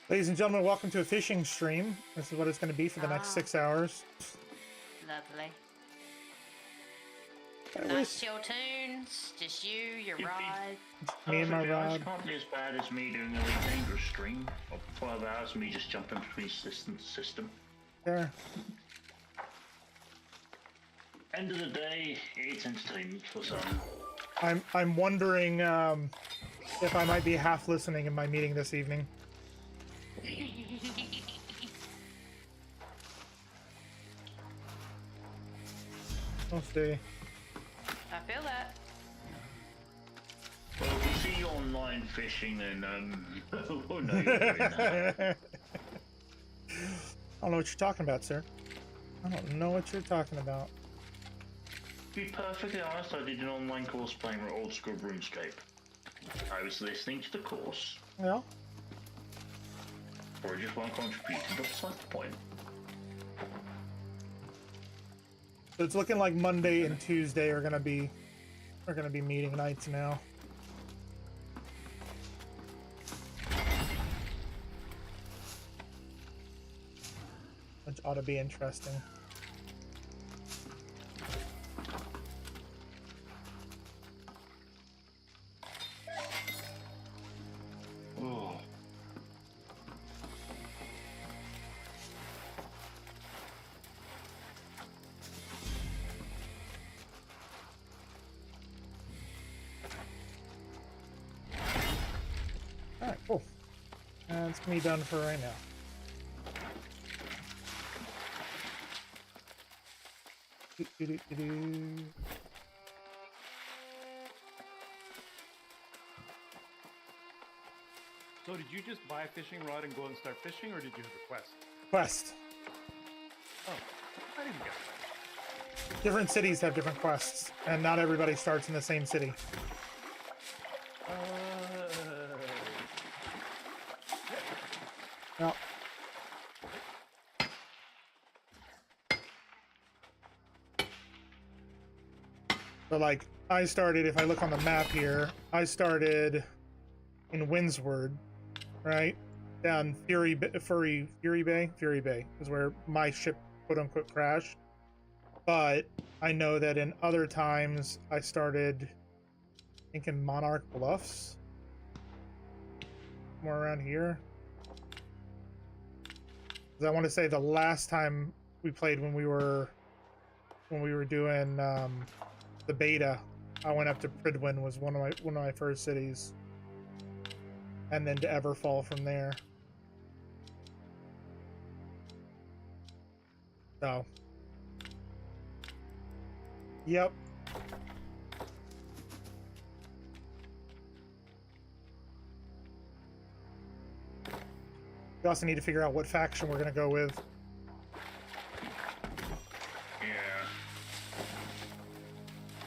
Ladies and gentlemen, welcome to a fishing stream. This is what it's going to be for the next 6 hours. Lovely. I Nice chill tunes. Just you, your rod. Me and my Perfectly honest, rod. can't be as bad as me doing a really dangerous stream of 12 hours, me just jumping between system to system. Sure. End of the day, it's entertainment for some. I'm wondering if I might be half listening in my meeting this evening. We'll see. I feel that. Well, if we see you online fishing, then oh no, you're doing that. I don't know what you're talking about, sir. I don't know what you're talking about. To be perfectly honest, I did an online course playing old school RuneScape. I was listening to the course. Yeah. Or I just weren't contributing, but besides the point. So it's looking like Monday and Tuesday are gonna be meeting nights now. Which ought to be interesting. Oh. Alright, cool. That's me done for right now. Do-do-do-do-do. So did you just buy a fishing rod and go and start fishing, or did you have a quest? Quest. Oh, I didn't get that. Different cities have different quests, and not everybody starts in the same city. No. So like, I started, if I look on the map here, I started in Windsward, right? Down Fury Bay is where my ship quote unquote crashed. But I know that in other times I started, I think in Monarch Bluffs, somewhere around here. 'Cause I want to say the last time we played when we were doing the beta, I went up to Pridwin, was one of my first cities, and then to Everfall from there. So, yep. We also need to figure out what faction we're gonna go with. Yeah.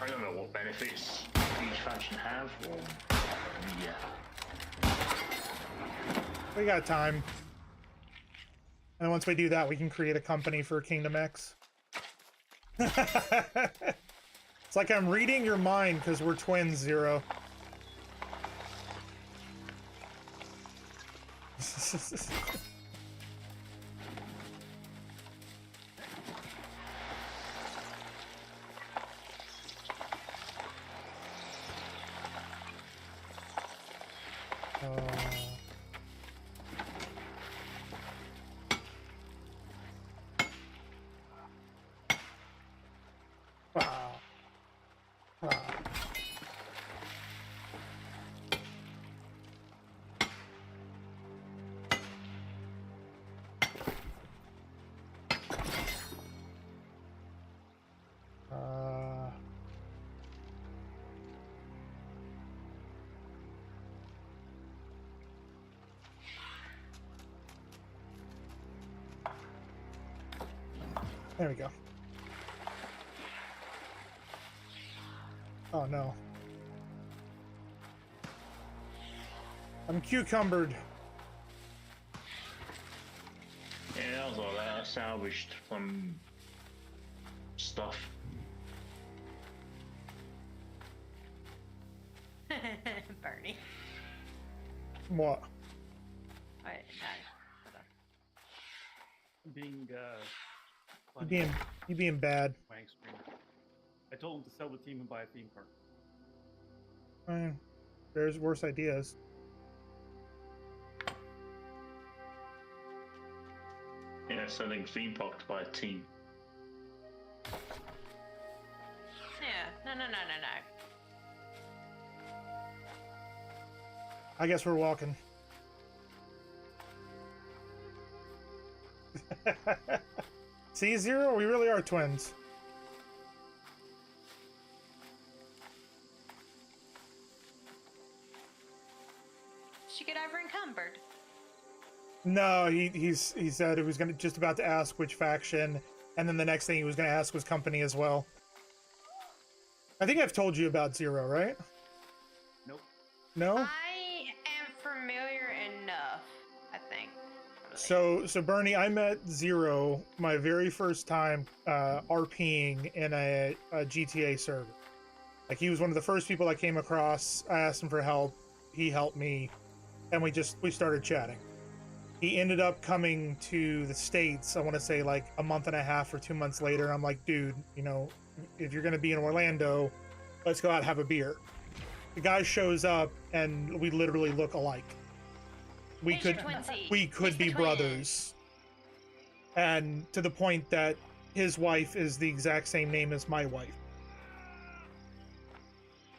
I don't know what benefits each faction have, or yeah. We got time. And once we do that, we can create a company for Kingdom X. It's like I'm reading your mind because we're twins, Zero. Wow. Wow. There we go. Oh no. I'm cucumbered. Yeah, that was all that. I salvaged some stuff. Bernie. What? Alright, no. being You funny. being bad. Wang scream. I told him to sell the team and buy a theme park. There's worse ideas. Yeah, selling theme park to buy a team. Yeah, no. I guess we're walking. See, Zero? We really are twins. Did you get over encumbered? No, he said he was just about to ask which faction, and then the next thing he was gonna ask was company as well. I think I've told you about Zero, right? Nope. No? I am familiar enough, I think. So Bernie, I met Zero my very first time RPing in a GTA server. Like, he was one of the first people I came across. I asked him for help. He helped me, and we started chatting. He ended up coming to the States, I want to say like a month and a half or 2 months later. I'm like, dude, you know, if you're going to be in Orlando, let's go out and have a beer. The guy shows up, and we literally look alike. We He's could your twinsy. we could He's be the twin. brothers. And to the point that his wife is the exact same name as my wife.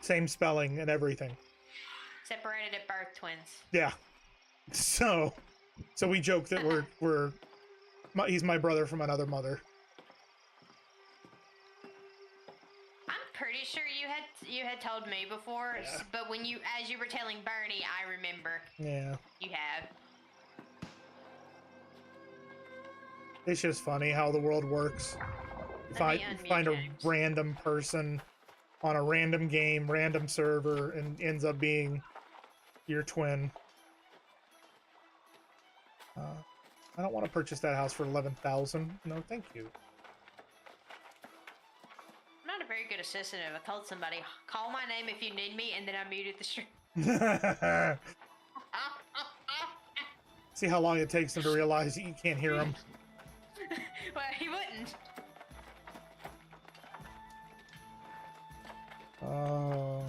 Same spelling and everything. Separated at birth, twins. Yeah. So we joke that he's my brother from another mother. I'm pretty sure you had told me before, Yeah. but as you were telling Bernie, I remember. Yeah. You have. It's just funny how the world works. You find a random person on a random game, random server, and ends up being your twin. I don't want to purchase that house for 11,000. No, thank you. I'm not a very good assistant. If I told somebody, call my name if you need me, and then I muted the stream. See how long it takes them to realize that you can't hear them. Well, he wouldn't. Oh.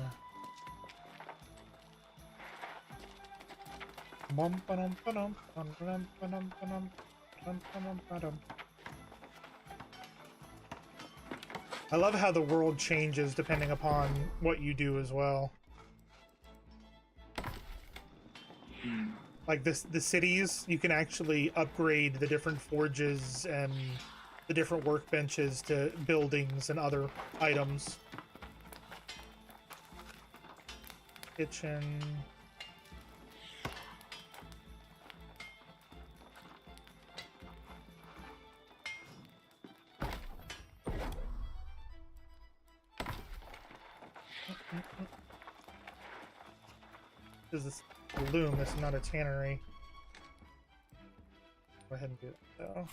I love how the world changes depending upon what you do as well. Like the cities, you can actually upgrade the different forges and the different workbenches to buildings and other items. Kitchen. This is a loom, this is not a tannery. Go ahead and do it though.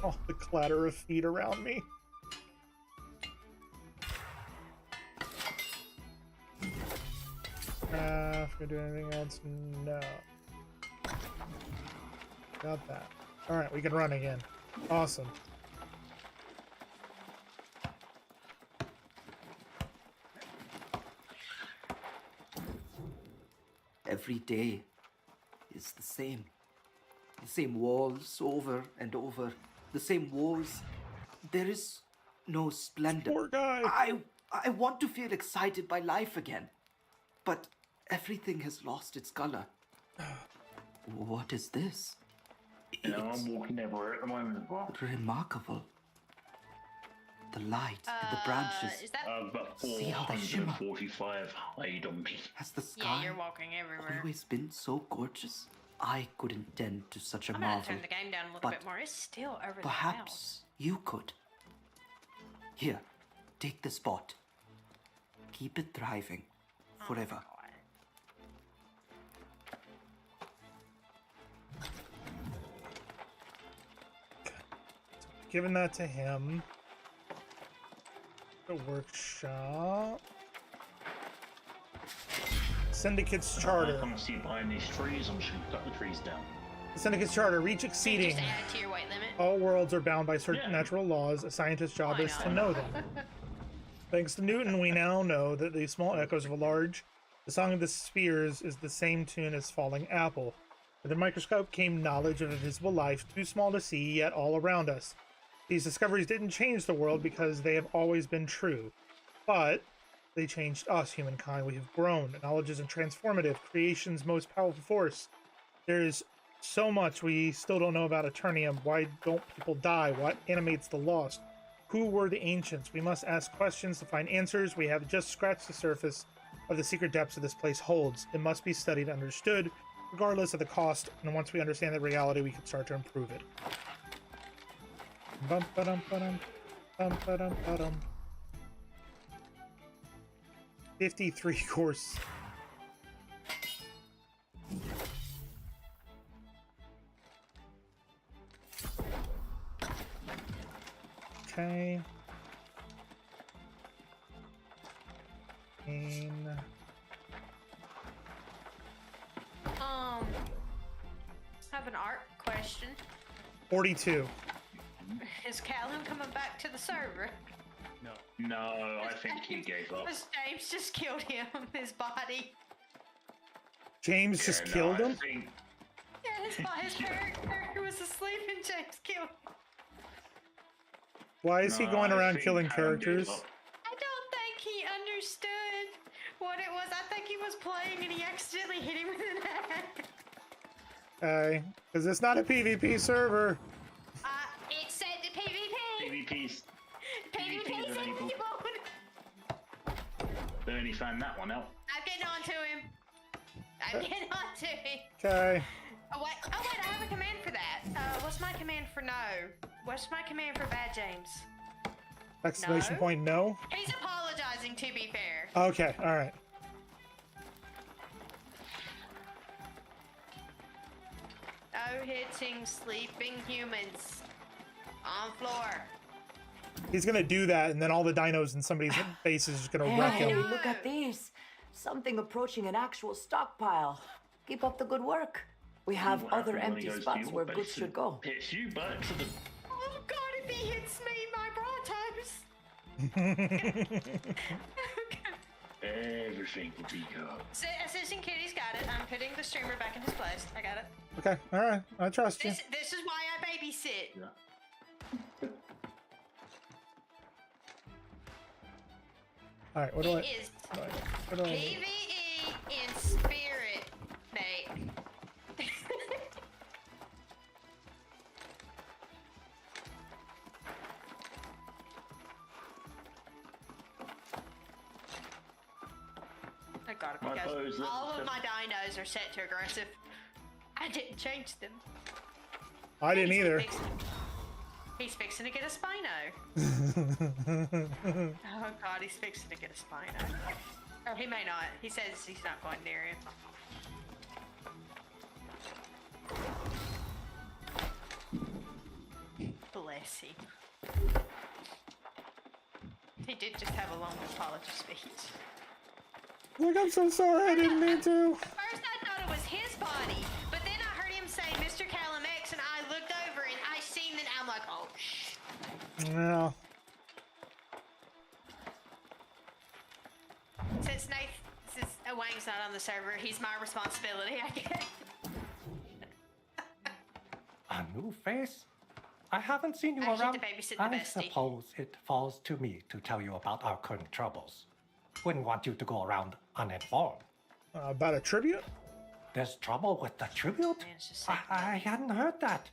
Oh, the clatter of feet around me. If we do anything else, no. Got that. Alright, we can run again. Awesome. Every day is the same. The same walls over and over. The same walls. There is no splendor. Poor guy. I want to feel excited by life again. But everything has lost its color. What is this? You know, I'm walking everywhere at the moment as well. Remarkable. The light in the branches. Is that? About See how they shimmer. 445 laid on me. Has the Yeah, sky you're walking everywhere. always been so gorgeous? I couldn't tend to such a I'm gonna marvel. turn the game down a little but bit more. It's still over the house. Perhaps you could. Here, take the spot. Keep it thriving forever. giving that to him. The workshop. Syndicate's charter. Come see behind these trees. I'm just gonna cut the trees down. The Syndicate's charter. Reach exceeding. Just add it to your weight limit. All worlds are bound by certain natural laws. A scientist's job is to know them. Thanks to Newton, we now know that the small echoes of a large. The Song of the Spheres is the same tune as Falling Apple. With the microscope came knowledge of a visible life, too small to see, yet all around us. These discoveries didn't change the world because they have always been true. But they changed us, humankind. We have grown. Knowledge is a transformative, creation's most powerful force. There is so much we still don't know about Aeternium. Why don't people die? What animates the lost? Who were the ancients? We must ask questions to find answers. We have just scratched the surface of the secret depths of this place holds. It must be studied and understood, regardless of the cost. And once we understand the reality, we can start to improve it. Bum, ba-dum, ba-dum. Bum, ba-dum, ba-dum. 53 course. Okay. I have an art question. 42. Is Callum coming back to the server? No, I think he gave up. Because James just killed him, his body. James just killed him? Yeah, his character was asleep and James killed him. Why is he going around killing characters? I don't think he understood what it was. I think he was playing and he accidentally hit him with an axe. Okay, because it's not a PvP server. It said the PvP. PvP's PvP's enabled. They only found that one out. I'm getting on to him. I'm getting on to him. Okay. Oh wait, I have a command for that. What's my command for no? What's my command for bad James? Exclamation No? point, no? He's apologizing, to be fair. Okay, alright. No hitting sleeping humans on floor. He's gonna do that, and then all the dinos in somebody's face is just gonna wreck Hey, him. look at this. Something approaching an actual stockpile. Keep up the good work. We have What other happened when he empty goes spots to where your goods base should and go. Hits you back to the. Oh god, if he hits me, my Everything will be good. Assistant Kitty's got it. I'm putting the streamer back in his place. I got it. Okay, alright. I trust you. This is why I babysit. Alright, what do I... It is What do I need? PvE in spirit, mate. I got it My because bows, all of that's- my dinos are set to aggressive. I didn't change them. I didn't either. He's fixing to get a Spino. Oh god, he's fixing to get a Spino. Oh, he may not. He says he's not going near him. Bless him. He did just have a long apology speech. Look, I'm so sorry, I didn't mean to. At first I thought it was his body, but then I heard him say Mr. Callum X and I looked over and I seen it. I'm like, oh shh. Yeah. Since Wang's not on the server, he's my responsibility, I guess. A new face? I haven't seen you I should around. babysit the I bestie. suppose it falls to me to tell you about our current troubles. Wouldn't want you to go around uninformed. About a tribute? There's trouble with the tribute? I hadn't heard that.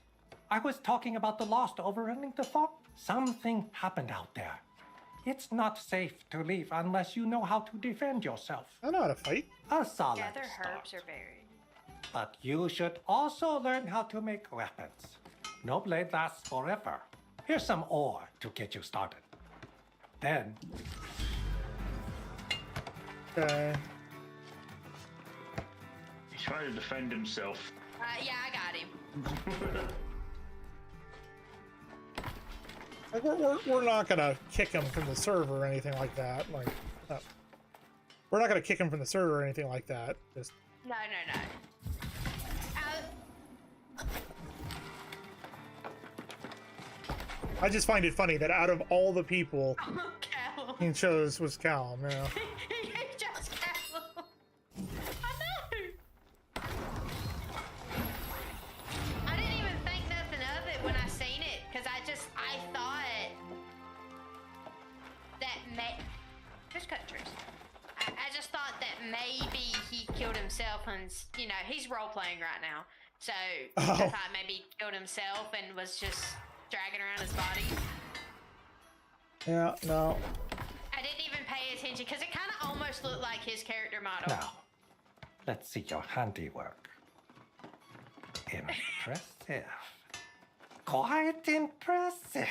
I was talking about the lost overrunning the fog. Something happened out there. It's not safe to leave unless you know how to defend yourself. I know how to fight. A solid Gather start. herbs or berries. But you should also learn how to make weapons. No blade lasts forever. Here's some ore to get you started. Then... Okay. He's trying to defend himself. Yeah, I got him. Like, we're not gonna kick him from the server or anything like that. Like, we're not gonna kick him from the server or anything like that. Just No. I just find it funny that out of all the people, Callum. he chose was Callum. Yeah. He chose Callum. I know. I didn't even think nothing of it when I seen it, because I thought that just cut trees. I just thought that maybe he killed himself, and you know he's role playing right now, so I thought maybe he killed himself and was just dragging around his body. Yeah. No. I didn't even pay attention because it kind of almost looked like his character model. Now, let's see your handiwork. Impressive. Quite impressive.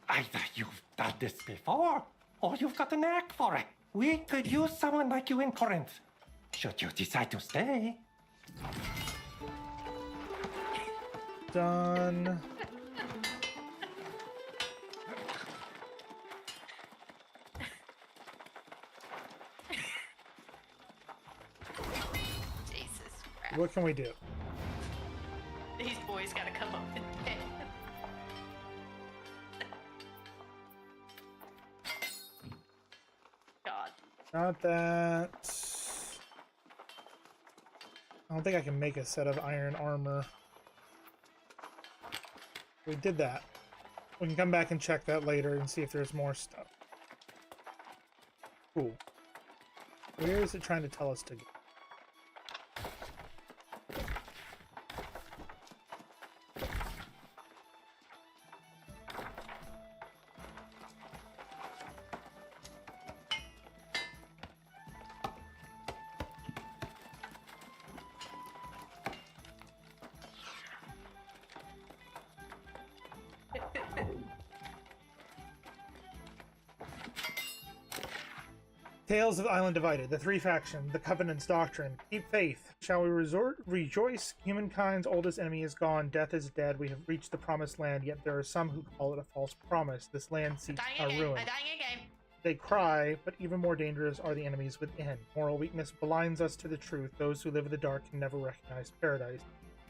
Either you've done this before, or you've got a knack for it. We could use someone like you in Corinth, should you decide to stay. Done. Jesus crap. What can we do? These boys gotta come up in bed. God. Not that. I don't think I can make a set of iron armor. We did that. We can come back and check that later and see if there's more stuff. Cool. Where is it trying to tell us to go? Tales of the Island Divided, the three factions, the Covenant's doctrine. Keep faith. Shall we rejoice? Humankind's oldest enemy is gone. Death is dead. We have reached the promised land, yet there are some who call it a false promise. This land seeks our ruin. They cry, but even more dangerous are the enemies within. Moral weakness blinds us to the truth. Those who live in the dark can never recognize paradise.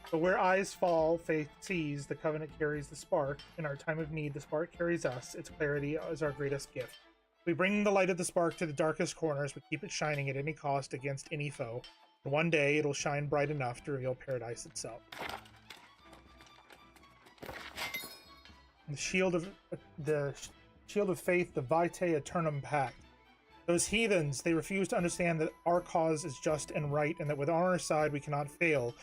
But where eyes fall, faith sees. The Covenant carries the spark. In our time of need, the spark carries us. Its clarity is our greatest gift. We bring the light of the spark to the darkest corners, but keep it shining at any cost against any foe. And one day it'll shine bright enough to reveal paradise itself. The shield of faith, the Vitae Aeternum Pact. Those heathens, they refuse to understand that our cause is just and right, and that with on our side we cannot fail.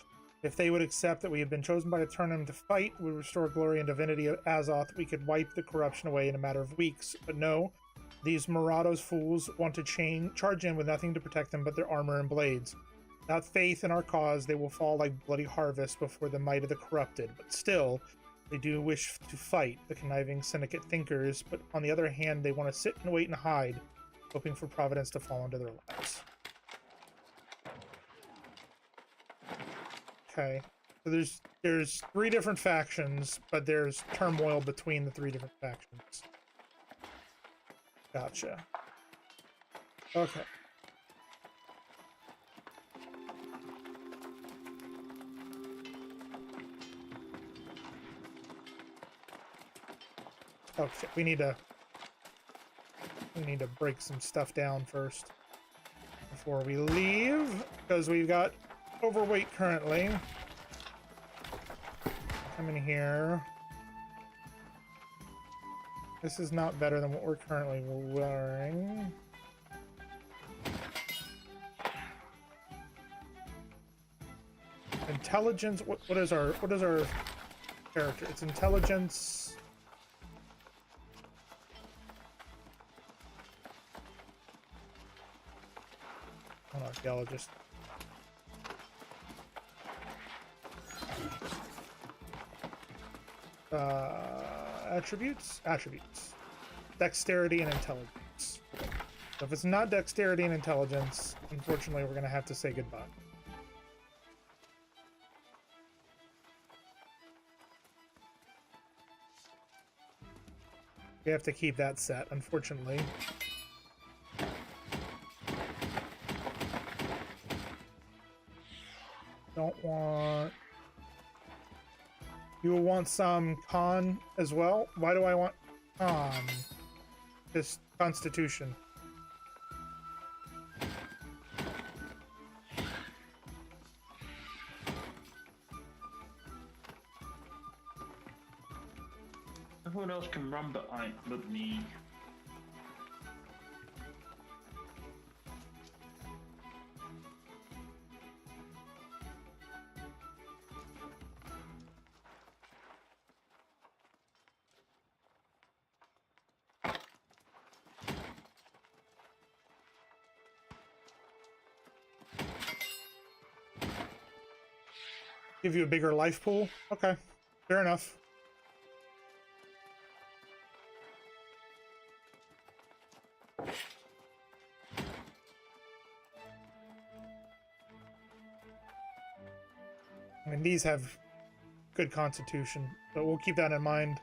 If they would accept that we have been chosen by Aeternum to fight, we restore glory and divinity of Azoth, we could wipe the corruption away in a matter of weeks. But no. These Marauders fools want to charge in with nothing to protect them but their armor and blades. Without faith in our cause, they will fall like bloody harvest before the might of the corrupted. But still, they do wish to fight, the conniving syndicate thinkers, but on the other hand, they want to sit and wait and hide, hoping for Providence to fall into their laps. Okay, so there's three different factions, but there's turmoil between the three different factions. Gotcha. Okay. Okay, we need to break some stuff down first before we leave, because we've got overweight currently. Come in here. This is not better than what we're currently wearing. Intelligence. What is our character? It's intelligence. Hold on, archaeologist. Attributes. Dexterity and intelligence. So if it's not dexterity and intelligence, unfortunately we're gonna have to say goodbye. We have to keep that set, unfortunately. Don't want... You will want some con as well? Why do I want con? This constitution. Everyone else can run but me. Give you a bigger life pool? Okay, fair enough. I mean, these have good constitution, but we'll keep that in mind.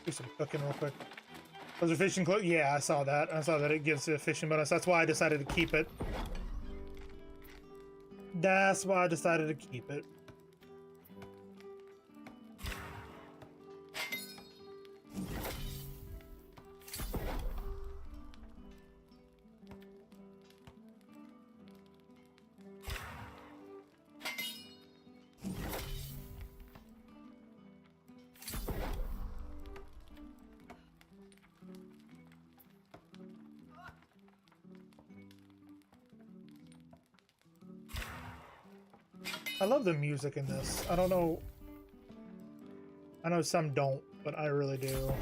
Do some cooking real quick. Was there fishing clothes? Yeah, I saw that. I saw that it gives a fishing bonus. That's why I decided to keep it. That's why I decided to keep it. I love the music in this. I don't know. I know some don't, but I really do.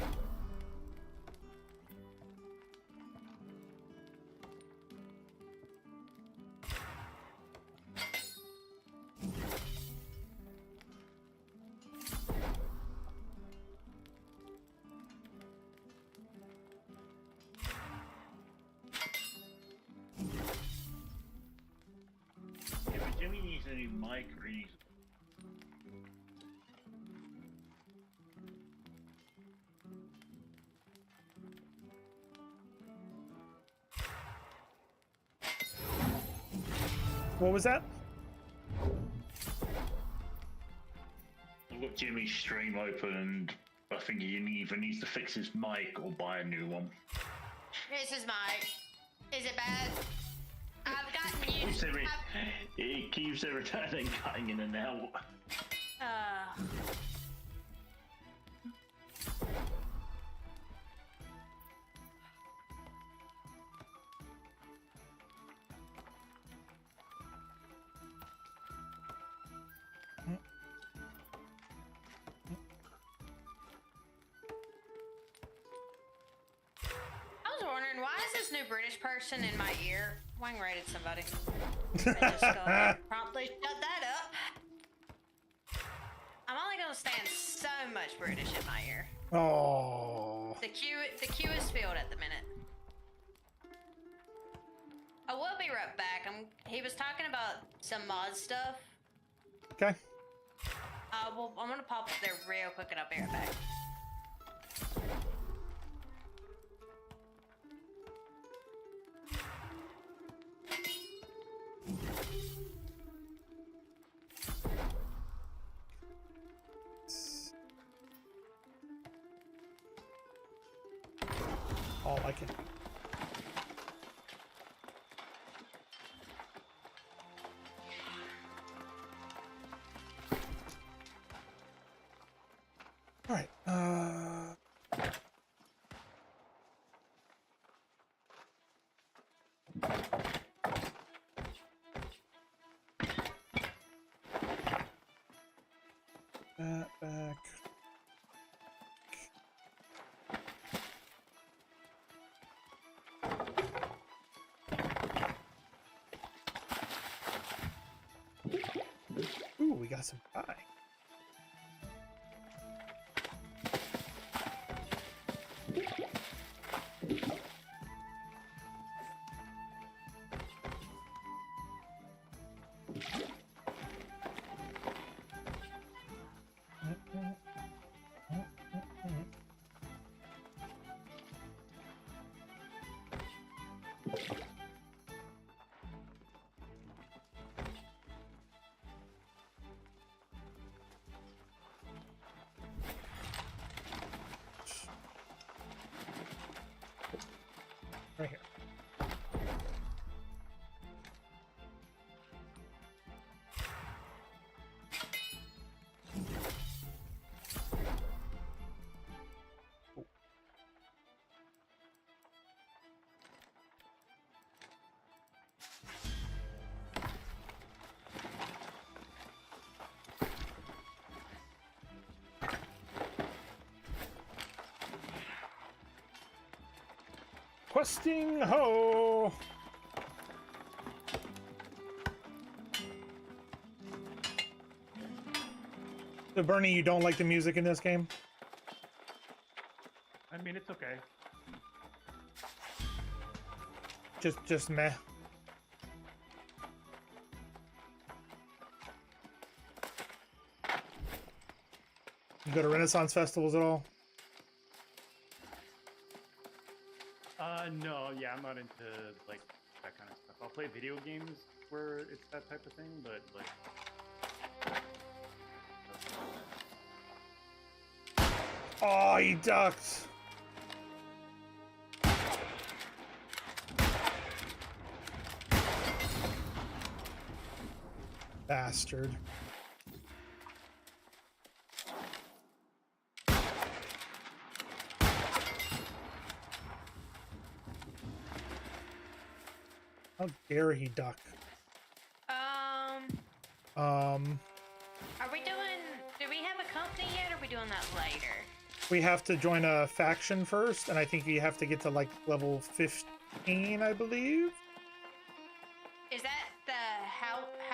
Yeah, but Jimmy needs a new mic or he needs... What was that? I've got Jimmy's stream open and I think he either needs to fix his mic or buy a new one. This is mic. Is it bad? I've gotten used to it. It keeps returning, cutting in and out. I was wondering, why is this new British person in my ear? Wang raided somebody. I just go ahead and promptly shut that up. I'm only gonna stand so much British in my ear. Oh. The queue is filled at the minute. I will be right back. He was talking about some mod stuff. Okay. Well, I'm gonna pop up there real quick and I'll be right back. All I can. All right. glass of pie. Right here. Questing ho! So Bernie, you don't like the music in this game? I mean, it's okay. Just meh. You go to Renaissance festivals at all? No, yeah, I'm not into like that kind of stuff. I'll play video games where it's that type of thing, but like. Oh, he ducked. Bastard. How dare he duck? Are we doing? Do we have a company yet? Or are we doing that later? We have to join a faction first, and I think you have to get to like level 15, I believe. Is that the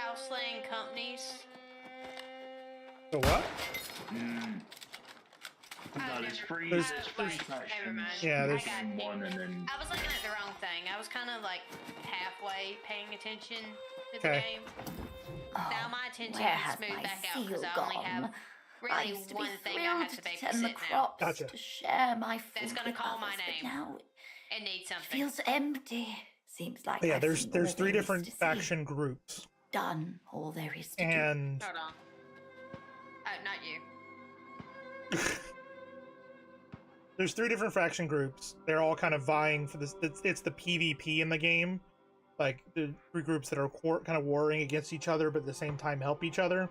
house-laying companies? The what? No, there's three. There's- There's three Never factions. mind. Yeah, there's- I got you. one, and then I was looking at the wrong thing. I was kind of like halfway paying attention to the Okay. game. Now my attention where is has smoothed my back out because seal I only gone? have I really used to one be thing I thrilled have to to babysit tend the now. crops, Gotcha. to share my food That's gonna with call my others, but name. now It needs it something. feels empty. Seems like Yeah, I've there's seen all three there is different to see. faction groups, Done all there is to do. and Hold on. Oh, not you. there's three different faction groups. They're all kind of vying for this. It's the PvP in the game. Like the three groups that are kind of warring against each other, but at the same time help each other.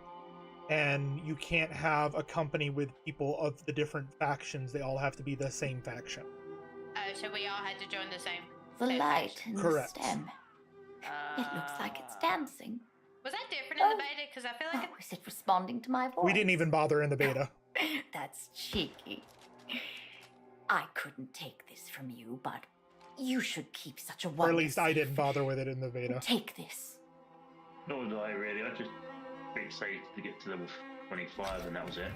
And you can't have a company with people of the different factions. They all have to be the same faction. Oh, so we all had to join the same. The same light faction. in Correct. the stem. It looks like it's dancing. Was that different in the beta? Because I feel like Oh, is it responding to my voice? We didn't even bother in the beta. That's cheeky. I couldn't take this from you, but you should keep such a Or at wonderful least I didn't bother with it in the beta. Take this. nor did I really. I just fixated to get to level 25, and that was it.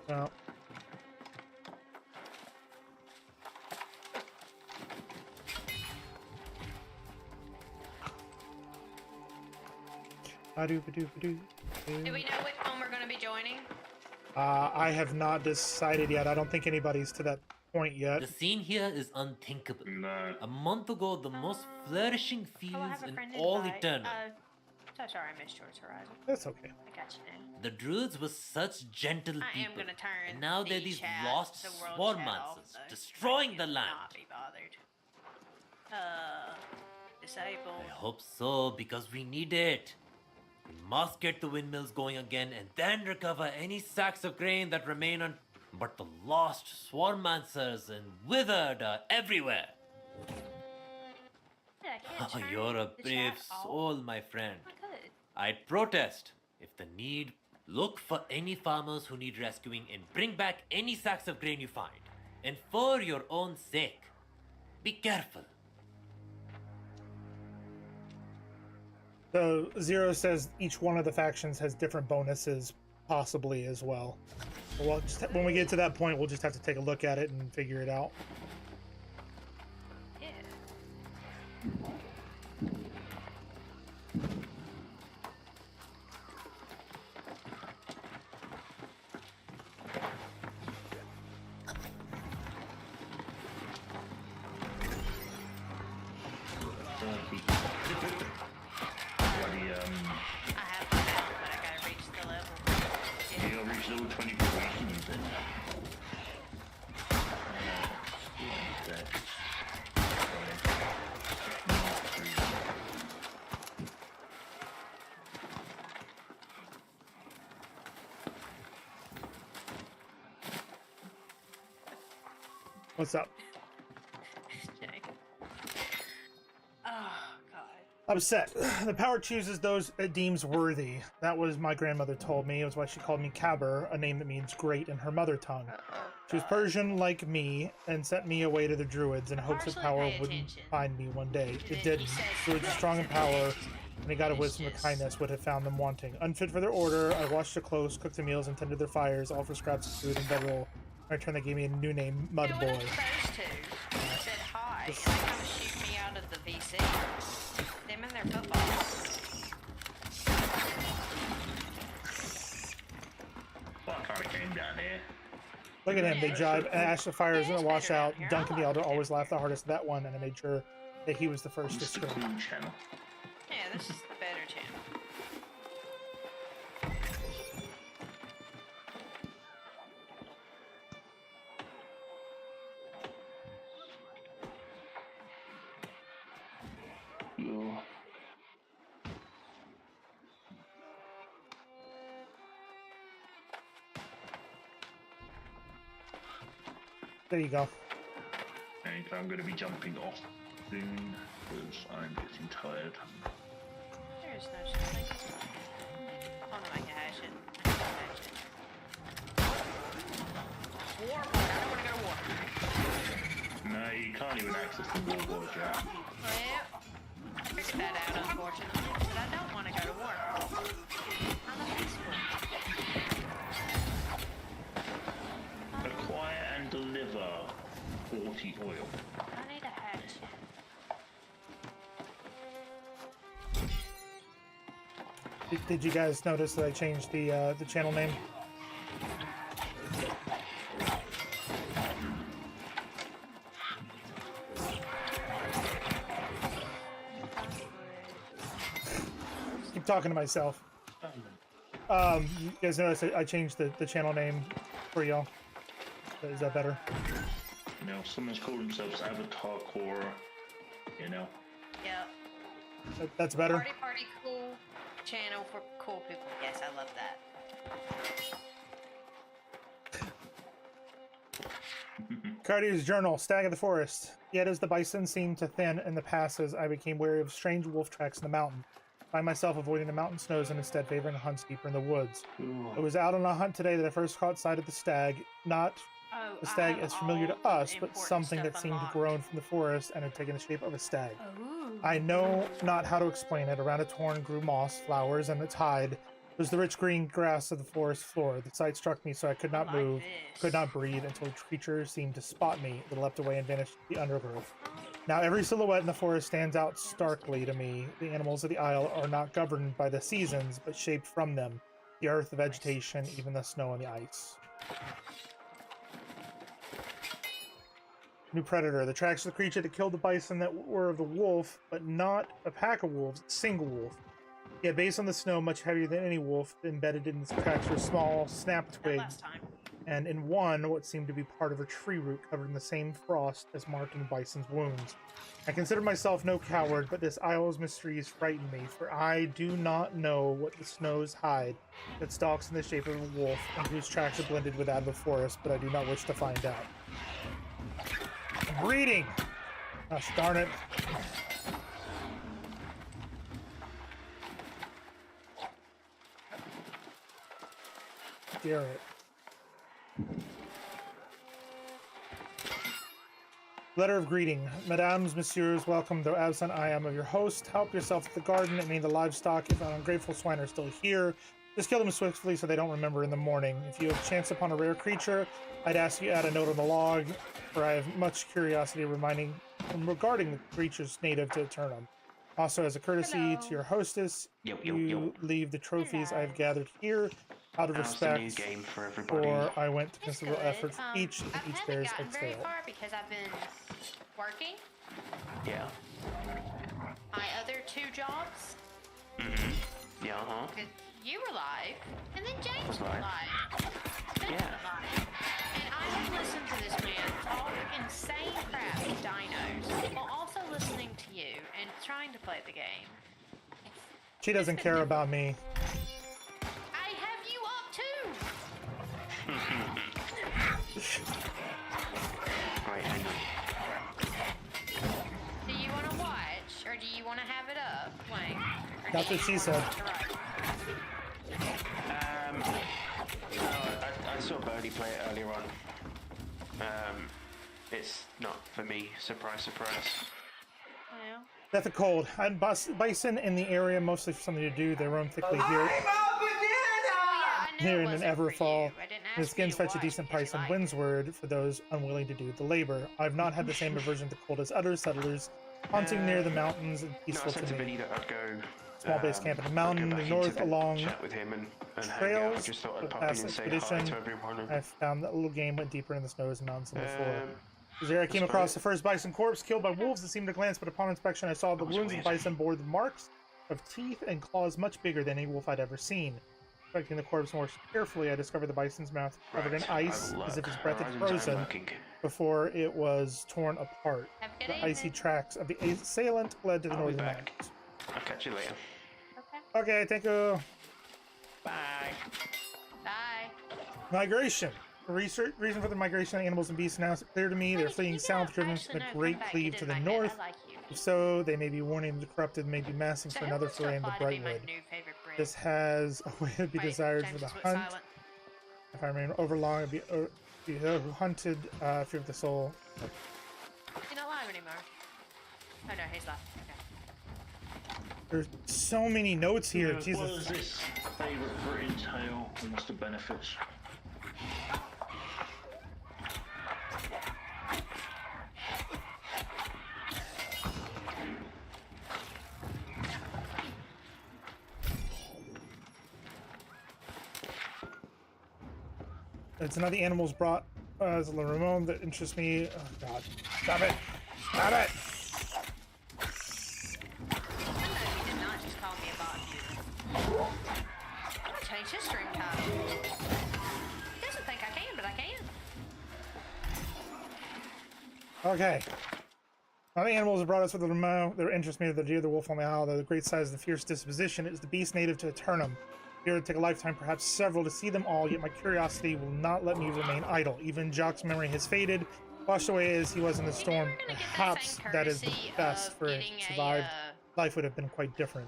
Well, Do we know which one we're going to be joining? I have not decided yet. I don't think anybody's to that point yet. The scene here is unthinkable. No. A month ago, the most flourishing Oh, I fields have a in friend all invite. Eternum. So sorry I missed yours, Horizon. That's okay. I got you now. The druids were such gentle I am people, going to turn and now they're the these chat, lost the world swarm chat off, monsters, though. destroying I the land. cannot be bothered. Disable. I hope so, because we need it. We must get the windmills going again and then recover any sacks of grain that remain on. But the lost swarmancers and withered are everywhere. Yeah, I can't turn You're a the brave chat off. soul, my friend. I could. I'd protest if the need. Look for any farmers who need rescuing and bring back any sacks of grain you find. And for your own sake, be careful. So Zero says each one of the factions has different bonuses possibly as well. We'll just, when we get to that point, we'll just have to take a look at it and figure it out. Yeah. I have to now, but I gotta reach the level. You gotta reach level 20 before you can use it. What's up? Oh, God. Upset. The power chooses those it deems worthy. That was my grandmother told me. It was why she called me Kabur, a name that means great in her mother tongue. She was Persian like me and sent me away to the druids in hopes that power wouldn't find me one day. It didn't. Druids are strong in power, and a god of wisdom and kindness would have found them wanting. Unfit for their order, I washed their clothes, cooked their meals, and tended their fires, all for scraps of food and bedroll. In return, they gave me a new name, Mud Boy. Those two said hi, and they kind of shoot me out of the VC. Them and their footballs. Well, I kind of came down here. Look at him, they jibe, ash the fires and wash out. Duncan the Elder always laughed the hardest at that one, and I made sure that he was the first to scream. Yeah, this is the better channel. Yeah. There you go. And I'm going to be jumping off soon because I'm getting tired. There is no such thing as time. Oh no, I can hash it. I can hash it. War, I don't want to go to war. No, you can't even access the wall, Jack. Well, figured that out, unfortunately. But I don't want to go to war. I'm a peaceful. Acquire and deliver 40 oil. I need a hatch. Did you guys notice that I changed the channel name? Keep talking to myself. You guys notice I changed the channel name for y'all. Is that better? You know, someone's called themselves Avatar Core, you know. Yep. That's better? Party cool channel for cool people. Yes, I love that. Cardio's journal, Stag of the Forest. Yet as the bison seemed to thin in the passes, I became wary of strange wolf tracks in the mountain. Find myself avoiding the mountain snows and instead favoring hunts deeper in the woods. I was out on a hunt today that I first caught sight of the stag, not the stag as familiar to us, but something that seemed to grown from the forest and had taken the shape of a stag. I know not how to explain it. Around its horn grew moss, flowers, and its hide was the rich green grass of the forest floor. The sight struck me so I could not move, could not breathe, until the creature seemed to spot me. It leapt away and vanished in the undergrowth. Now every silhouette in the forest stands out starkly to me. The animals of the isle are not governed by the seasons, but shaped from them. The earth, the vegetation, even the snow and the ice. New predator. The tracks of the creature that killed the bison that were of the wolf, but not a pack of wolves, a single wolf. Yet based on the snow, much heavier than any wolf, embedded in the tracks were small, snapped twigs, and in one, what seemed to be part of a tree root covered in the same frost as marking the bison's wounds. I consider myself no coward, but this isle's mysteries frighten me, for I do not know what the snows hide that stalks in the shape of a wolf and whose tracks are blended with that of the forest, but I do not wish to find out. Breeding! Gosh darn it. Garrett. Letter of greeting. Mesdames, messieurs, welcome, though absent I am of your host. Help yourself to the garden. I mean the livestock. If an ungrateful swine are still here, Just kill them swiftly so they don't remember in the morning. If you have chance upon a rare creature, I'd ask you add a note on the log, for I have much curiosity regarding the creatures native to Aeternum. Also, as a courtesy to your hostess, you leave the trophies I have gathered here out of How's the new respect game for everybody? for I went to considerable effort for each, and I each haven't bears gotten very exhale. far because I've been working Yeah. my other 2 jobs. Yeah, uh-huh. You were live, and then James was live. live. Ben was live. And I have listened to this man talk insane crap to dinos while also listening to you and trying to play the game. She doesn't care about me. I have you up too! Right, hang on. Do you want to watch, or do you want to have it up, Wayne? Or That's do what you she want said. to write? No, I saw Bernie play it earlier on. It's not for me. Surprise, surprise. Well. Death of cold. I had bison in the area mostly for something to do. They roam thickly here. Here in an Everfall. The skins fetch a decent price on Windsward for those unwilling to do the labor. I've not had the same aversion to cold as other settlers, hunting near the mountains and peaceful I said to me. Benny that I'd go. Small base camp in the mountain, I'd go the back north into the along chat with him and hang out. I trails just thought I'd of pop in past and say hi expedition. to everyone. And, I found that little game went deeper in the snows and mountains than before. There I came that's across about the first bison corpse killed by wolves that seemed to glance, but upon inspection I saw the wounds of the bison bore the marks of teeth and claws much bigger than any wolf I'd ever seen. Inspecting the corpse more carefully, I discovered the bison's mouth covered in ice, as if his breath had frozen before it was torn apart. The icy tracks of the assailant led to the northern mountains. I'll catch you later. Okay, thank you. Bye. Bye. Migration. The reason for the migration of animals and beasts now is clear to me. They're fleeing south, driven from the Great Cleave to the north. If so, they may be warning the corrupted, may be massing for another foray in the Brightwood. This has a way to be desired for the hunt. If I remain overlong, be hunted fear of the soul. You're not live anymore. Oh no, he's live. Okay. There's so many notes here. What Jesus. is this favourite Britain tale and what's the benefits? It's another animals brought as a Ramon that interests me. Oh god. Stop it! Stop it! He did not just call me a bot. I'm gonna change his stream title. He doesn't think I can, but I can. Okay. Other animals have brought us with the Ramon that interest me: the deer, the wolf on the owl, the great size, the fierce disposition. It is the beast native to Aeternum. Here to take a lifetime, perhaps several, to see them all, yet my curiosity will not let me remain idle. Even Jock's memory has faded, washed away as he was in the storm. Perhaps that is the best for it to survive. Life would have been quite different.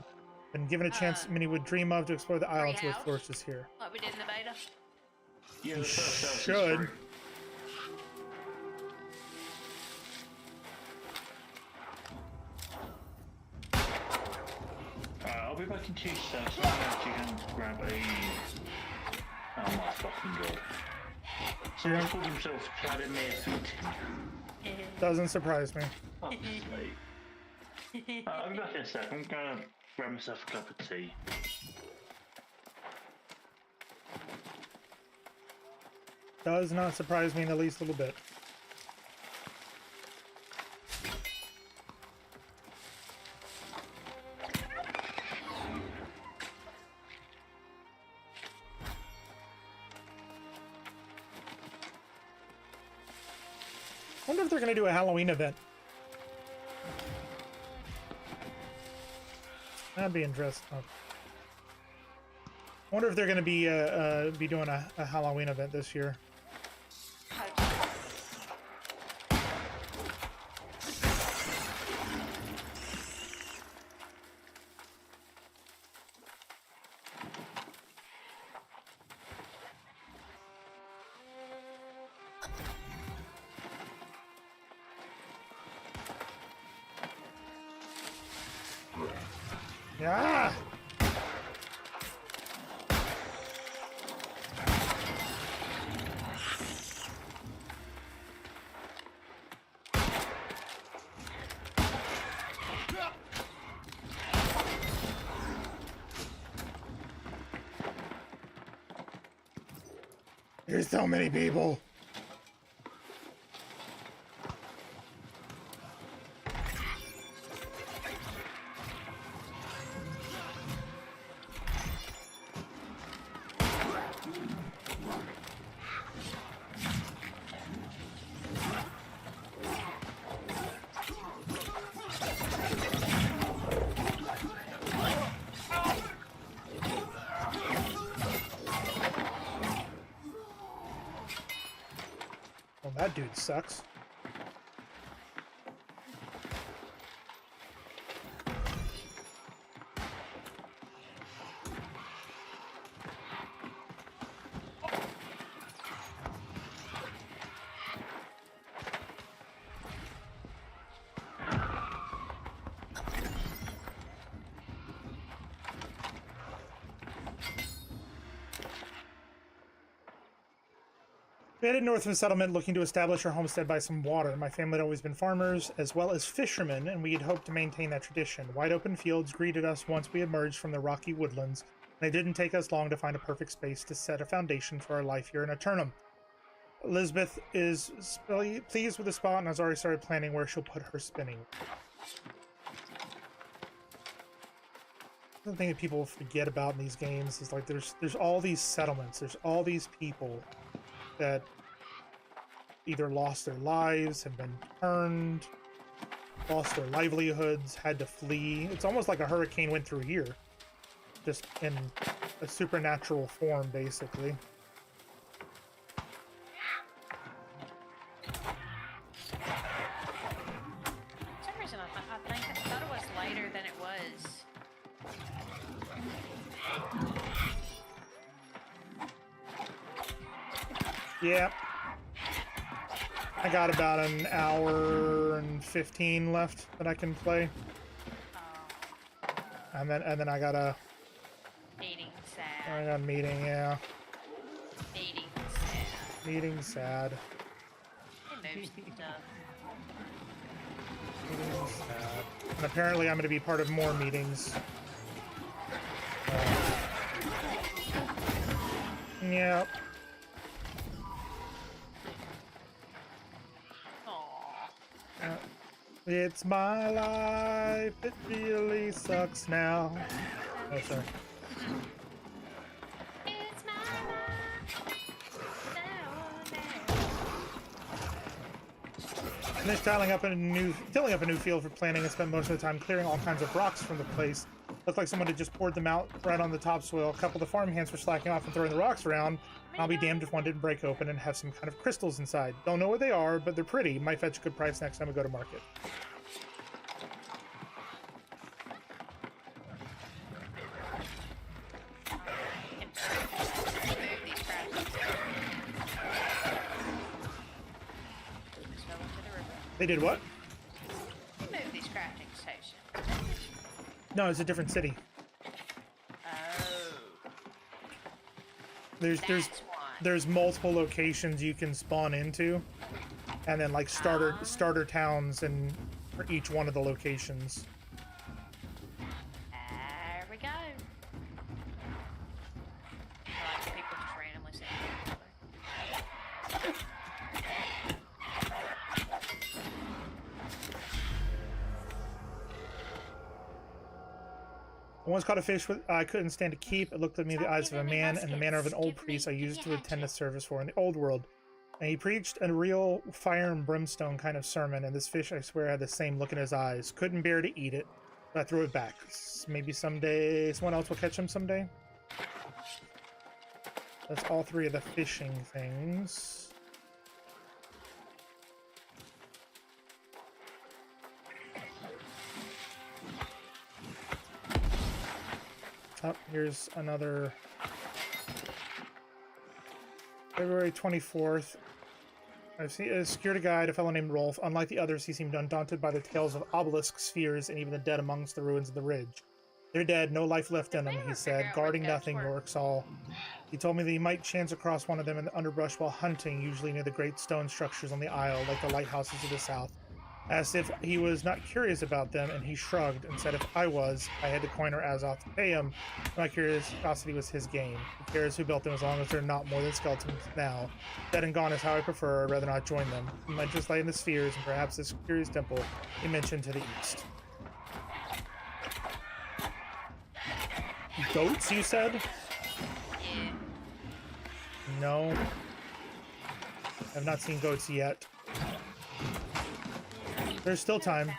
Been given a chance many would dream of to explore the islands with flourishes here. Like we did in the beta. Yeah, the first house is Should. free. I'll be back in 2 seconds. I'm going to actually go and grab a... Oh my fucking god. Someone called himself Vladimir Putin. Doesn't surprise me. Oh, I'll be back in a sec. I'm going to grab myself a cup of tea. Does not surprise me in the least little bit. I wonder if they're going to do a Halloween event. That'd be interesting. I wonder if they're going to be doing a Halloween event this year. Yeah. There's so many people. Well, that dude sucks. We headed north of the settlement looking to establish our homestead by some water. My family had always been farmers as well as fishermen, and we had hoped to maintain that tradition. Wide open fields greeted us once we emerged from the rocky woodlands, and it didn't take us long to find a perfect space to set a foundation for our life here in Aeternum. Elizabeth is pleased with the spot and has already started planning where she'll put her spinning. The thing that people forget about in these games is like there's all these settlements, there's all these people that either lost their lives, have been turned, lost their livelihoods, had to flee. It's almost like a hurricane went through here, just in a supernatural form, basically. For some reason, I thought it was later than it was. Yeah. I got about an hour and 15 left that I can play. And then I got a Meeting sad. I got a meeting, yeah. Meeting sad. Meeting sad. It moves stuff. Meeting sad. And apparently I'm gonna be part of more meetings. Yep. It's my life, it really sucks now. Oh, sorry. It's my life. Finished tilling up a new field for planting and spent most of the time clearing all kinds of rocks from the place. Looked like someone had just poured them out right on the topsoil. A couple of the farm hands were slacking off and throwing the rocks around. I'll be damned if one didn't break open and have some kind of crystals inside. Don't know what they are, but they're pretty. Might fetch a good price next time we go to market. They did what? Move these crafting stations. No, it's a different city. Oh. There's multiple locations you can spawn into, and then like starter towns and for each one of the locations. There we go. I like people just randomly saying I once caught a fish I couldn't stand to keep. It looked at me with the eyes of a man and the manner of an old priest I used to attend a service for in the old world. And he preached a real fire and brimstone kind of sermon, and this fish, I swear, had the same look in his eyes. Couldn't bear to eat it, but I threw it back. Maybe someday someone else will catch him someday. That's all three of the fishing things. Oh, here's another February 24th. I've secured a guide, a fellow named Rolf. Unlike the others, he seemed undaunted by the tales of obelisk spheres and even the dead amongst the ruins of the ridge. They're dead, no life left in them, he said, guarding nothing, Yorks all. He told me that he might chance across one of them in the underbrush while hunting, usually near the great stone structures on the isle, like the lighthouses of the south. asked if he was not curious about them, and he shrugged and said if I was, I had to coin or Azoth to pay him. My curiosity was his game. Who cares who built them as long as they're not more than skeletons now? Dead and gone is how I prefer. I'd rather not join them. He might just lay in the spheres and perhaps this curious temple he mentioned to the east. Goats, you said? Yeah. No. I've not seen goats yet. There's still time.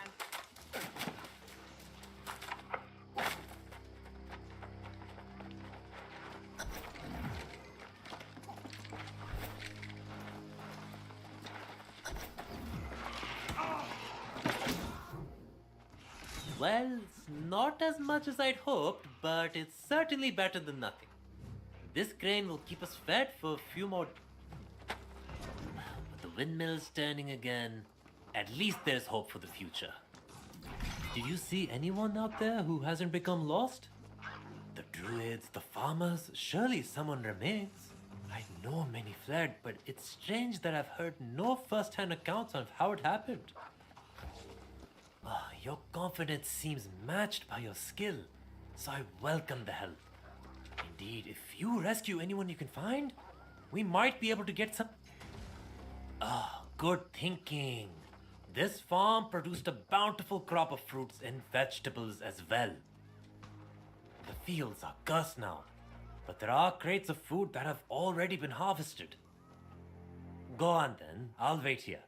Well, it's not as much as I'd hoped, but it's certainly better than nothing. This grain will keep us fed for a few more... But the windmill's turning again. At least there's hope for the future. Did you see anyone out there who hasn't become lost? The druids, the farmers, surely someone remains. I know many fled, but it's strange that I've heard no first-hand accounts of how it happened. Your confidence seems matched by your skill, so I welcome the help. Indeed, if you rescue anyone you can find, we might be able to get some... Good thinking. This farm produced a bountiful crop of fruits and vegetables as well. The fields are cursed now, but there are crates of food that have already been harvested. Go on then, I'll wait here.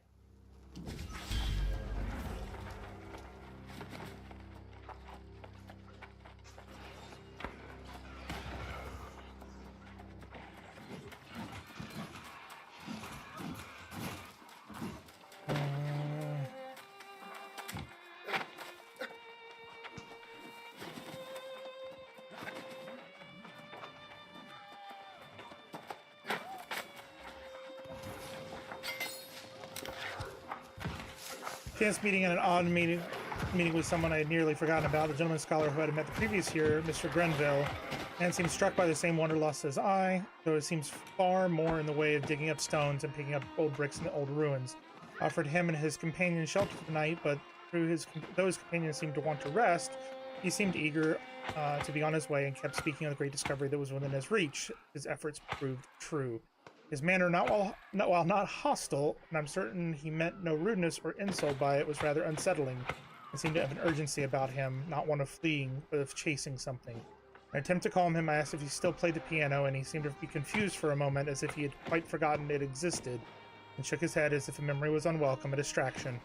Chance meeting at an odd meeting with someone I had nearly forgotten about, the gentleman scholar who I had met the previous year, Mr. Grenville, and seemed struck by the same wanderlust as I, though it seems far more in the way of digging up stones and picking up old bricks in the old ruins. Offered him and his companion shelter for the night, but though his companion seemed to want to rest, he seemed eager to be on his way and kept speaking of the great discovery that was within his reach. His efforts proved true. His manner, while not hostile, and I'm certain he meant no rudeness or insult by it, was rather unsettling. It seemed to have an urgency about him, not one of fleeing, but of chasing something. In an attempt to calm him, I asked if he still played the piano, and he seemed to be confused for a moment, as if he had quite forgotten it existed, and shook his head as if a memory was unwelcome, a distraction.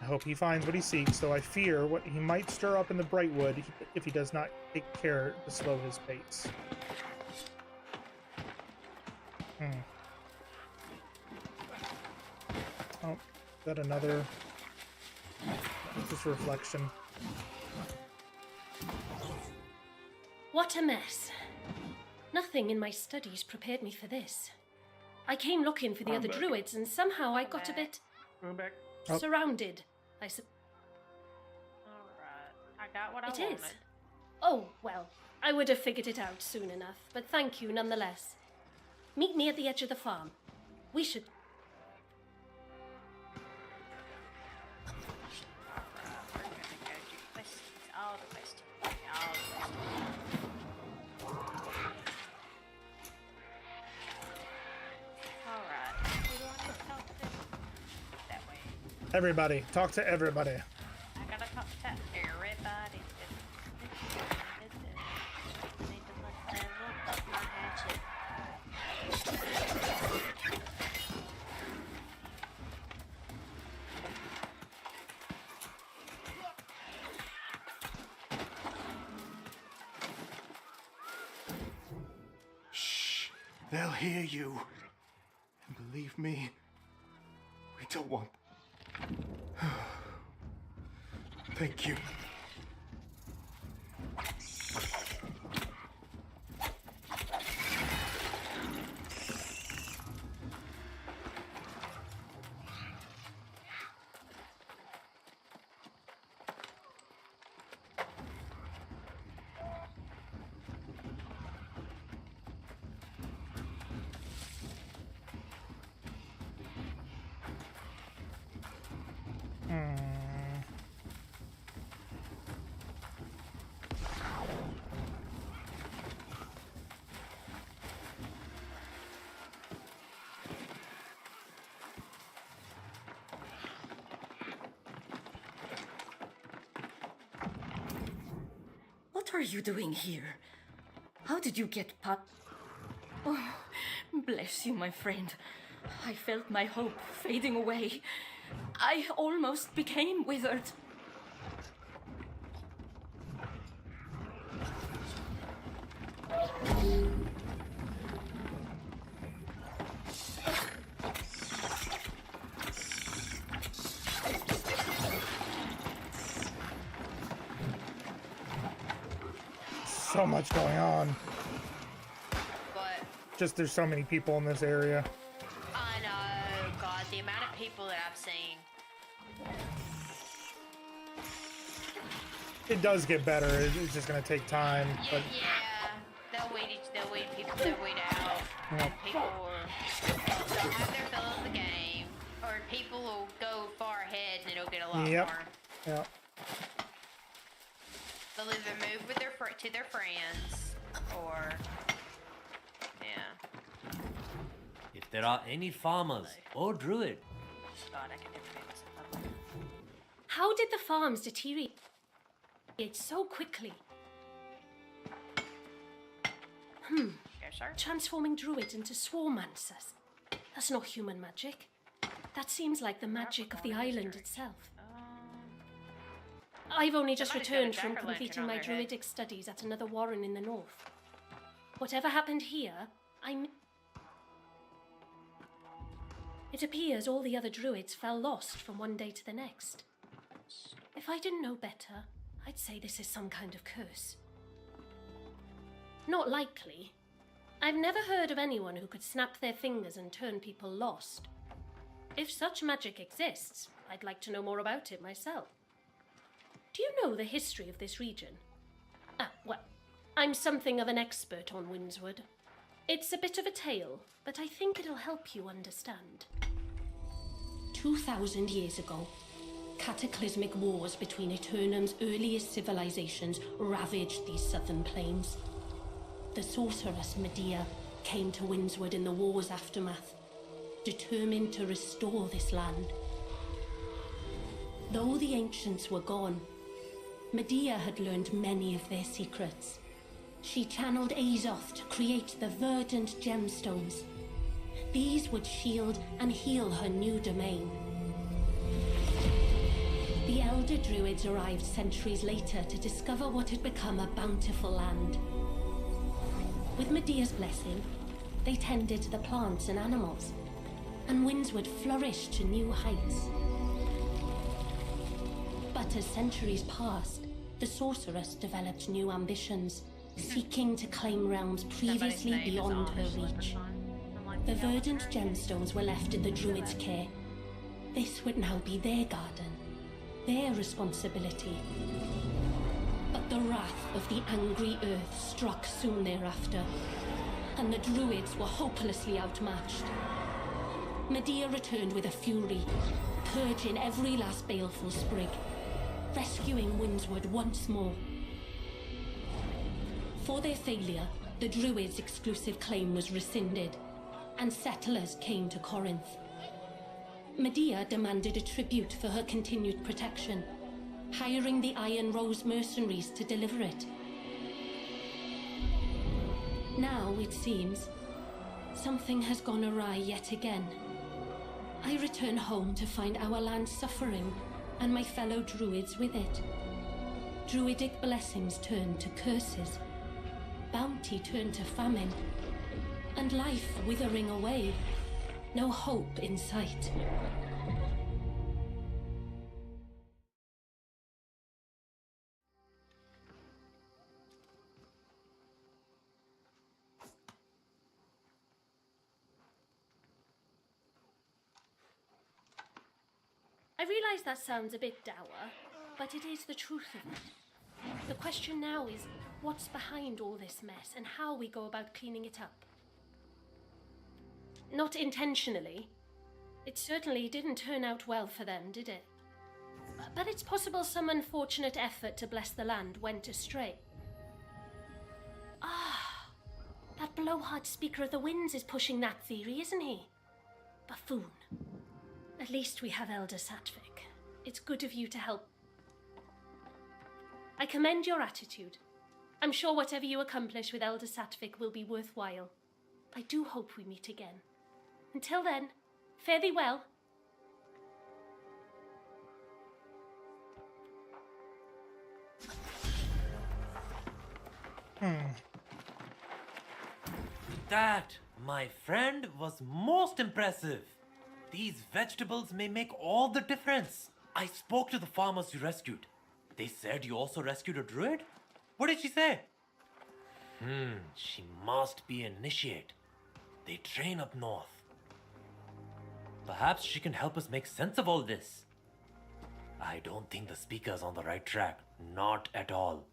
I hope he finds what he seeks, though I fear what he might stir up in the Brightwood if he does not take care to slow his pace. Oh, got another... Just reflection. What a mess. Nothing in my studies prepared me for this. I came looking for the other druids, and somehow I got a bit... surrounded. Alright, I got what I wanted. It is. Oh, well, I would have figured it out soon enough, but thank you nonetheless. Meet me at the edge of the farm. We should... Everybody. Talk to everybody. I gotta talk to everybody. Shh. They'll hear you. And believe me, we don't want... Thank you. What are you doing here? How did you get Oh, bless you, my friend. I felt my hope fading away. I almost became withered. So much going on. But Just there's so many people in this area. I know, God, the amount of people that I've seen. It does get better. It's just gonna take time. But Yeah, they'll weed people, they'll weed out. And people will have their fill of the game, or people will go far ahead and it'll get a lot yep. more. Yep. They'll either move with to their friends, or yeah. If there are any farmers or druid. God, I can never make this up. How did the farms deteriorate so quickly? Yes, sir. Transforming druids into swarmancers. That's not human magic. That seems like the magic of the island itself. I've only just Somebody's got a returned from jack-o'-lantern completing on my their head. druidic studies at another warren in the north. Whatever happened here, It appears all the other druids fell lost from one day to the next. If I didn't know better, I'd say this is some kind of curse. Not likely. I've never heard of anyone who could snap their fingers and turn people lost. If such magic exists, I'd like to know more about it myself. Do you know the history of this region? Well, I'm something of an expert on Windswood. It's a bit of a tale, but I think it'll help you understand. 2,000 years ago, cataclysmic wars between Aeternum's earliest civilizations ravaged these southern plains. The sorceress Medea came to Windswood in the war's aftermath, determined to restore this land. Though the ancients were gone, Medea had learned many of their secrets. She channeled Azoth to create the verdant gemstones. These would shield and heal her new domain. The elder druids arrived centuries later to discover what had become a bountiful land. With Medea's blessing, they tended to the plants and animals, and Windswood flourished to new heights. But as centuries passed, the sorceress developed new ambitions, seeking to claim realms previously beyond her reach. The verdant gemstones were left in the druids' care. This would now be their garden, their responsibility. But the wrath of the angry earth struck soon thereafter, and the druids were hopelessly outmatched. Medea returned with a fury, purging every last baleful sprig, rescuing Windswood once more. For their failure, the druids' exclusive claim was rescinded, and settlers came to Corinth. Medea demanded a tribute for her continued protection, hiring the Iron Rose mercenaries to deliver it. Now, it seems, something has gone awry yet again. I return home to find our land suffering, and my fellow druids with it. Druidic blessings turned to curses, bounty turned to famine, and life withering away. No hope in sight. I realize that sounds a bit dour, but it is the truth of it. The question now is, what's behind all this mess and how we go about cleaning it up? Not intentionally. It certainly didn't turn out well for them, did it? But it's possible some unfortunate effort to bless the land went astray. Ah, that blowhard speaker of the winds is pushing that theory, isn't he? Buffoon. At least we have Elder Satvik. It's good of you to help. I commend your attitude. I'm sure whatever you accomplish with Elder Satvik will be worthwhile. I do hope we meet again. Until then, fare thee well. That, my friend, was most impressive. These vegetables may make all the difference. I spoke to the farmers you rescued. They said you also rescued a druid? What did she say? She must be an initiate. They train up north. Perhaps she can help us make sense of all this. I don't think the speaker's on the right track. Not at all.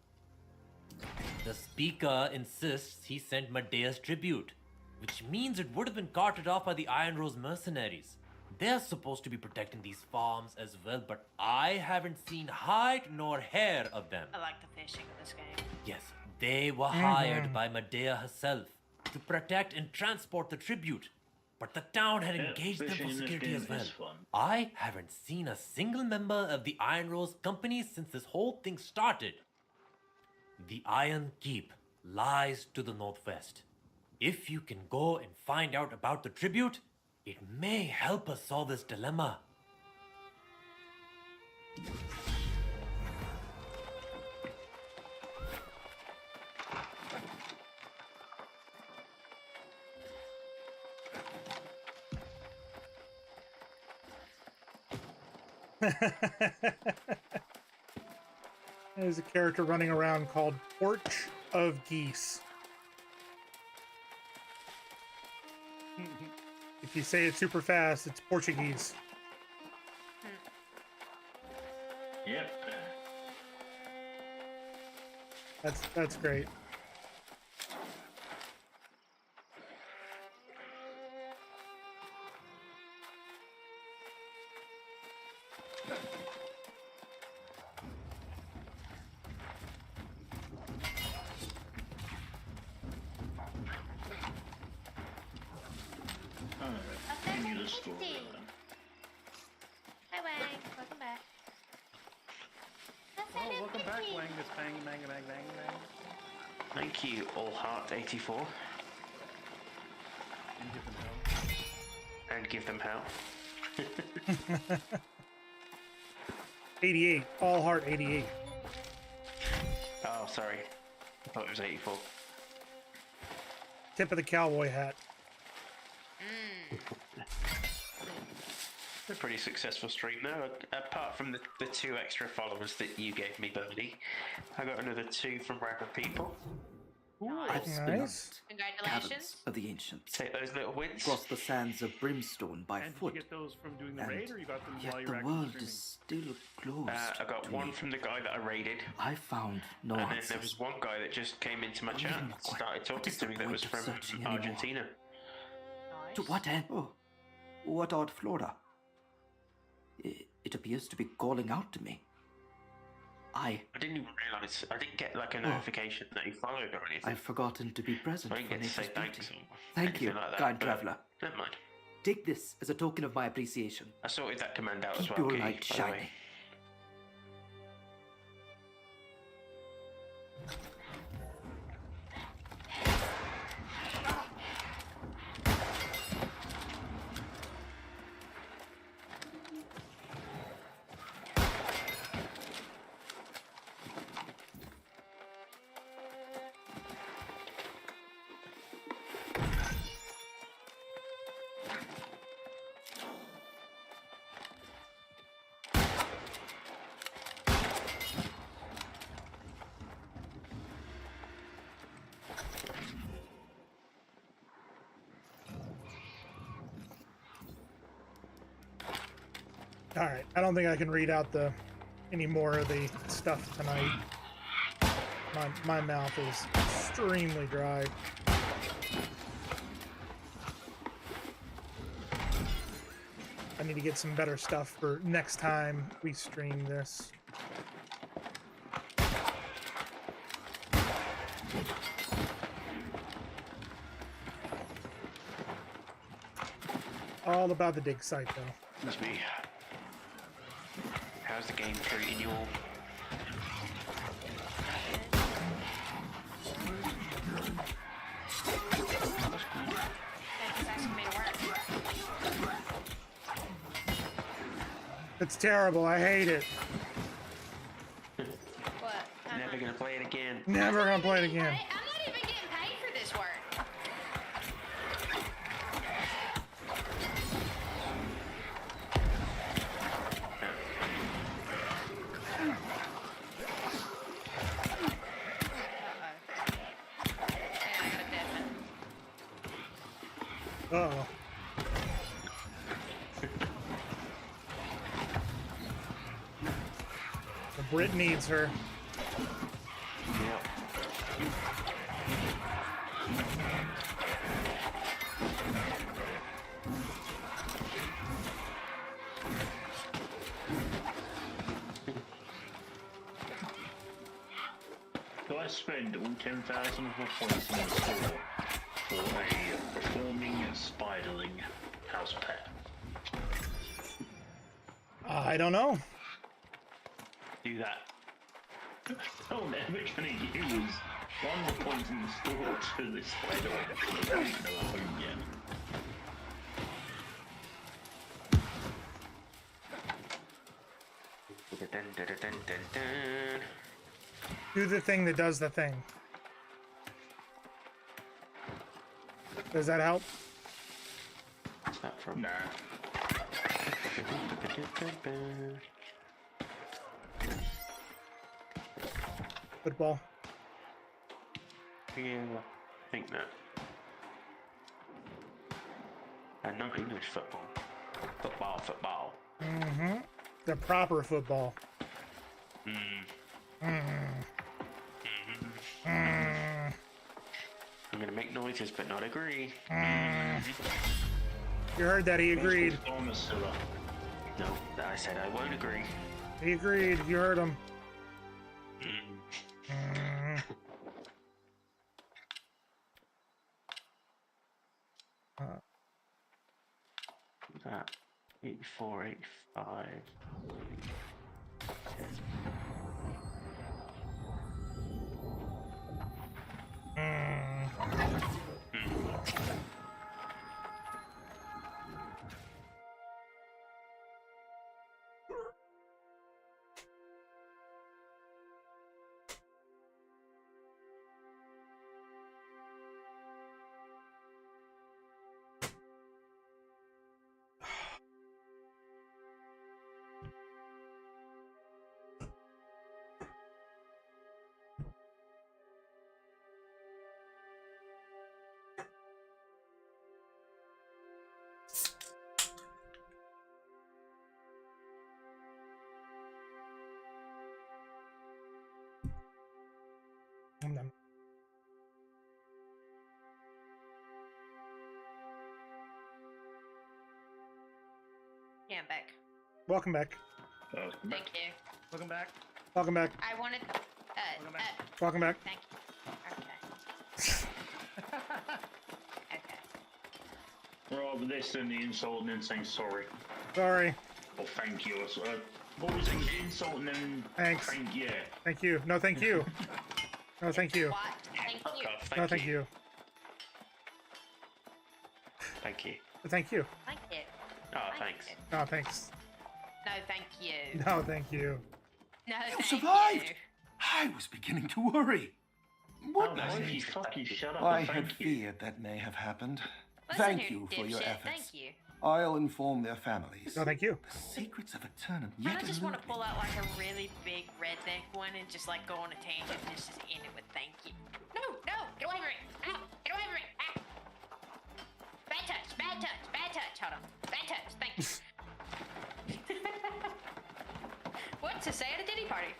The speaker insists he sent Medea's tribute, which means it would have been carted off by the Iron Rose mercenaries. They're supposed to be protecting these farms as well, but I haven't seen hide nor hair of them. I like the fishing in this game. Yes, they were hired by Medea herself to protect and transport the tribute, but the town had engaged them for security as well. I haven't seen a single member of the Iron Rose company since this whole thing started. The Iron Keep lies to the northwest. If you can go and find out about the tribute, it may help us solve this dilemma. There's a character running around called Porch of Geese. If you say it super fast, it's Portuguese. Yep. That's great. Hi, Wang. Welcome back. Oh, welcome back, Wang. This bang, bang, bang, bang, bang. Thank you, All Heart 84. And give them hell. And give them hell. 88. All Heart 88. Oh, sorry. I thought it was 84. Tip of the cowboy hat. A pretty successful stream though. Apart from the 2 extra followers that you gave me, Birdie, I got another 2 from random people. I've Nice. Congratulations. Of the ancients. Take those little wins. Across the sands of brimstone by And foot. did you get those from doing the And raid, or you got them yet while you the were actually world streaming? is still closed. I got to 1 me. from the guy that I raided. I found no And then answers. there was one guy that just came into my chat and started talking to me that was from searching anymore. Argentina. To what end? Oh, what odd flora? It appears to be calling out to me. I didn't even realise. I didn't get like a notification that he followed or anything. I've forgotten to be present I didn't for get to say nature's thanks beauty. or Thank you, anything like that, kind but traveller. Never mind. Take this as a token of my appreciation. I sorted that command out as Keep well. your Key, light by the way. shining. All right. I don't think I can read out any more of the stuff tonight. My mouth is extremely dry. I need to get some better stuff for next time we stream this. All about the dig site, though. Excuse me. How's the game treating you all? It's terrible. I hate it. What? Never gonna play it again. Never gonna play it again. I'm not even getting paid for this work. Uh-oh. The Brit needs her. Yep. Do I spend all 10,000 of my points in the store for a performing spiderling house pet? I don't know. Do that. I'm never gonna use one of the points in the store to this spiderling because I don't know a home yet. Dun, dun, dun, dun, dun, dun. Do the thing that does the thing. Does that help? What's that from? Nah. Football. Yeah, I think that. And not English football. Football. Mm-hmm. The proper football. Mm. Mm. Mm. I'm gonna make noises but not agree. Mm. You heard that, he agreed. No, I said I won't agree. He agreed, you heard him. Mm. Mm. What's that? 84, 85. Yeah, I'm back. Welcome back. Thank you. Welcome back. Welcome back. I wanted. Welcome back. Thank you. Okay. Rather this than the insult and then saying sorry. Sorry. Or thank you. What was it? Insult and then Thanks. thank you. Thank you. No, thank you. No, thank you. What? Thank you. No, thank you. Thank you. Thank you. Thank you. Oh, thanks. No, thanks. No, thank you. No, thank you. No, You thank survived! you. I was beginning to worry. What Oh, the you fucking shut up I and had thank you. feared that may have happened. Listen Thank here, you for your dipshit. efforts. Thank you. I'll inform their families. No, thank you. The secrets of Aeternum I yet just want to elude me. pull out like a really big redneck one and just like go on a tangent and just end it with thank you. No, get away from me! Ah, get away from me! Ah. Bad touch. Hold on. Bad touch, thank you. What to say at a Diddy party?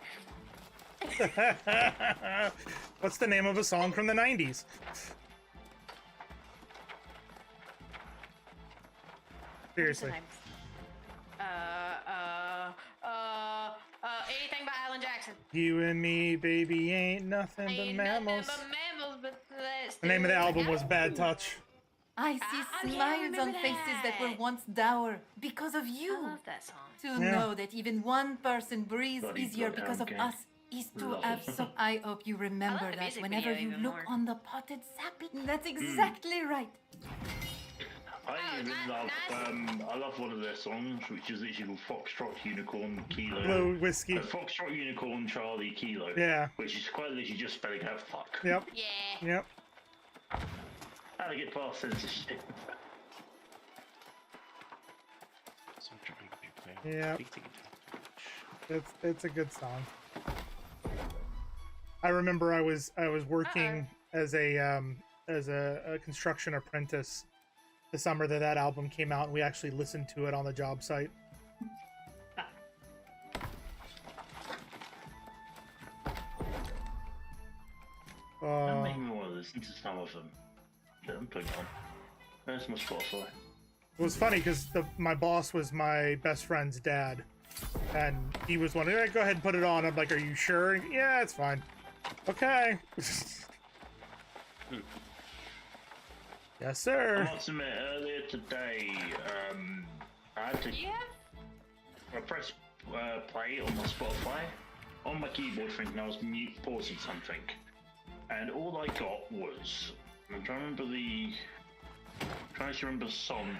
What's the name of a song from the 90s? Seriously. Anything by Alan Jackson. You and me, baby, ain't nothing but Ain't mammals. nothing but mammals, but that's The name of the still- album was Bad Touch. I see I can't smiles on remember faces that were that. once dour because of you. I love that song. To Yeah. know that even one person breathes Bloody easier bloodhound because of gang. us is to Love have it. so. I hope you remember the that music whenever video you even look more. on the potted sapling. That's exactly right. I really love. I love one of their songs, which is literally called Foxtrot Unicorn Kilo. Blue whiskey. Foxtrot Unicorn Charlie Kilo. Yeah. Which is quite literally just spelling out fuck. Yep. Yeah. Yep. How to get past censorship. Yeah. It's a good song. I remember I was working as a construction apprentice the summer that album came out, and we actually listened to it on the job site. That made me want to listen to some of them. Let them put it on. There's my Spotify. It was funny because my boss was my best friend's dad, and he was wondering, hey, go ahead and put it on. I'm like, are you sure? Yeah, it's fine. Okay. Yes, sir. I must admit, earlier today, I had to. I pressed play on my Spotify on my keyboard, thinking I was pausing something, and all I got was I'm trying to remember the song.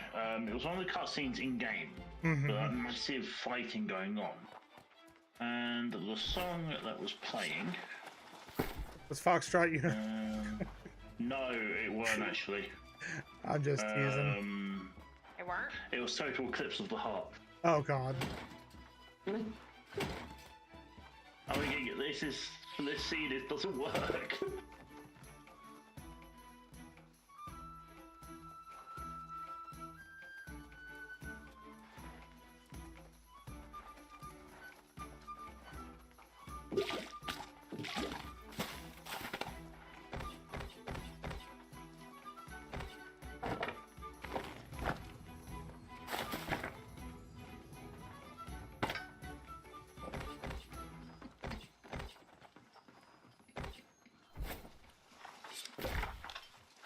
It was one of the cutscenes in game, but that massive fighting going on, and the song that was playing was Foxtrot Unicorn. No, it weren't actually. I'm just teasing. It weren't? It was Total Eclipse of the Heart. Oh God. I mean, let's see, this doesn't work.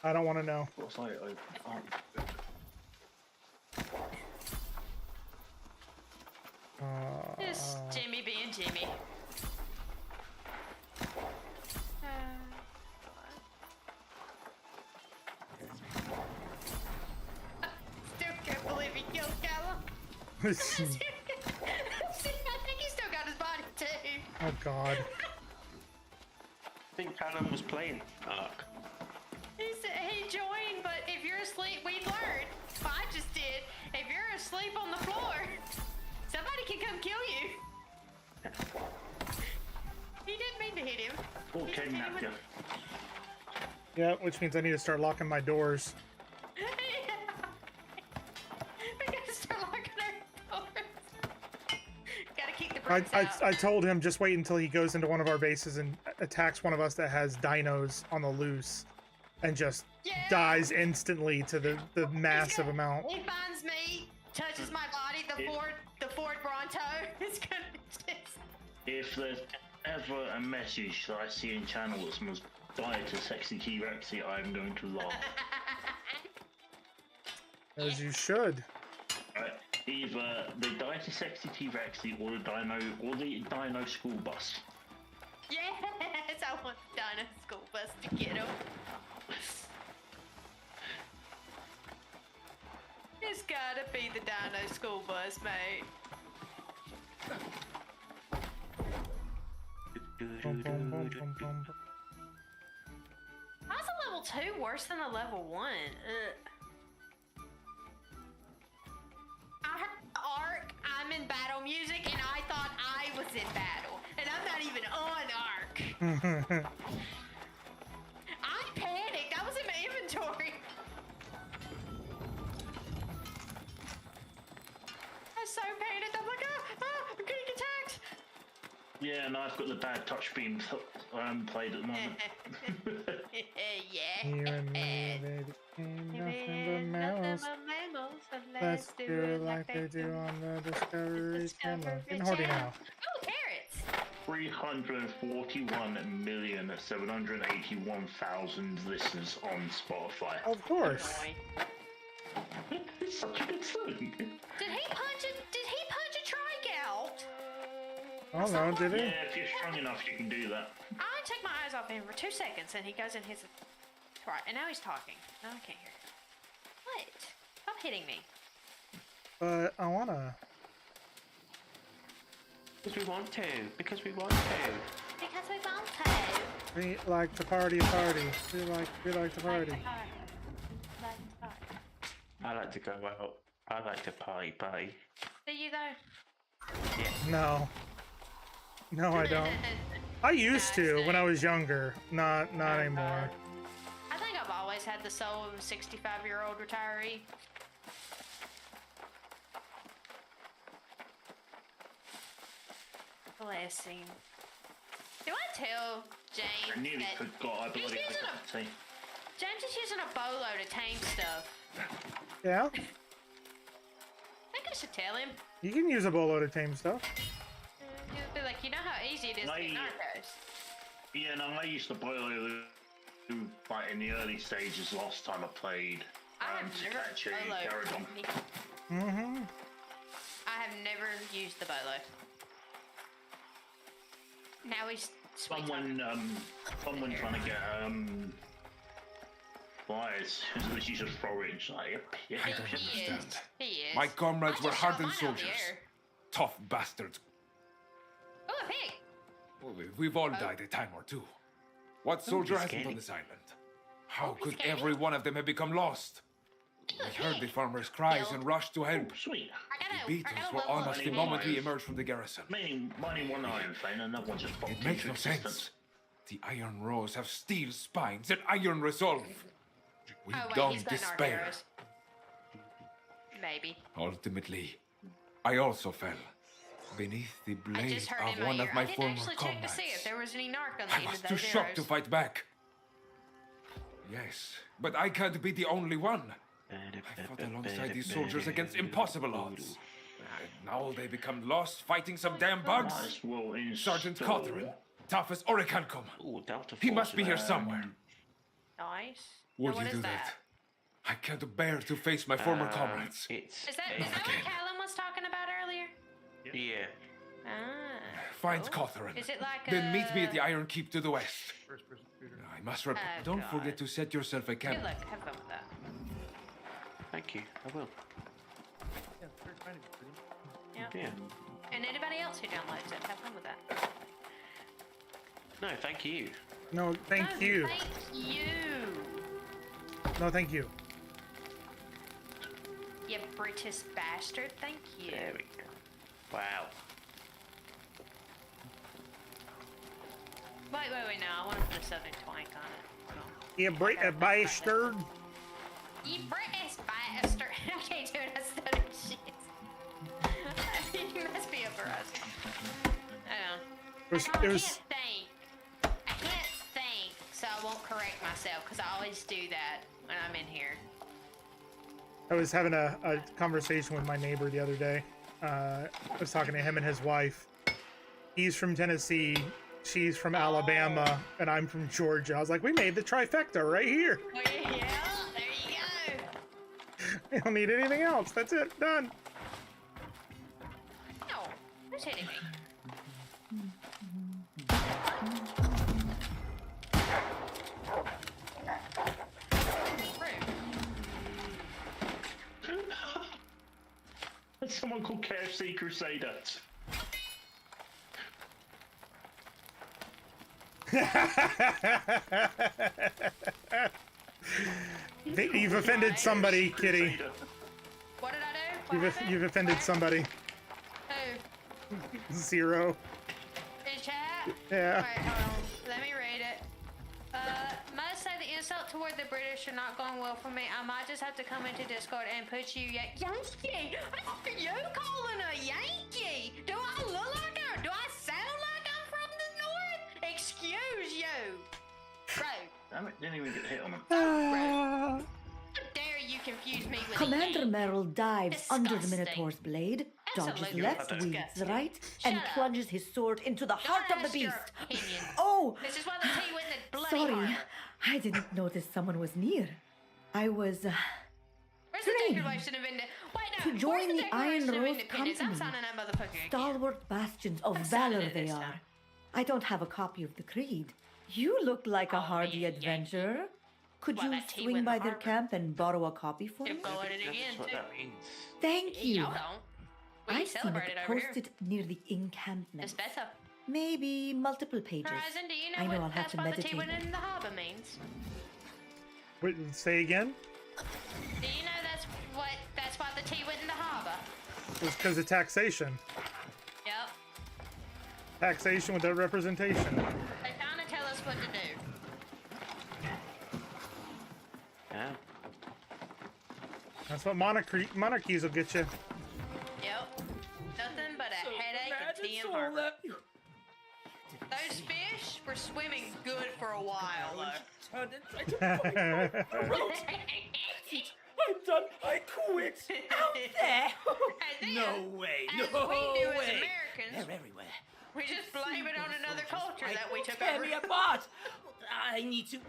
I don't want to know. Just Jimmy being Jimmy. Still can't believe he killed Callum. I think he still got his body too. Oh God. I think Callum was playing Ark. He joined, but if you're asleep, we learned. I just did. If you're asleep on the floor, somebody can come kill you. He didn't mean to hit him. Or kidnap you. Yeah, which means I need to start locking my doors. We gotta start locking our doors. Gotta keep the bricks out. I told him just wait until he goes into one of our bases and attacks one of us that has dinos on the loose, and just dies instantly to the massive amount. He finds me, touches my body, the Ford Bronto. It's gonna just... If there's ever a message that I see in channel that someone's died to Sexy T-Rexy, I'm going to laugh. As you should. Right. Either they die to Sexy T-Rexy or the Dino school bus. Yes, I want the Dino school bus to get him. It's gotta be the Dino school bus, mate. How's a level 2 worse than a level 1? I heard Ark, I'm in battle music, and I thought I was in battle. And I'm not even on Ark. I panicked. I was in my inventory. I was so panicked. I'm like, I'm getting attacked. Yeah, and I've got the bad touch beam played at the moment. Yeah. You and me, baby, ain't nothing but mammals. Let's do it like they do on the Discovery Channel. In hoarding now. Oh, carrots. 341,781,000 listeners on Spotify. Of course. It's such a good song. Did he punch a trike out? Oh no, did he? Yeah, if you're strong enough, you can do that. I take my eyes off him for 2 seconds and he goes in his... Right, and now he's talking. Now I can't hear him. What? Stop hitting me? But I wanna. Because we want to. Because we want to. Because we want to. We like to party. We like to party. I like to go out. I like to party. Do you though? No. No, I don't. I used to when I was younger. Not anymore. I think I've always had the soul of a 65-year-old retiree. Blessing. Do I tell James I nearly that forgot I bloody using forgot to say. James is using a bolo to tame stuff? Yeah? I think I should tell him. You can use a bolo to tame stuff. He'll be like, you know how easy it is to get narcos. Yeah, no, I used to boil like in the early stages last time I played. I have to never catch a boloed. Gyarados. Mm-hmm. I have never used the bolo. Now he's Someone trying to get wires. Which you just throw it inside. Yeah. I don't understand. He is. My comrades were hardened shot mine out the soldiers. air. Tough bastards. Oh, a pig! Well, we've all died a time or two. What soldier hasn't on this island? How could every one of them have become lost? We heard the farmers' cries and rushed to help. Sweet. The beaters were on us the moment we emerged from the garrison. Mining one iron vein, another one just popped It makes into no existence. sense. The Iron Rose have steel spines and iron resolve. We Oh, wait, he's don't got an despair. arrows. Maybe. Ultimately, I also fell beneath the I blade just heard in of my one ear. of my I didn't former actually check to comrades. see if there was any narc on the I end was of too those shocked arrows. to fight back. Yes, but I can't be the only one. I fought alongside these soldiers against impossible odds. And now they become lost fighting some damn bugs. Sergeant Cawthron, tough as Oricancum. He must be here somewhere. Nice. Would Now, what you is do that? I can't bear to face my former comrades. It's Is that what Callum was talking about earlier? yeah. Ah. Find Cawthron. Is it like Then meet me at the Iron Keep to the west. I must report. Oh, Don't God. forget to set yourself a camp. Good luck. Have fun with that. Thank you. I will. Yeah. Yeah. And anybody else who downloads it, have fun with that. No, thank you. No, thank No, you. Thank you. No, thank you. You British bastard. Thank you. There we go. Wow. Wait, no, I want to put a southern twank on it. Hold on. You bastard. You British bastard. I can't do it. Southern shit. You must be up for us. I don't know. I can't think, so I won't correct myself, because I always do that when I'm in here. I was having a conversation with my neighbor the other day. I was talking to him and his wife. He's from Tennessee, she's from Alabama, and I'm from Georgia. I was like, we made the trifecta right here. Well, yeah, there you go. I don't need anything else. That's it. Done. No, who's hitting me? There's someone called KFC Crusader. You've offended somebody, Kitty. What did I do? You've offended somebody. Who? 0. In chat? Yeah. Alright, hold on. Let me read it. Must say the insult toward the British are not going well for me. I might just have to come into Discord and put you Yankee. What are you calling a Yankee? Do I look like her? Do I sound like I'm from the north? Excuse you. Bro. Damn it, didn't even get hit on him. How dare you confuse me with a Commander Yankee? Merrill dives under the Minotaur's blade, dodges Absolutely left, disgusting. weaves right, and Shut up. plunges his sword into the heart of the ask your beast. opinion. Oh! This is why they tell you in the bloody Sorry, armor. I didn't notice someone was near. I was Where's the training Declaration of Independence? Wait, no. to Where's join the Declaration Iron of Rose Independence? I'm Company. signing that motherfucker again. Stalwart bastions of I'm signing valor it they this are. time. I don't have a copy of the creed. You look like a hardy adventurer. Could Well, you that tea swing went by in the their harbor. camp and borrow a copy for You're me? going it again, That's what too. that means. Thank you. Y'all don't. We I've seen celebrate it it over here. posted near the encampment. It's better. Maybe multiple pages. Horizon, do you know I know what I'll have that's to why the meditate. tea went in the harbour means? Wait, say again? Do you know that's why the tea went in the harbour? It's because of taxation. Yep. Taxation without representation. They kind of tell us what to do. Yeah. That's what monarchies will get you. Yep. Nothing but a headache and tea and harbour. Those fish were swimming good for a while, though. I'm done. I quit. Out there. And then, No way. as No we do as way. Americans, They're everywhere. we just blame it on another culture that we took Tear over. me apart. I need. Is there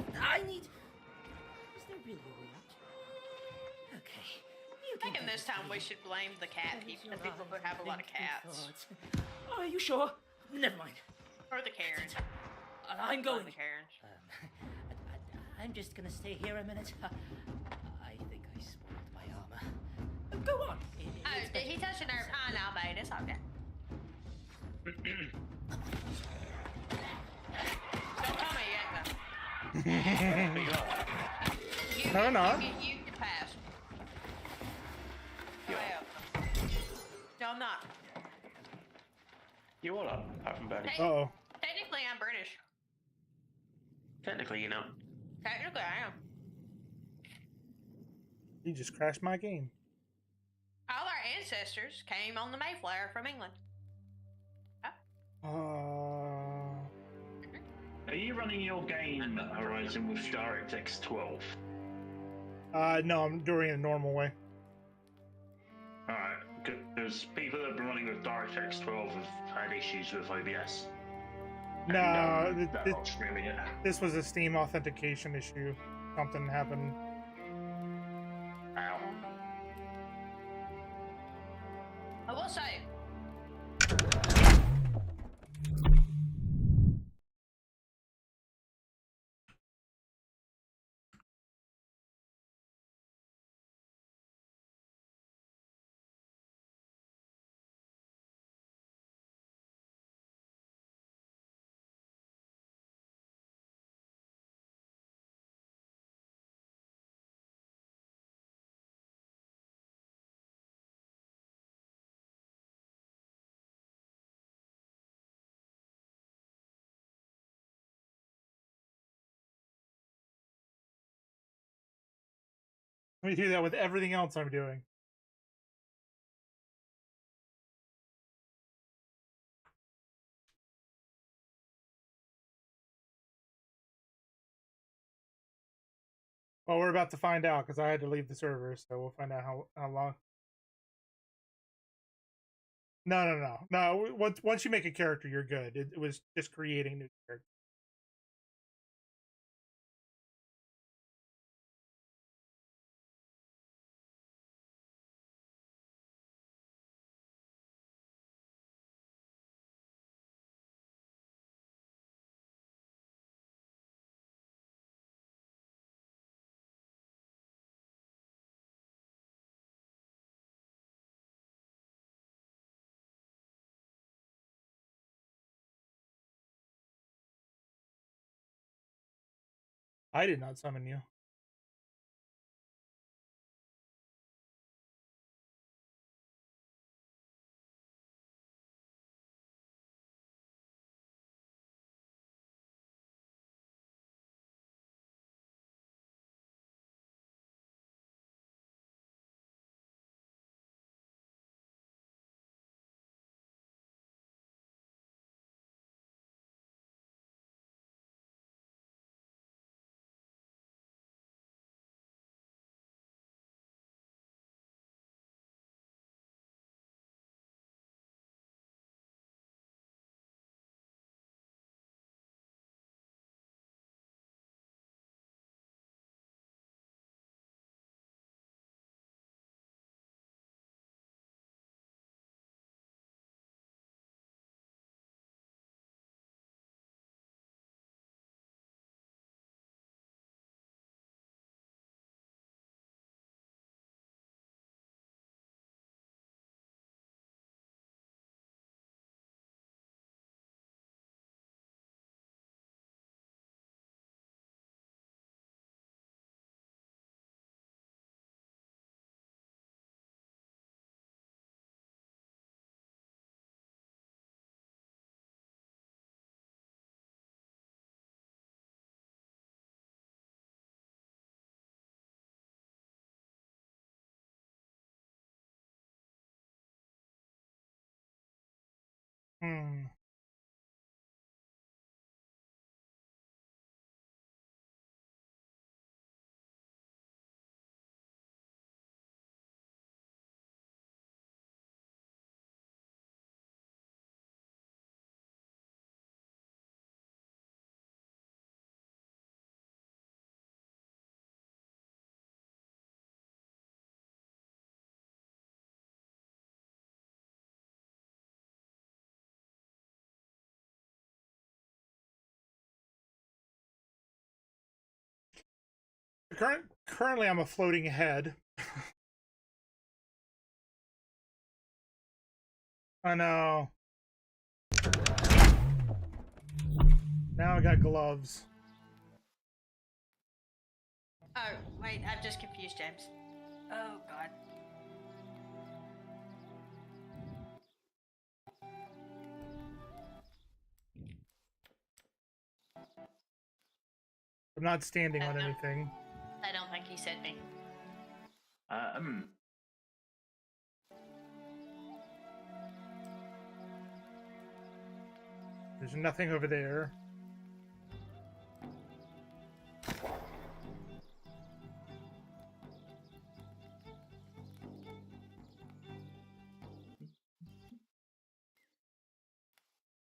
really a way out? Okay. I think in this time we should blame the cat people, the people who have a lot of cats. Are you sure? Never mind. Or the Karens. I'm going. The Karens. I'm just gonna stay here a minute. I think I spoiled my armor. Go on. Oh, did he touch a nerve? Oh, no, babe, it's okay. Don't tell me yet, though. No, no. You can pass. Well. No, I'm not. You all are, apart from Bernie. Uh-oh. Technically, I'm British. Technically, you know. Technically, I am. You just crashed my game. All our ancestors came on the Mayflower from England. Are you running your game Horizon with DirectX 12? No, I'm doing it a normal way. Alright, because people that have been running with DirectX 12 have had issues with OBS. No, They're not streaming it. this was a Steam authentication issue. Something happened. Ow. I will say, Let me do that with everything else I'm doing. Well, we're about to find out because I had to leave the server, so we'll find out how long. No. Once you make a character, you're good. It was just creating new characters. I did not summon you. Hmm. Currently, I'm a floating head. I know. Now I got gloves. Oh, wait, I'm just confused, James. Oh, God. I'm not standing on anything. I don't think he said me. There's nothing over there.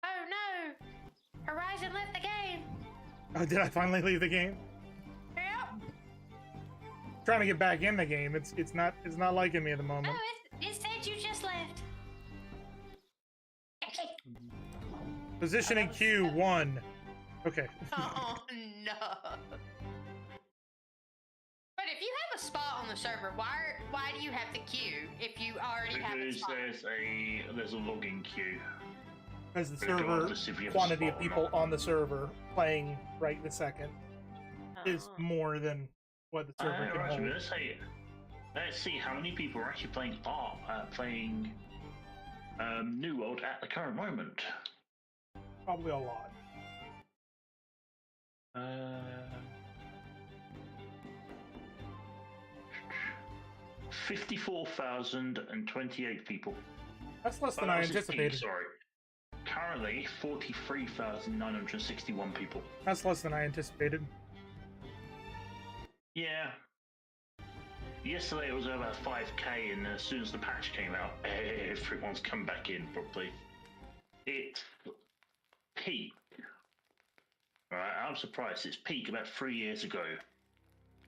Oh, no! Horizon left the game! Oh, did I finally leave the game? Yep. Trying to get back in the game. It's not liking me at the moment. Oh, it said you just left. Position in queue 1. Okay. Oh, no. But if you have a spot on the server, why do you have to queue if you already have a Because spot? there's a login queue. Because the server quantity of people on the server playing right this second is more than what the server can hold. Let's see how many people are actually playing New World at the current moment. Probably a lot. 54,028 people. That's less than I anticipated. Sorry. Currently, 43,961 people. That's less than I anticipated. Yeah. Yesterday it was about 5k, and as soon as the patch came out, everyone's come back in properly. It peaked. Alright, I'm surprised. Its peak about 3 years ago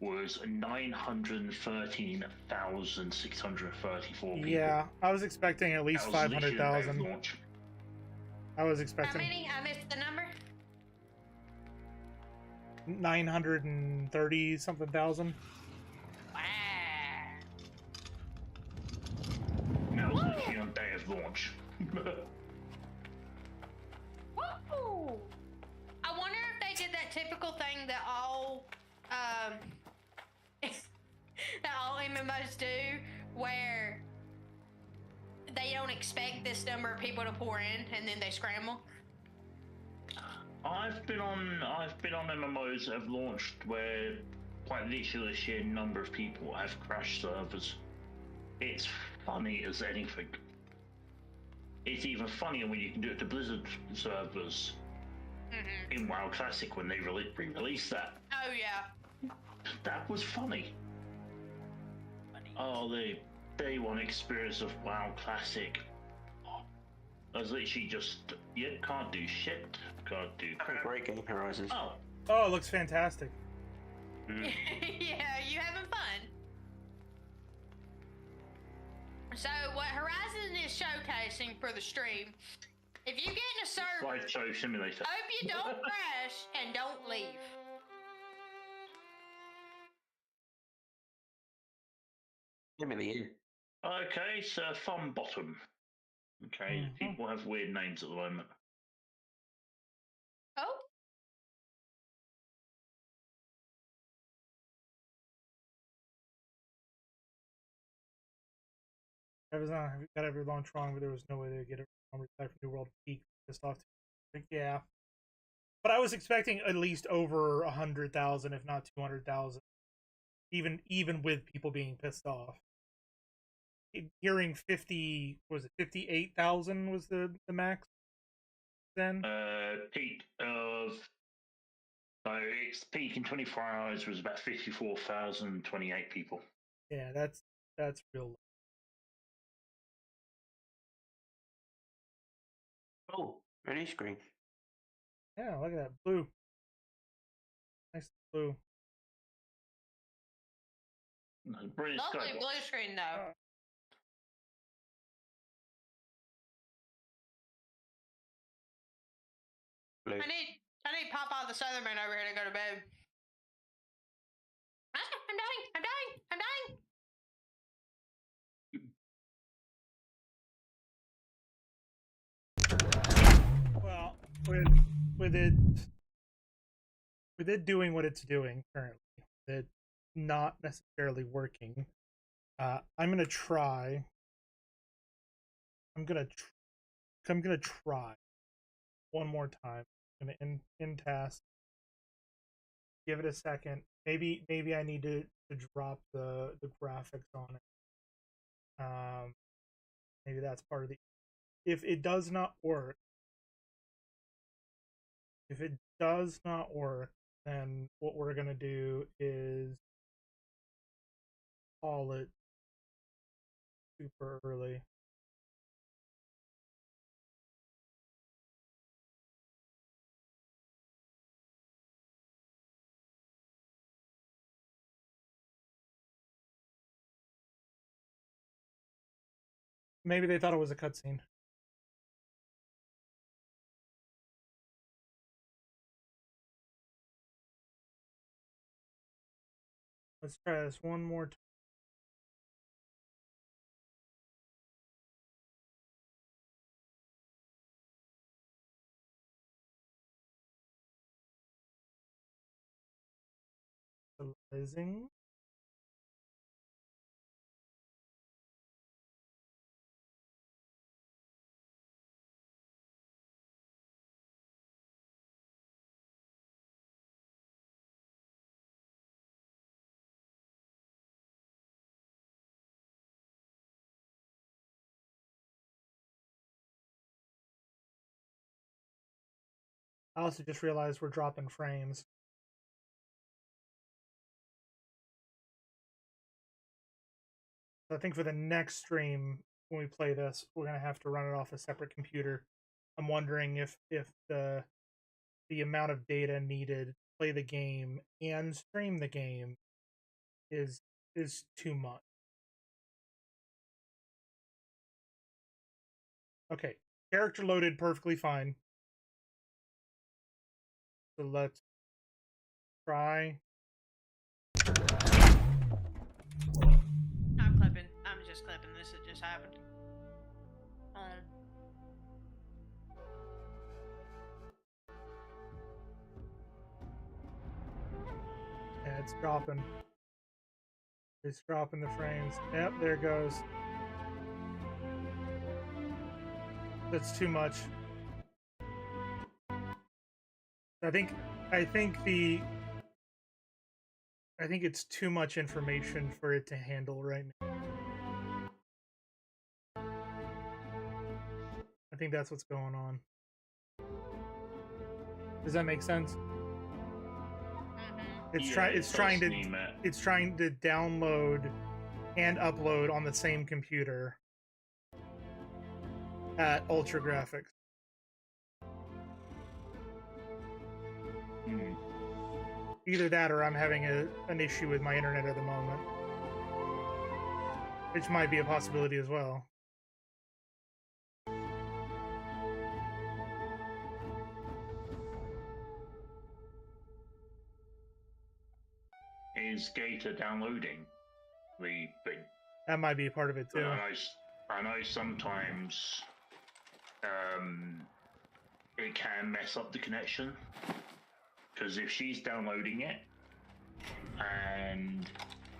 was 913,634 people. Yeah, I was expecting at least 500,000. I was expecting. How many? I missed the number. 930 something thousand. That was literally on day of launch. Woo! I wonder if they did that typical thing that all that all MMOs do, where they don't expect this number of people to pour in and then they scramble. I've been on MMOs that have launched where quite literally the sheer number of people have crashed servers. It's funny as anything. It's even funnier when you can do it to Blizzard servers in WoW Classic when they re-released that. Oh yeah. That was funny. Oh, the day one experience of WoW Classic. I was literally just, can't do shit. Can't do crap. Great game, Horizons. Oh, it looks fantastic. Yeah, you having fun? So what Horizon is showcasing for the stream, if you get in a server, Live show simulator. hope you don't crash and don't leave. Give me the ear. Okay, so Thumb Bottom. Okay, people have weird names at the moment. Oh. Amazon got every launch wrong, but there was no way to get it wrong. Type for New World peak. Pissed off. Yeah, but I was expecting at least over 100,000, if not 200,000. Even with people being pissed off. Hearing 58,000 was the max. then? Peak of. So its peak in 24 hours was about 54,028 people. Yeah, that's real low. Oh, ready screen. Yeah, look at that blue. Nice blue. Brilliant Lovely skybox. blue screen though. Blue. I need Papa the Southerman over here to go to bed. Ah, I'm dying. Well, with it doing what it's doing currently, it not necessarily working. I'm gonna try. I'm gonna try one more time. I'm gonna in task. Give it a second. Maybe I need to drop the graphics on it. Maybe that's part of the. If it does not work, then what we're gonna do is call it super early. Maybe they thought it was a cutscene. Let's try this one more time. Initializing. I also just realized we're dropping frames. So I think for the next stream, when we play this, we're gonna have to run it off a separate computer. I'm wondering if the amount of data needed to play the game and stream the game is too much. Okay, character loaded perfectly fine. So let's try. I'm clipping. I'm just clipping this. It just happened. Yeah, it's dropping. It's dropping the frames. Yep, there it goes. That's too much. I think it's too much information for it to handle right now. I think that's what's going on. Does that make sense? It's trying to download and upload on the same computer at ultra graphics. Either that or I'm having an issue with my internet at the moment, which might be a possibility as well. Is Gator downloading the thing? That might be a part of it too. I know sometimes it can mess up the connection, because if she's downloading it and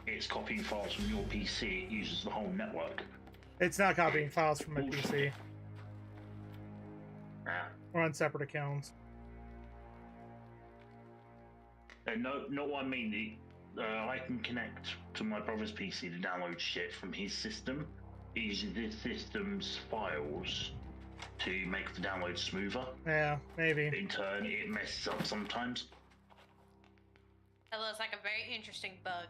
it's copying files from your PC, it uses the whole network. It's not copying files from my PC. Ah. We're on separate accounts. No, not what I mean. I can connect to my brother's PC to download shit from his system. He uses this system's files to make the download smoother. Yeah, maybe. In turn, it messes up sometimes. That looks like a very interesting bug.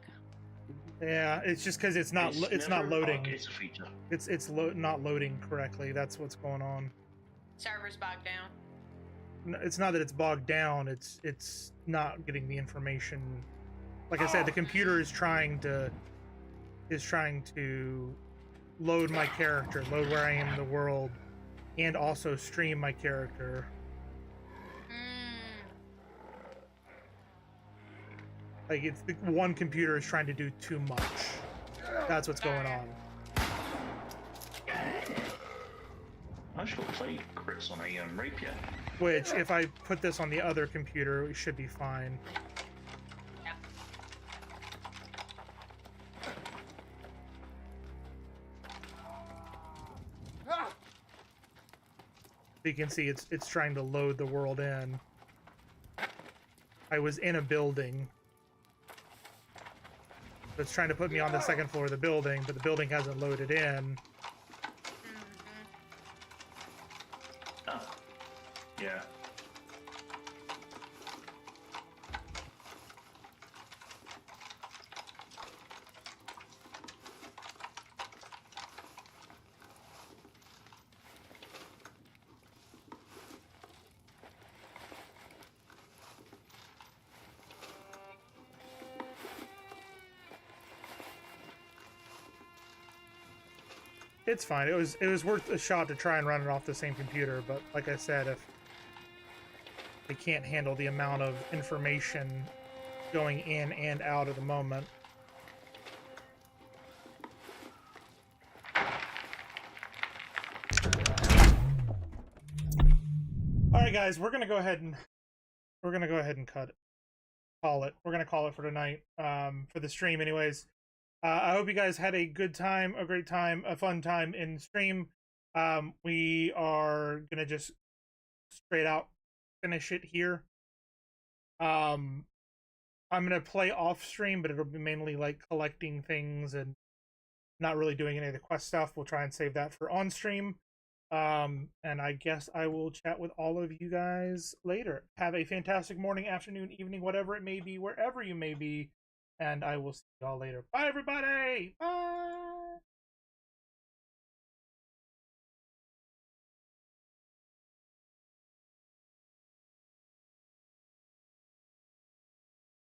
Yeah, it's just because it's not It's not never a loading. bug, it's a feature. It's not loading correctly. That's what's going on. Server's bogged down. It's not that it's bogged down. It's not getting the information. Like I said, the computer is trying to load my character, load where I am in the world, and also stream my character. Like it's the one computer is trying to do too much. That's what's going on. I should play crits on a rapier. Which, if I put this on the other computer, it should be fine. Yeah. You can see it's trying to load the world in. I was in a building. It's trying to put me on the second floor of the building, but the building hasn't loaded in. Oh. Yeah. It's fine. It was worth a shot to try and run it off the same computer, but like I said, if they can't handle the amount of information going in and out at the moment. All right, guys, we're gonna go ahead and cut it. Call it. We're gonna call it for tonight. For the stream, anyways. I hope you guys had a good time, a great time, a fun time in stream. We are gonna just straight out finish it here. I'm gonna play off stream, but it'll be mainly like collecting things and not really doing any of the quest stuff. We'll try and save that for on stream. And I guess I will chat with all of you guys later. Have a fantastic morning, afternoon, evening, whatever it may be, wherever you may be. And I will see y'all later. Bye, everybody! Bye!